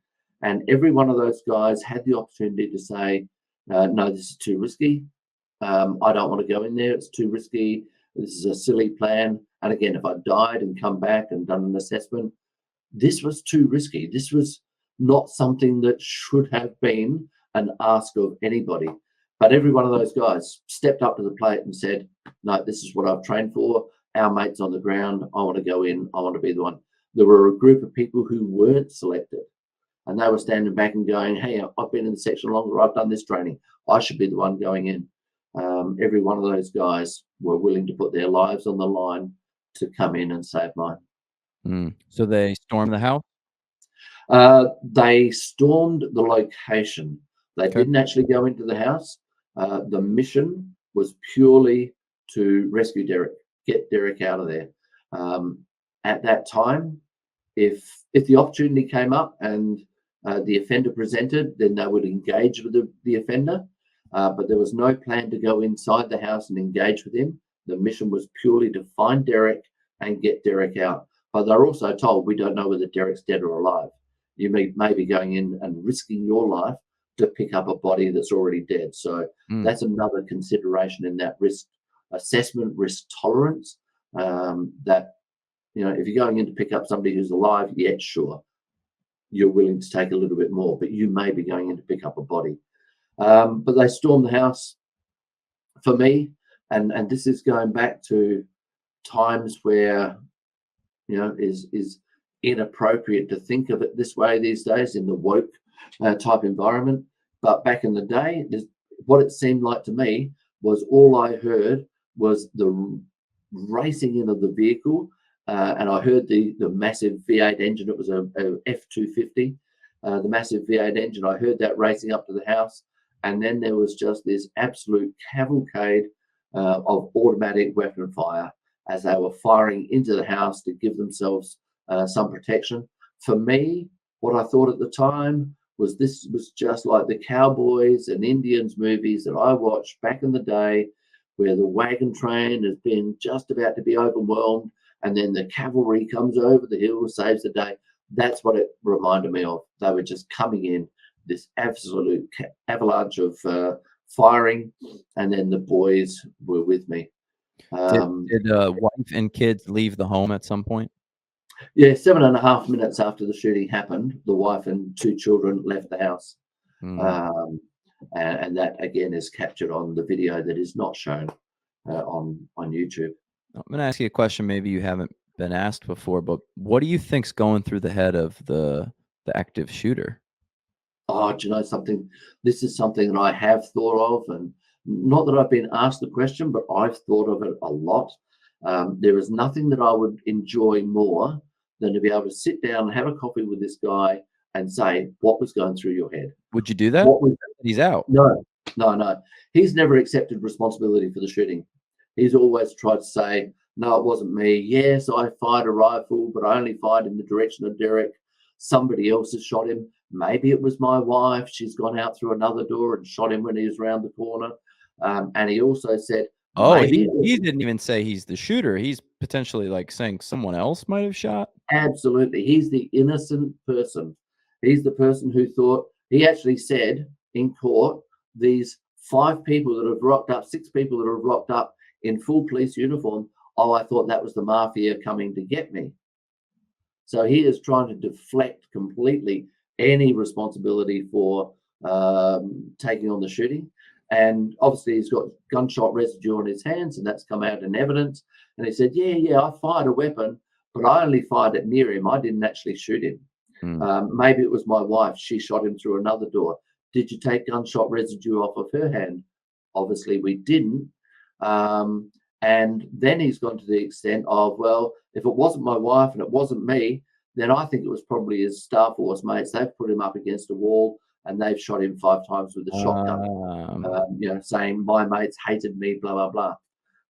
And every one of those guys had the opportunity to say, no, this is too risky. I don't want to go in there. It's too risky. This is a silly plan. And again, if I died and come back and done an assessment, this was too risky. This was not something that should have been an ask of anybody. But every one of those guys stepped up to the plate and said, no, this is what I've trained for. our mate's on the ground. I want to go in. I want to be the one. There were a group of people who weren't selected, and they were standing back and going, hey, I've been in the section longer. I've done this training. I should be the one going in. Every one of those guys were willing to put their lives on the line to come in and save mine. So they stormed the house? They stormed the location. They Okay. didn't actually go into the house. The mission was purely to rescue Derrick, get Derrick out of there. At that time, if the opportunity came up and the offender presented, then they would engage with the offender. But there was no plan to go inside the house and engage with him. The mission was purely to find Derrick and get Derrick out. But they're also told, we don't know whether Derrick's dead or alive. You may be going in and risking your life to pick up a body that's already dead. So that's another consideration in that risk assessment, risk tolerance, that, you know, if you're going in to pick up somebody who's alive, yeah, sure, you're willing to take a little bit more, but you may be going in to pick up a body. But they stormed the house. For me, and this is going back to times where, you know, is inappropriate to think of it this way these days in the woke type environment. But back in the day, what it seemed like to me was all I heard was the racing in of the vehicle, and I heard the massive V8 engine. It was a F250, the massive V8 engine. I heard that racing up to the house, and then there was just this absolute cavalcade of automatic weapon fire as they were firing into the house to give themselves some protection. For me, what I thought at the time was this was just like the cowboys and Indians movies that I watched back in the day, where the wagon train has been just about to be overwhelmed, and then the cavalry comes over the hill, saves the day. That's what it reminded me of. They were just coming in, this absolute avalanche of firing, and then the boys were with me. Did wife and kids leave the home at some point? Yeah, 7.5 minutes after the shooting happened, the wife and 2 children left the house. And that, again, is captured on the video that is not shown on YouTube. I'm going to ask you a question maybe you haven't been asked before, but what do you think's going through the head of the active shooter? Oh, do you know something? This is something that I have thought of, and not that I've been asked the question, but I've thought of it a lot. There is nothing that I would enjoy more than to be able to sit down and have a coffee with this guy and say, what was going through your head? Would you do that? What was He's out. No. He's never accepted responsibility for the shooting. He's always tried to say, no, it wasn't me. Yes, I fired a rifle, but I only fired in the direction of Derrick. Somebody else has shot him. Maybe it was my wife. She's gone out through another door and shot him when he was around the corner. And he also said, oh, he didn't even say he's the shooter. He's potentially like saying someone else might have shot. Absolutely. He's the innocent person. He's the person who thought, he actually said in court, these 5 people that have rocked up, 6 people that have rocked up in full police uniform, oh, I thought that was the mafia coming to get me. So he is trying to deflect completely any responsibility for taking on the shooting. And obviously he's got gunshot residue on his hands, and that's come out in evidence. And he said, yeah, I fired a weapon, but I only fired it near him. I didn't actually shoot him. Maybe it was my wife. She shot him through another door. Did you take gunshot residue off of her hand? Obviously we didn't. And then he's gone to the extent of, well, if it wasn't my wife and it wasn't me, then I think it was probably his Star Force mates. They've put him up against a wall and they've shot him 5 times with a shotgun, saying my mates hated me, blah, blah, blah.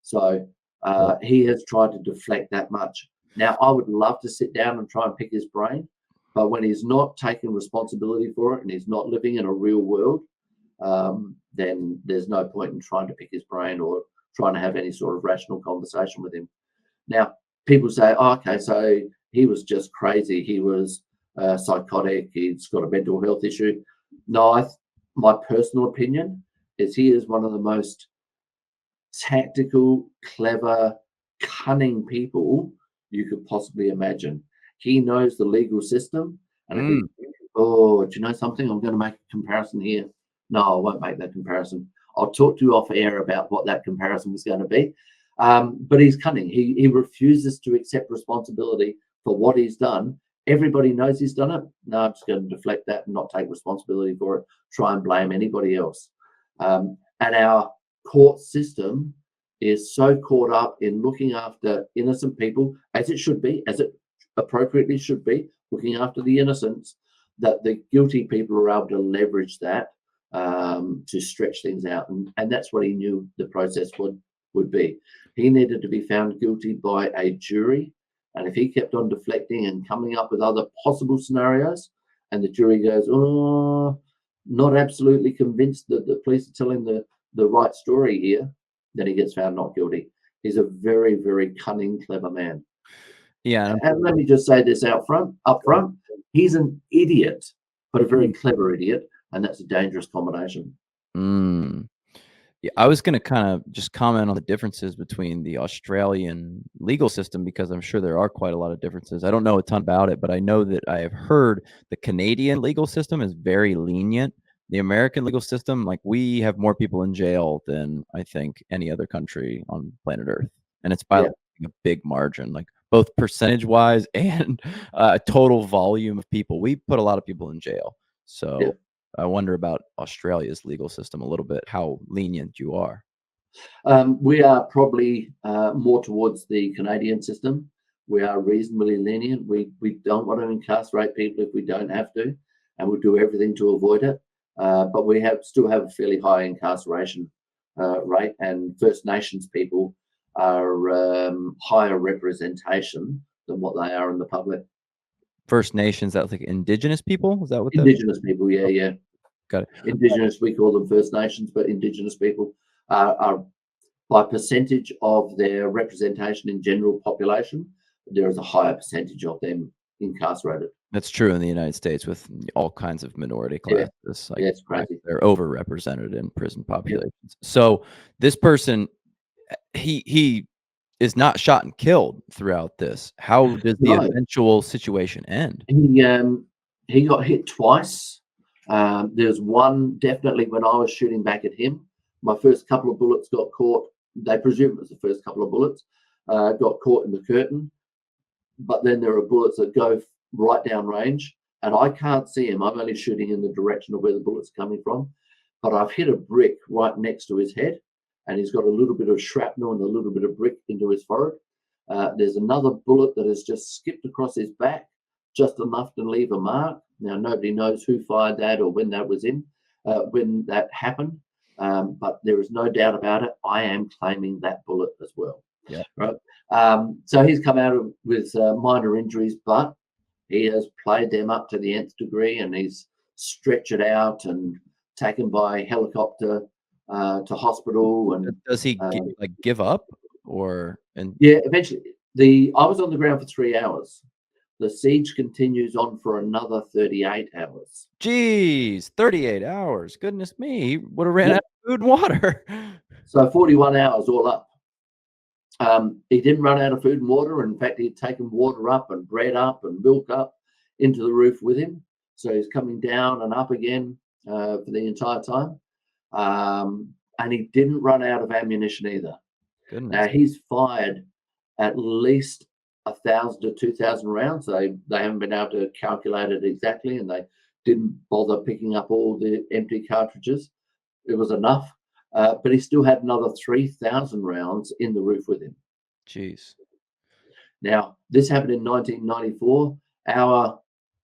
So he has tried to deflect that much. Now, I would love to sit down and try and pick his brain, but when he's not taking responsibility for it and he's not living in a real world, then there's no point in trying to pick his brain or trying to have any sort of rational conversation with him. Now, people say, oh, okay, so he was just crazy. He was psychotic. He's got a mental health issue. No, my personal opinion is he is one of the most tactical, clever, cunning people you could possibly imagine. He knows the legal system. And do you know something? I'm going to make a comparison here. No, I won't make that comparison. I'll talk to you off air about what that comparison was going to be. But he's cunning. He refuses to accept responsibility for what he's done. Everybody knows he's done it. No, I'm just going to deflect that and not take responsibility for it, try and blame anybody else. And our court system is so caught up in looking after innocent people, as it should be, as it appropriately should be, looking after the innocents, that the guilty people are able to leverage that to stretch things out. And that's what he knew the process would be. He needed to be found guilty by a jury. And if he kept on deflecting and coming up with other possible scenarios, and the jury goes, oh, not absolutely convinced that the police are telling the right story here, then he gets found not guilty. He's a very, very cunning, clever man. Yeah. And let me just say this up front, he's an idiot, but a very clever idiot, and that's a dangerous combination. Yeah, I was going to kind of just comment on the differences between the Australian legal system, because I'm sure there are quite a lot of differences. I don't know a ton about it, but I know that I have heard the Canadian legal system is very lenient. The American legal system, like, we have more people in jail than I think any other country on planet Earth. And it's by like a big margin, like both percentage wise and total volume of people. We put a lot of people in jail. So I wonder about Australia's legal system a little bit, how lenient you are. We are probably more towards the Canadian system. We are reasonably lenient. We don't want to incarcerate people if we don't have to, and we'll do everything to avoid it. But we still have a fairly high incarceration rate, and First Nations people are higher representation than what they are in the public. First Nations, that's like Indigenous people? Is that what Indigenous people, yeah. Got it. Indigenous, we call them First Nations, but Indigenous people are by percentage of their representation in general population, there is a higher percentage of them incarcerated. That's true in the United States with all kinds of minority classes. Like, it's crazy. They're overrepresented in prison populations. So this person, he is not shot and killed throughout this. How does the eventual situation end? He got hit twice. There's one definitely when I was shooting back at him. My first couple of bullets got caught. They presume it was the first couple of bullets. Got caught in the curtain. But then there are bullets that go right down range, and I can't see him. I'm only shooting in the direction of where the bullet's coming from. But I've hit a brick right next to his head, and he's got a little bit of shrapnel and a little bit of brick into his forehead. There's another bullet that has just skipped across his back, just enough to leave a mark. Now, nobody knows who fired that or when that was when that happened. But there is no doubt about it. I am claiming that bullet as well. Yeah. Right. So he's come out with minor injuries, but he has played them up to the nth degree, and he's stretched it out and taken by helicopter to hospital. And does he give up or? Yeah, eventually. I was on the ground for 3 hours. The siege continues on for another 38 hours. Jeez, 38 hours. Goodness me. He would have ran out of food and water. So 41 hours all up. He didn't run out of food and water. In fact, he'd taken water up and bread up and milk up into the roof with him. So he's coming down and up again for the entire time. And he didn't run out of ammunition either. Goodness. Now, he's fired at least 1,000 to 2,000 rounds. They haven't been able to calculate it exactly, and they didn't bother picking up all the empty cartridges. It was enough. But he still had another 3,000 rounds in the roof with him. Jeez. Now, this happened in 1994.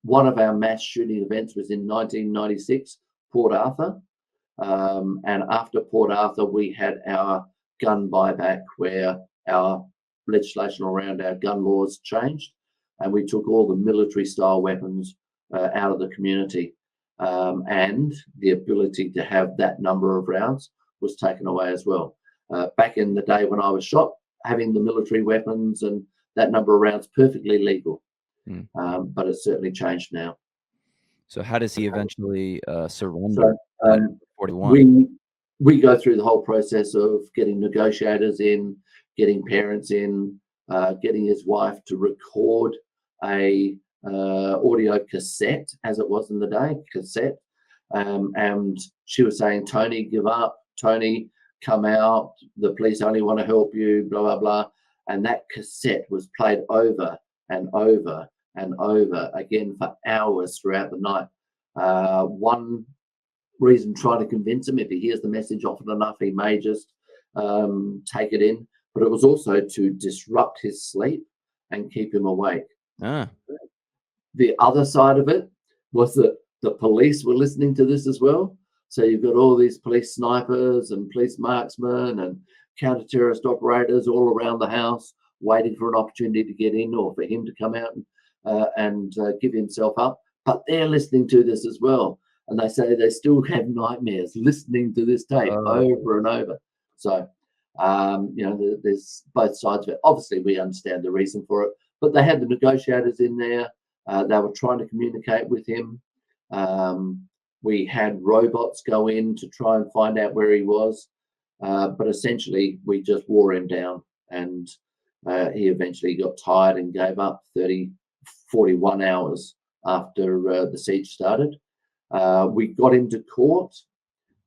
One of our mass shooting events was in 1996, Port Arthur. And after Port Arthur, we had our gun buyback, where our legislation around our gun laws changed, and we took all the military-style weapons out of the community. And the ability to have that number of rounds was taken away as well. Back in the day when I was shot, having the military weapons and that number of rounds perfectly legal. But it's certainly changed now. So how does he eventually surrender? So, 41. We go through the whole process of getting negotiators in, getting parents in, getting his wife to record a audio cassette, as it was in the day, cassette. And she was saying, Tony, give up. Tony, come out, the police only want to help you, blah, blah, blah. And that cassette was played over and over and over again for hours throughout the night. One reason, trying to convince him, if he hears the message often enough, he may just take it in. But it was also to disrupt his sleep and keep him awake. The other side of it was that the police were listening to this as well. So you've got all these police snipers and police marksmen and counter-terrorist operators all around the house waiting for an opportunity to get in or for him to come out and give himself up. But they're listening to this as well. And they say they still have nightmares listening to this tape over and over. So, there's both sides of it. Obviously, we understand the reason for it. But they had the negotiators in there. They were trying to communicate with him. We had robots go in to try and find out where he was. But essentially, we just wore him down. And he eventually got tired and gave up 41 hours after the siege started. We got him to court,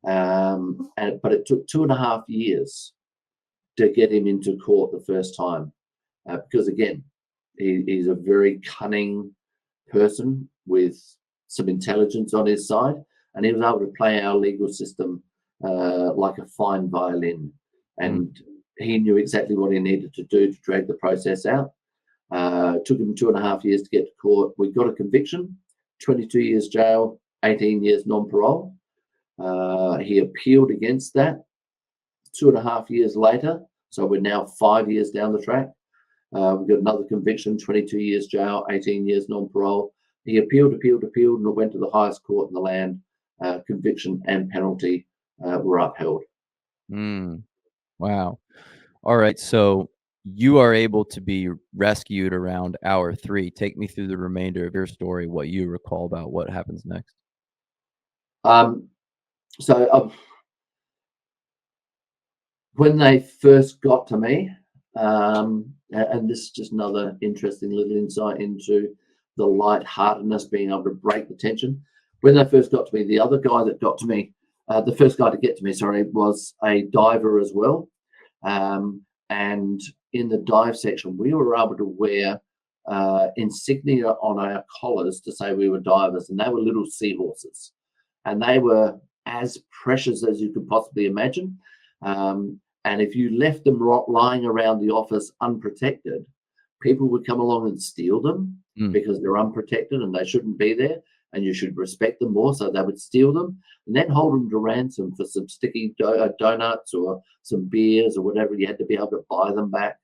but it took 2.5 years to get him into court the first time. Because, again, he's a very cunning person with some intelligence on his side, and he was able to play our legal system like a fine violin. And he knew exactly what he needed to do to drag the process out. Took him 2.5 years to get to court. We got a conviction, 22 years jail, 18 years non-parole. He appealed against that 2.5 years later. So we're now 5 years down the track. We've got another conviction, 22 years jail, 18 years non-parole. He appealed, and it went to the highest court in the land. Conviction and penalty were upheld. Wow. All right. So you are able to be rescued around hour 3. Take me through the remainder of your story, what you recall about what happens next. When they first got to me, and this is just another interesting little insight into the lightheartedness, being able to break the tension. When they first got to me, the other guy that got to me, the first guy to get to me, was a diver as well. And in the dive section, we were able to wear insignia on our collars to say we were divers, and they were little seahorses. And they were as precious as you could possibly imagine. And if you left them lying around the office unprotected, people would come along and steal them because they're unprotected and they shouldn't be there, and you should respect them more. So they would steal them and then hold them to ransom for some sticky donuts or some beers or whatever. You had to be able to buy them back.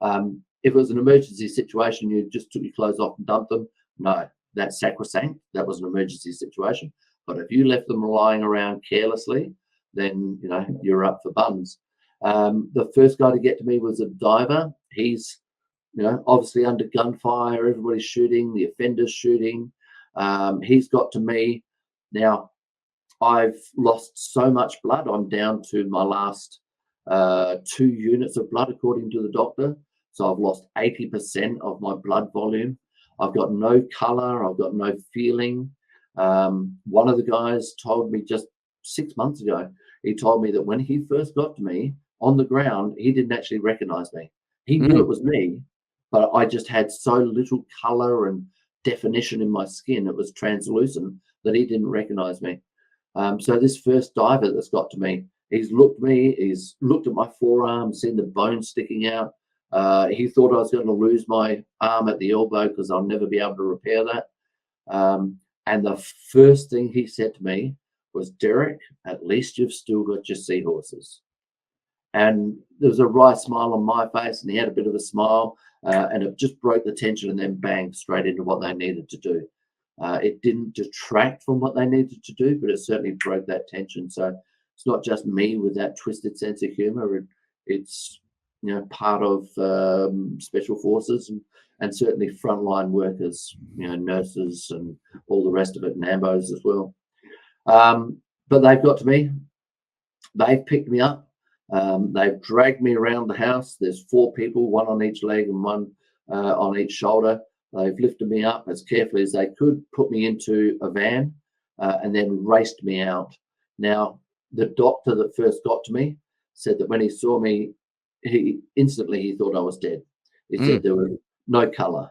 If it was an emergency situation, you just took your clothes off and dumped them. No, that's sacrosanct. That was an emergency situation. But if you left them lying around carelessly, then you're up for buns. The first guy to get to me was a diver. He's obviously under gunfire. Everybody's shooting. The offender's shooting. He's got to me. Now, I've lost so much blood. I'm down to my last 2 units of blood, according to the doctor. So I've lost 80% of my blood volume. I've got no color. I've got no feeling. One of the guys told me just 6 months ago, he told me that when he first got to me on the ground, he didn't actually recognize me. He knew it was me, but I just had so little color and definition in my skin. It was translucent that he didn't recognize me. So this first diver that's got to me, he's looked at my forearm, seen the bone sticking out. He thought I was going to lose my arm at the elbow because I'll never be able to repair that. And the first thing he said to me was, "Derrick, at least you've still got your seahorses." And there was a wry smile on my face, and he had a bit of a smile, and it just broke the tension, and then bang, straight into what they needed to do. It didn't detract from what they needed to do, but it certainly broke that tension. So it's not just me with that twisted sense of humor. It's part of special forces and certainly frontline workers, nurses and all the rest of it, and ambos as well. But they've got to me. They've picked me up. They've dragged me around the house. There's 4 people, 1 on each leg and 1 on each shoulder. They've lifted me up as carefully as they could, put me into a van, and then raced me out. Now, the doctor that first got to me, said that when he saw me, he instantly thought I was dead. He Mm. said there was no color,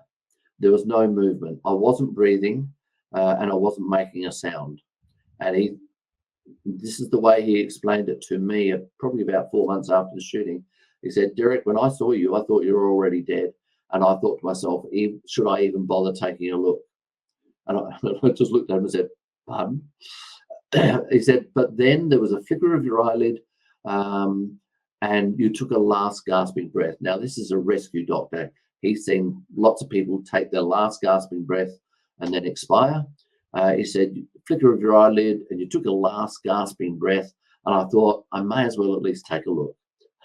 there was no movement, I wasn't breathing, and I wasn't making a sound. And this is the way he explained it to me, probably about 4 months after the shooting. He said, Derrick, when I saw you, I thought you were already dead. And I thought to myself, should I even bother taking a look? And I just looked at him and said, pardon? He said, but then there was a flicker of your eyelid, and you took a last gasping breath. Now, this is a rescue doctor. He's seen lots of people take their last gasping breath and then expire. He said, flicker of your eyelid, and you took a last gasping breath. And I thought, I may as well at least take a look.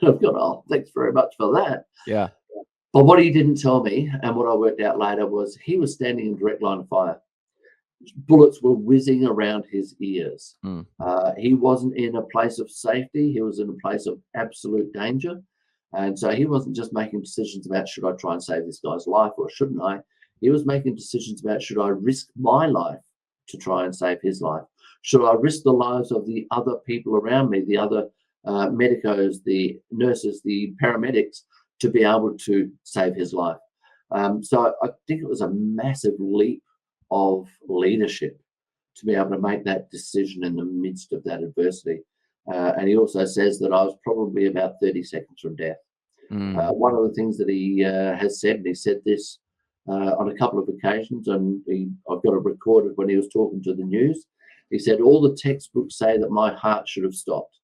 And I've gone, oh, thanks very much for that. Yeah. But what he didn't tell me, and what I worked out later, was he was standing in direct line of fire. Bullets were whizzing around his ears. Mm. He wasn't in a place of safety. He was in a place of absolute danger. And so he wasn't just making decisions about, should I try and save this guy's life or shouldn't I? He was making decisions about, should I risk my life to try and save his life? Should I risk the lives of the other people around me, the other medicos, the nurses, the paramedics, to be able to save his life? So I think it was a massive leap of leadership to be able to make that decision in the midst of that adversity. And he also says that I was probably about 30 seconds from death. One of the things that he has said, and he said this on a couple of occasions, and I've got it recorded when he was talking to the news. He said, all the textbooks say that my heart should have stopped.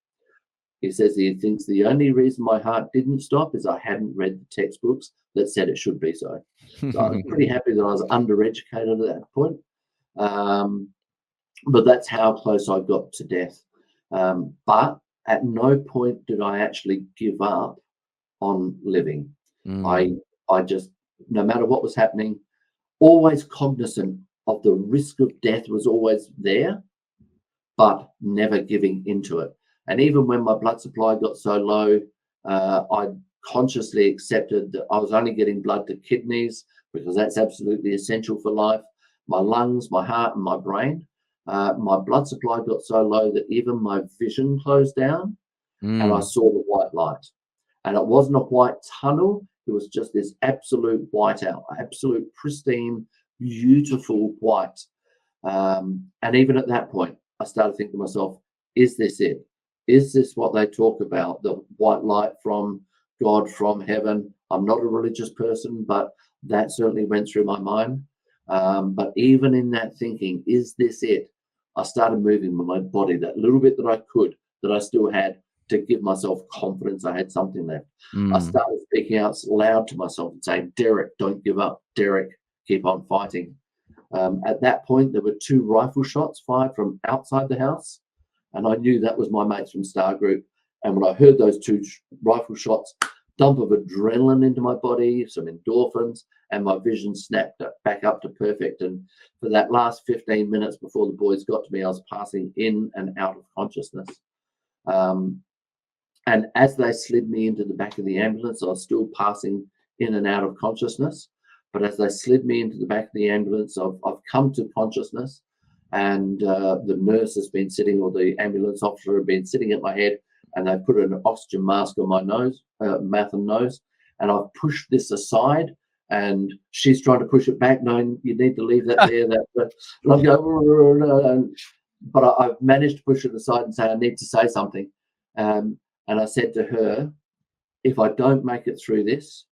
He says he thinks the only reason my heart didn't stop is I hadn't read the textbooks that said it should be so. So I was pretty happy that I was undereducated at that point. But that's how close I got to death. But at no point did I actually give up on living. I just, no matter what was happening, always cognizant of the risk of death was always there, but never giving into it. And even when my blood supply got so low, I consciously accepted that I was only getting blood to kidneys because that's absolutely essential for life, my lungs, my heart, and my brain. My blood supply got so low that even my vision closed down, and I saw the white light. And it wasn't a white tunnel, it was just this absolute whiteout, absolute pristine, beautiful white. And even at that point, I started thinking to myself, is this it? Is this what they talk about, the white light from God, from heaven? I'm not a religious person, but that certainly went through my mind. But even in that thinking, is this it? I started moving with my body, that little bit that I could, that I still had, to give myself confidence I had something left. I started speaking out loud to myself and saying, Derrick, don't give up. Derrick, keep on fighting. At that point, there were 2 rifle shots fired from outside the house, and I knew that was my mates from Star Group. And when I heard those 2 rifle shots, dump of adrenaline into my body, some endorphins, and my vision snapped back up to perfect. And for that last 15 minutes before the boys got to me, I was passing in and out of consciousness. And as they slid me into the back of the ambulance, I was still passing in and out of consciousness. But as they slid me into the back of the ambulance, I've come to consciousness, and the nurse has been sitting, or the ambulance officer had been sitting at my head, and they put an oxygen mask on my nose, mouth and nose, and I've pushed this aside, and she's trying to push it back, knowing you need to leave that there. And I go, but I've managed to push it aside and say, I need to say something. And I said to her, if I don't make it through this,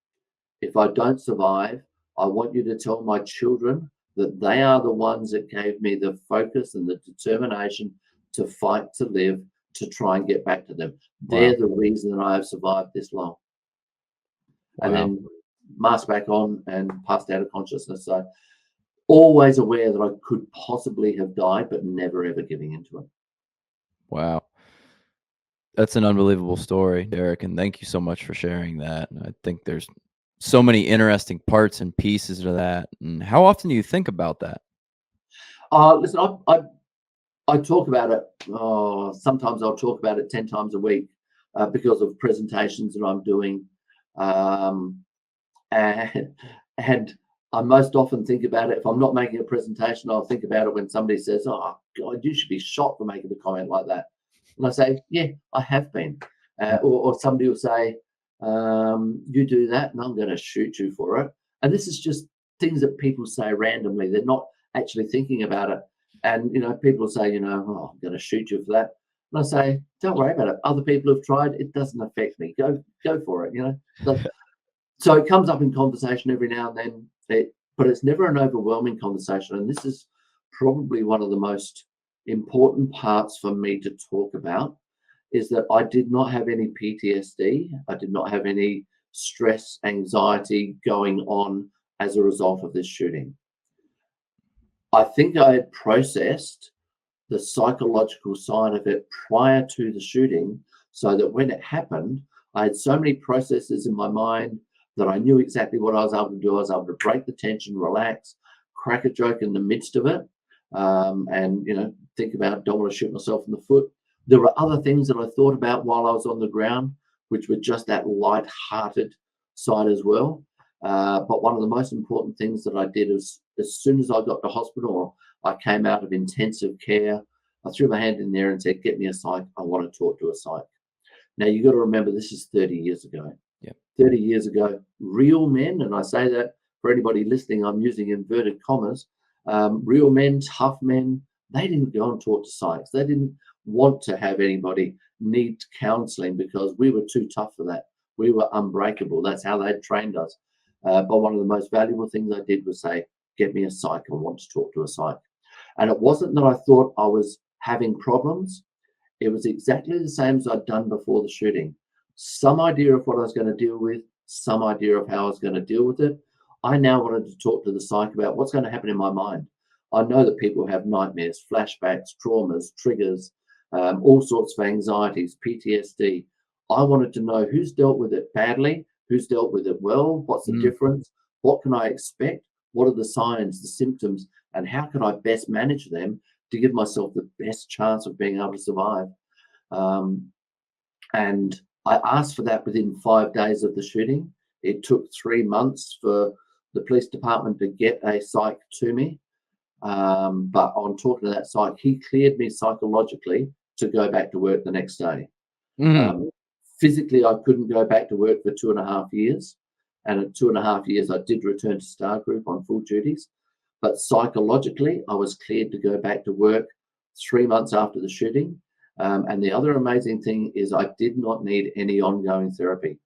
if I don't survive, I want you to tell my children that they are the ones that gave me the focus and the determination to fight, to live, to try and get back to them. Wow. They're the reason that I have survived this long. Wow. And then mask back on and passed out of consciousness. So always aware that I could possibly have died, but never ever giving into it. Wow. That's an unbelievable story, Derrick, and thank you so much for sharing that. I think there's so many interesting parts and pieces to that. And how often do you think about that? Listen, I talk about it. Sometimes I'll talk about it 10 times a week because of presentations that I'm doing. And I most often think about it. If I'm not making a presentation, I'll think about it when somebody says, oh, God, you should be shot for making a comment like that. And I say, yeah, I have been. or somebody will say, you do that and I'm going to shoot you for it. And this is just things that people say randomly. They're not actually thinking about it. And, people say, oh, I'm going to shoot you for that. And I say, don't worry about it. Other people have tried. It doesn't affect me. Go for it, So it comes up in conversation every now and then, but it's never an overwhelming conversation. And this is probably one of the most important parts for me to talk about, is that I did not have any PTSD. I did not have any stress, anxiety going on as a result of this shooting. I think I had processed the psychological side of it prior to the shooting, so that when it happened, I had so many processes in my mind that I knew exactly what I was able to do. I was able to break the tension, relax, crack a joke in the midst of it, and think about, don't want to shoot myself in the foot. There were other things that I thought about while I was on the ground, which were just that light-hearted side as well. But one of the most important things that I did is, as soon as I got to hospital, I came out of intensive care, I threw my hand in there and said, get me a psych. I want to talk to a psych. Now, you've got to remember, this is 30 years ago. Yep. 30 years ago, real men, and I say that for anybody listening, I'm using inverted commas, real men, tough men, they didn't go and talk to psychs. They didn't want to have anybody need counseling because we were too tough for that. We were unbreakable. That's how they'd trained us. But one of the most valuable things I did was say, get me a psych. I want to talk to a psych. And it wasn't that I thought I was having problems. It was exactly the same as I'd done before the shooting. Some idea of what I was going to deal with, some idea of how I was going to deal with it. I now wanted to talk to the psych about what's going to happen in my mind. I know that people have nightmares, flashbacks, traumas, triggers, all sorts of anxieties, PTSD. I wanted to know who's dealt with it badly, who's dealt with it well, what's the difference, what can I expect, what are the signs, the symptoms, and how can I best manage them to give myself the best chance of being able to survive. And I asked for that within 5 days of the shooting. It took 3 months for the police department to get a psych to me. But on talking to that psych, he cleared me psychologically to go back to work the next day. Physically, I couldn't go back to work for 2.5 years. And at 2.5 years, I did return to Star Group on full duties. But psychologically, I was cleared to go back to work 3 months after the shooting. And the other amazing thing is I did not need any ongoing therapy.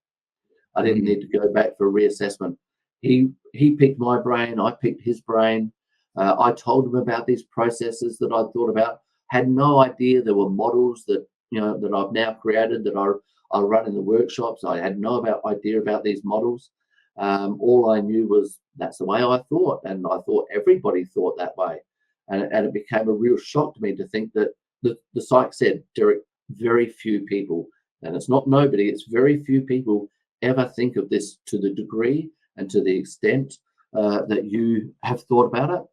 I didn't need to go back for reassessment. He picked my brain. I picked his brain. I told him about these processes that I thought about. Had no idea there were models that that I've now created that I run in the workshops. I had no idea about these models. All I knew was that's the way I thought, and I thought everybody thought that way. And it became a real shock to me to think that the psych said, Derrick, very few people, and it's not nobody, it's very few people ever think of this to the degree and to the extent that you have thought about it.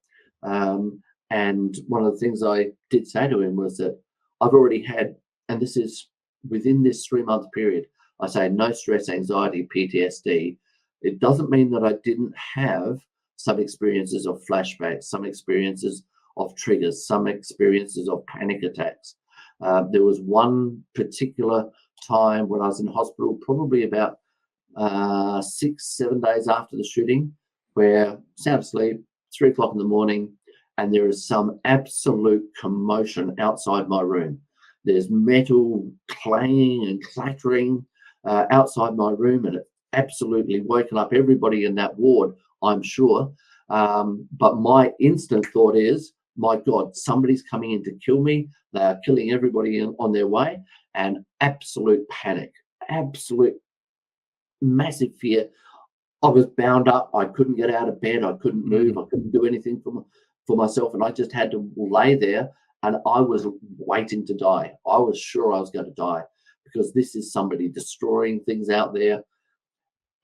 And one of the things I did say to him was that I've already had, and this is within this 3-month period, I say no stress, anxiety, PTSD. It doesn't mean that I didn't have some experiences of flashbacks, some experiences of triggers, some experiences of panic attacks. There was one particular time when I was in hospital, probably about 6-7 days after the shooting, where sound asleep, 3 o'clock in the morning, and there is some absolute commotion outside my room. There's metal clanging and clattering outside my room, and it absolutely woken up everybody in that ward, I'm sure. But my instant thought is, my God, somebody's coming in to kill me. They are killing everybody on their way, and absolute panic, absolute massive fear. I was bound up. I couldn't get out of bed. I couldn't move. I couldn't do anything for myself. And I just had to lay there, and I was waiting to die. I was sure I was going to die because this is somebody destroying things out there.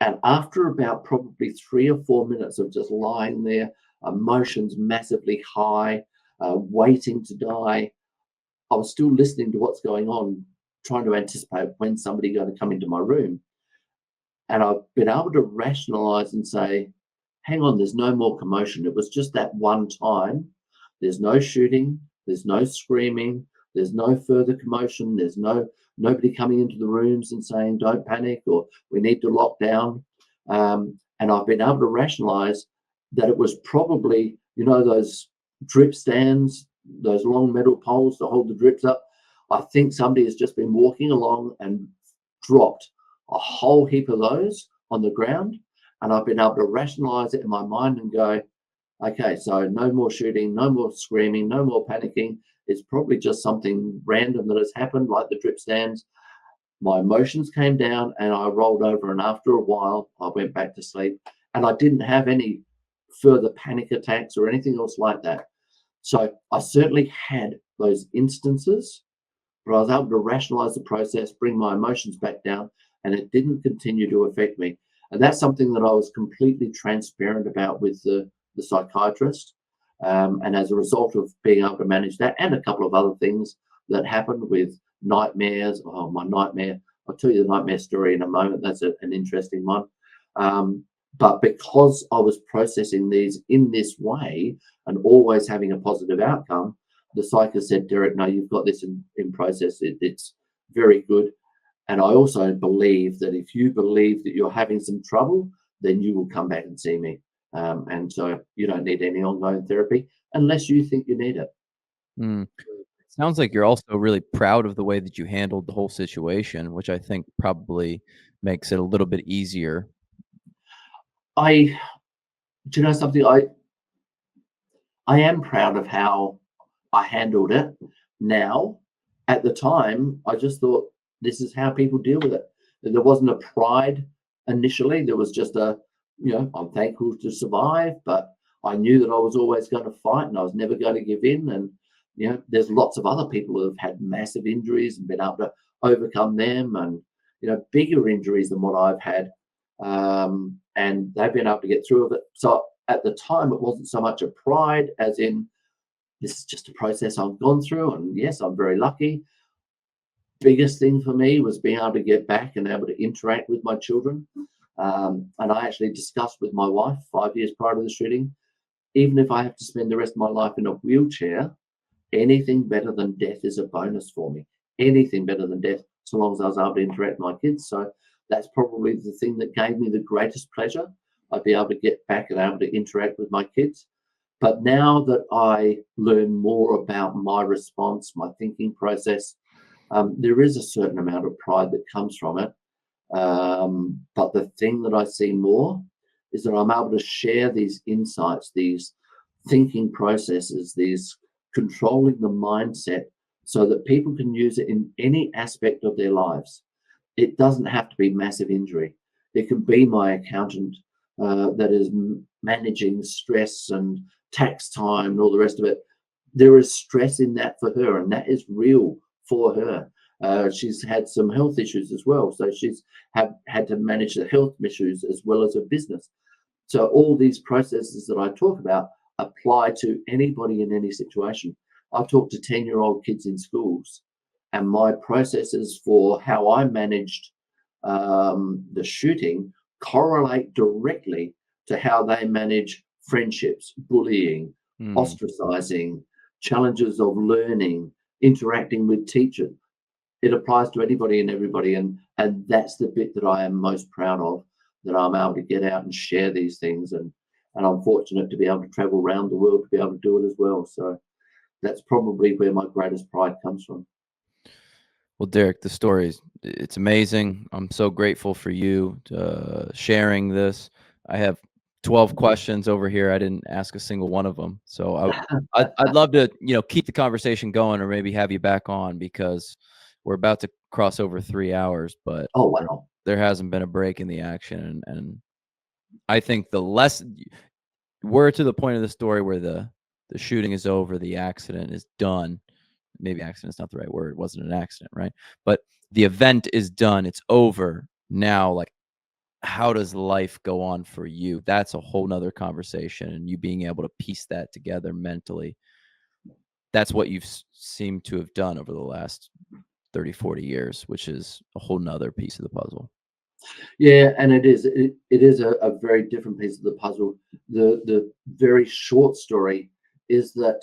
And after about probably 3 or 4 minutes of just lying there, emotions massively high, waiting to die, I was still listening to what's going on, trying to anticipate when somebody's going to come into my room. And I've been able to rationalize and say, hang on, there's no more commotion. It was just that one time. There's no shooting. There's no screaming. There's no further commotion. There's nobody coming into the rooms and saying, don't panic, or we need to lock down. And I've been able to rationalize that it was probably, those drip stands, those long metal poles to hold the drips up. I think somebody has just been walking along and dropped a whole heap of those on the ground. And I've been able to rationalize it in my mind and go, okay, so no more shooting, no more screaming, no more panicking. It's probably just something random that has happened, like the drip stands. My emotions came down and I rolled over, and after a while I went back to sleep, and I didn't have any further panic attacks or anything else like that. So I certainly had those instances, but I was able to rationalize the process, bring my emotions back down, and it didn't continue to affect me. And that's something that I was completely transparent about with the psychiatrist. And as a result of being able to manage that and a couple of other things that happened with nightmares, my nightmare, I'll tell you the nightmare story in a moment. That's an interesting one. But because I was processing these in this way and always having a positive outcome, the psychiatrist said, Derrick, no, you've got this in process. It's very good. And I also believe that if you believe that you're having some trouble, then you will come back and see me. And so you don't need any ongoing therapy unless you think you need it. Mm. Sounds like you're also really proud of the way that you handled the whole situation, which I think probably makes it a little bit easier. Do you know something? I am proud of how I handled it. Now, at the time, I just thought this is how people deal with it. There wasn't a pride initially. There was just I'm thankful to survive, but I knew that I was always going to fight and I was never going to give in. And, there's lots of other people who have had massive injuries and been able to overcome them, and, bigger injuries than what I've had. And they've been able to get through it. So at the time, it wasn't so much a pride as in, this is just a process I've gone through. And yes, I'm very lucky. Biggest thing for me was being able to get back and able to interact with my children. And I actually discussed with my wife 5 years prior to the shooting, even if I have to spend the rest of my life in a wheelchair, anything better than death is a bonus for me. Anything better than death, so long as I was able to interact with my kids. So that's probably the thing that gave me the greatest pleasure. I'd be able to get back and able to interact with my kids. But now that I learn more about my response, my thinking process, there is a certain amount of pride that comes from it. But the thing that I see more is that I'm able to share these insights, these thinking processes, these controlling the mindset, so that people can use it in any aspect of their lives. It doesn't have to be massive injury. It can be my accountant that is managing stress and tax time and all the rest of it. There is stress in that for her, and that is real for her. She's had some health issues as well, so she's had to manage the health issues as well as her business. So all these processes that I talk about apply to anybody in any situation. I talk to 10-year-old kids in schools, and my processes for how I managed the shooting correlate directly to how they manage friendships, bullying, ostracizing, challenges of learning, interacting with teachers. It applies to anybody and everybody, and that's the bit that I am most proud of, that I'm able to get out and share these things, and I'm fortunate to be able to travel around the world to be able to do it as well. So that's probably where my greatest pride comes from. Well, Derrick, the story it's amazing. I'm so grateful for you sharing this. I have 12 questions over here. I didn't ask a single one of them. So I'd love to, keep the conversation going, or maybe have you back on, because we're about to cross over 3 hours, but Oh, wow. there hasn't been a break in the action. And I think we're to the point of the story where the shooting is over, the accident is done. Maybe accident's not the right word. It wasn't an accident, right? But the event is done. It's over. Now, like, how does life go on for you? That's a whole nother conversation. And you being able to piece that together mentally, that's what you've seemed to have done over the last 30, 40 years, which is a whole nother piece of the puzzle. Yeah, and it is a very different piece of the puzzle. The very short story is that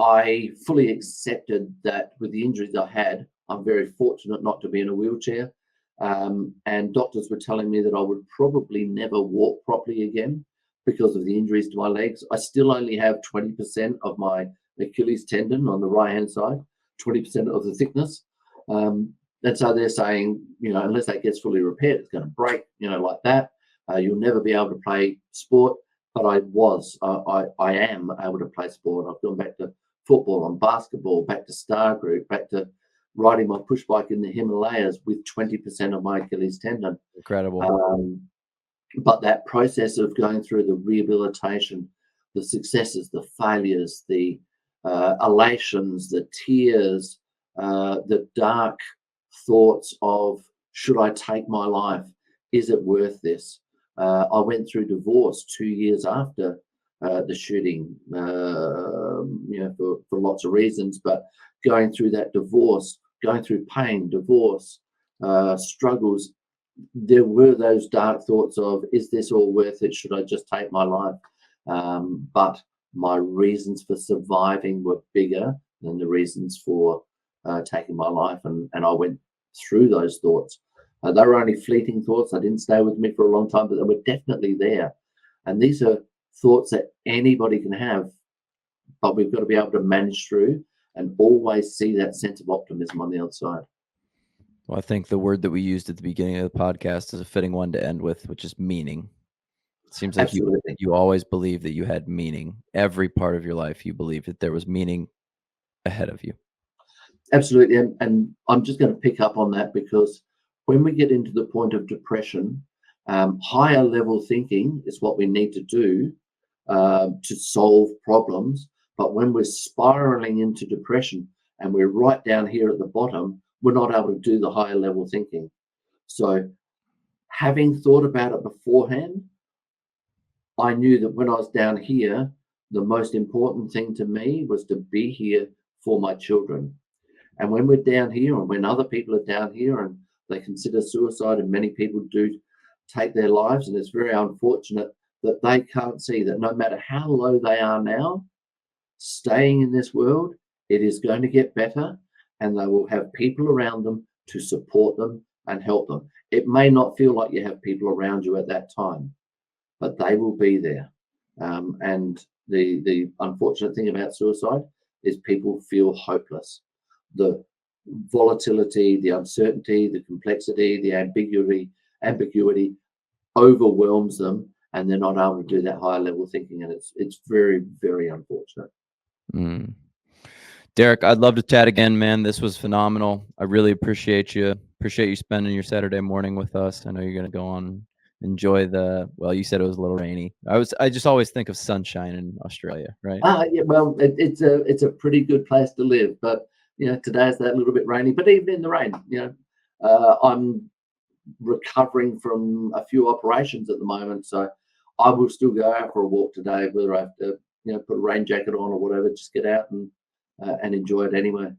I fully accepted that with the injuries I had, I'm very fortunate not to be in a wheelchair. And doctors were telling me that I would probably never walk properly again because of the injuries to my legs. I still only have 20% of my Achilles tendon on the right-hand side, 20% of the thickness. And so they're saying, unless that gets fully repaired, it's going to break, like that. You'll never be able to play sport. But I am able to play sport. I've gone back to football and basketball, back to star group, back to riding my push bike in the Himalayas with 20% of my Achilles tendon. Incredible. But that process of going through the rehabilitation, the successes, the failures, the elations, the tears, the dark thoughts of, should I take my life? Is it worth this? I went through divorce 2 years after the shooting, for lots of reasons, but going through that divorce, going through pain, divorce, struggles, there were those dark thoughts of, is this all worth it? Should I just take my life? But my reasons for surviving were bigger than the reasons for taking my life. And I went through those thoughts. They were only fleeting thoughts. They didn't stay with me for a long time, but they were definitely there. And these are thoughts that anybody can have, but we've got to be able to manage through and always see that sense of optimism on the outside. Well, I think the word that we used at the beginning of the podcast is a fitting one to end with, which is meaning. It seems like you always believed that you had meaning. Every part of your life, you believed that there was meaning ahead of you. Absolutely. And I'm just going to pick up on that, because when we get into the point of depression, higher level thinking is what we need to do to solve problems. But when we're spiraling into depression and we're right down here at the bottom, we're not able to do the higher level thinking. So having thought about it beforehand, I knew that when I was down here, the most important thing to me was to be here for my children. And when we're down here, and when other people are down here and they consider suicide, and many people do take their lives, and it's very unfortunate that they can't see that no matter how low they are now, staying in this world, it is going to get better, and they will have people around them to support them and help them. It may not feel like you have people around you at that time, but they will be there. And the unfortunate thing about suicide is people feel hopeless. The volatility, the uncertainty, the complexity, the ambiguity overwhelms them, and they're not able to do that higher level thinking. And it's very, very unfortunate. Derrick, I'd love to chat again, man. This was phenomenal. I really appreciate you. Appreciate you spending your Saturday morning with us. I know you're going to go on, enjoy well, you said it was a little rainy. I just always think of sunshine in Australia, right? Yeah, well, it's a pretty good place to live, but today's that little bit rainy. But even in the rain, I'm recovering from a few operations at the moment, so I will still go out for a walk today, whether I have to put a rain jacket on or whatever. Just get out and enjoy it anyway.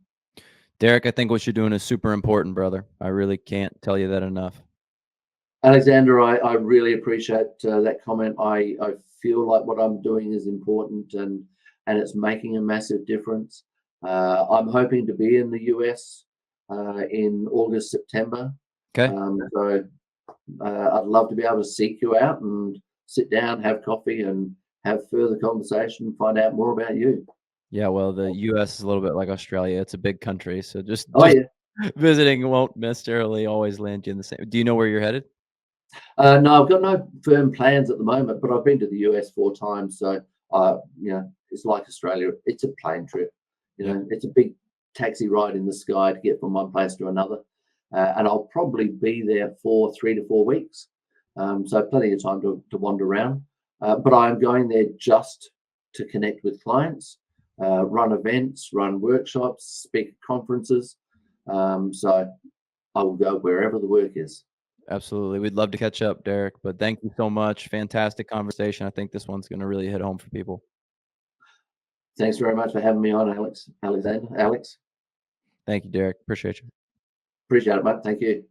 Derrick, I think what you're doing is super important, brother. I really can't tell you that enough. Alexander, I really appreciate that comment. I feel like what I'm doing is important, and it's making a massive difference. I'm hoping to be in the US in August, September. Okay. So I'd love to be able to seek you out and sit down, have coffee, and have further conversation, find out more about you. Yeah, well, the US is a little bit like Australia. It's a big country, so just yeah. visiting won't necessarily always land you in the same. Do you know where you're headed? No, I've got no firm plans at the moment, but I've been to the US 4 times, so it's like Australia. It's a plane trip. It's a big taxi ride in the sky to get from one place to another, and I'll probably be there for 3 to 4 weeks, so plenty of time to wander around. But I'm going there just to connect with clients, run events, run workshops, speak at conferences. So I will go wherever the work is. Absolutely. We'd love to catch up, Derrick, but thank you so much. Fantastic conversation. I think this one's going to really hit home for people. Thanks very much for having me on, Alex. Thank you, Derrick. Appreciate you. Appreciate it, mate. Thank you.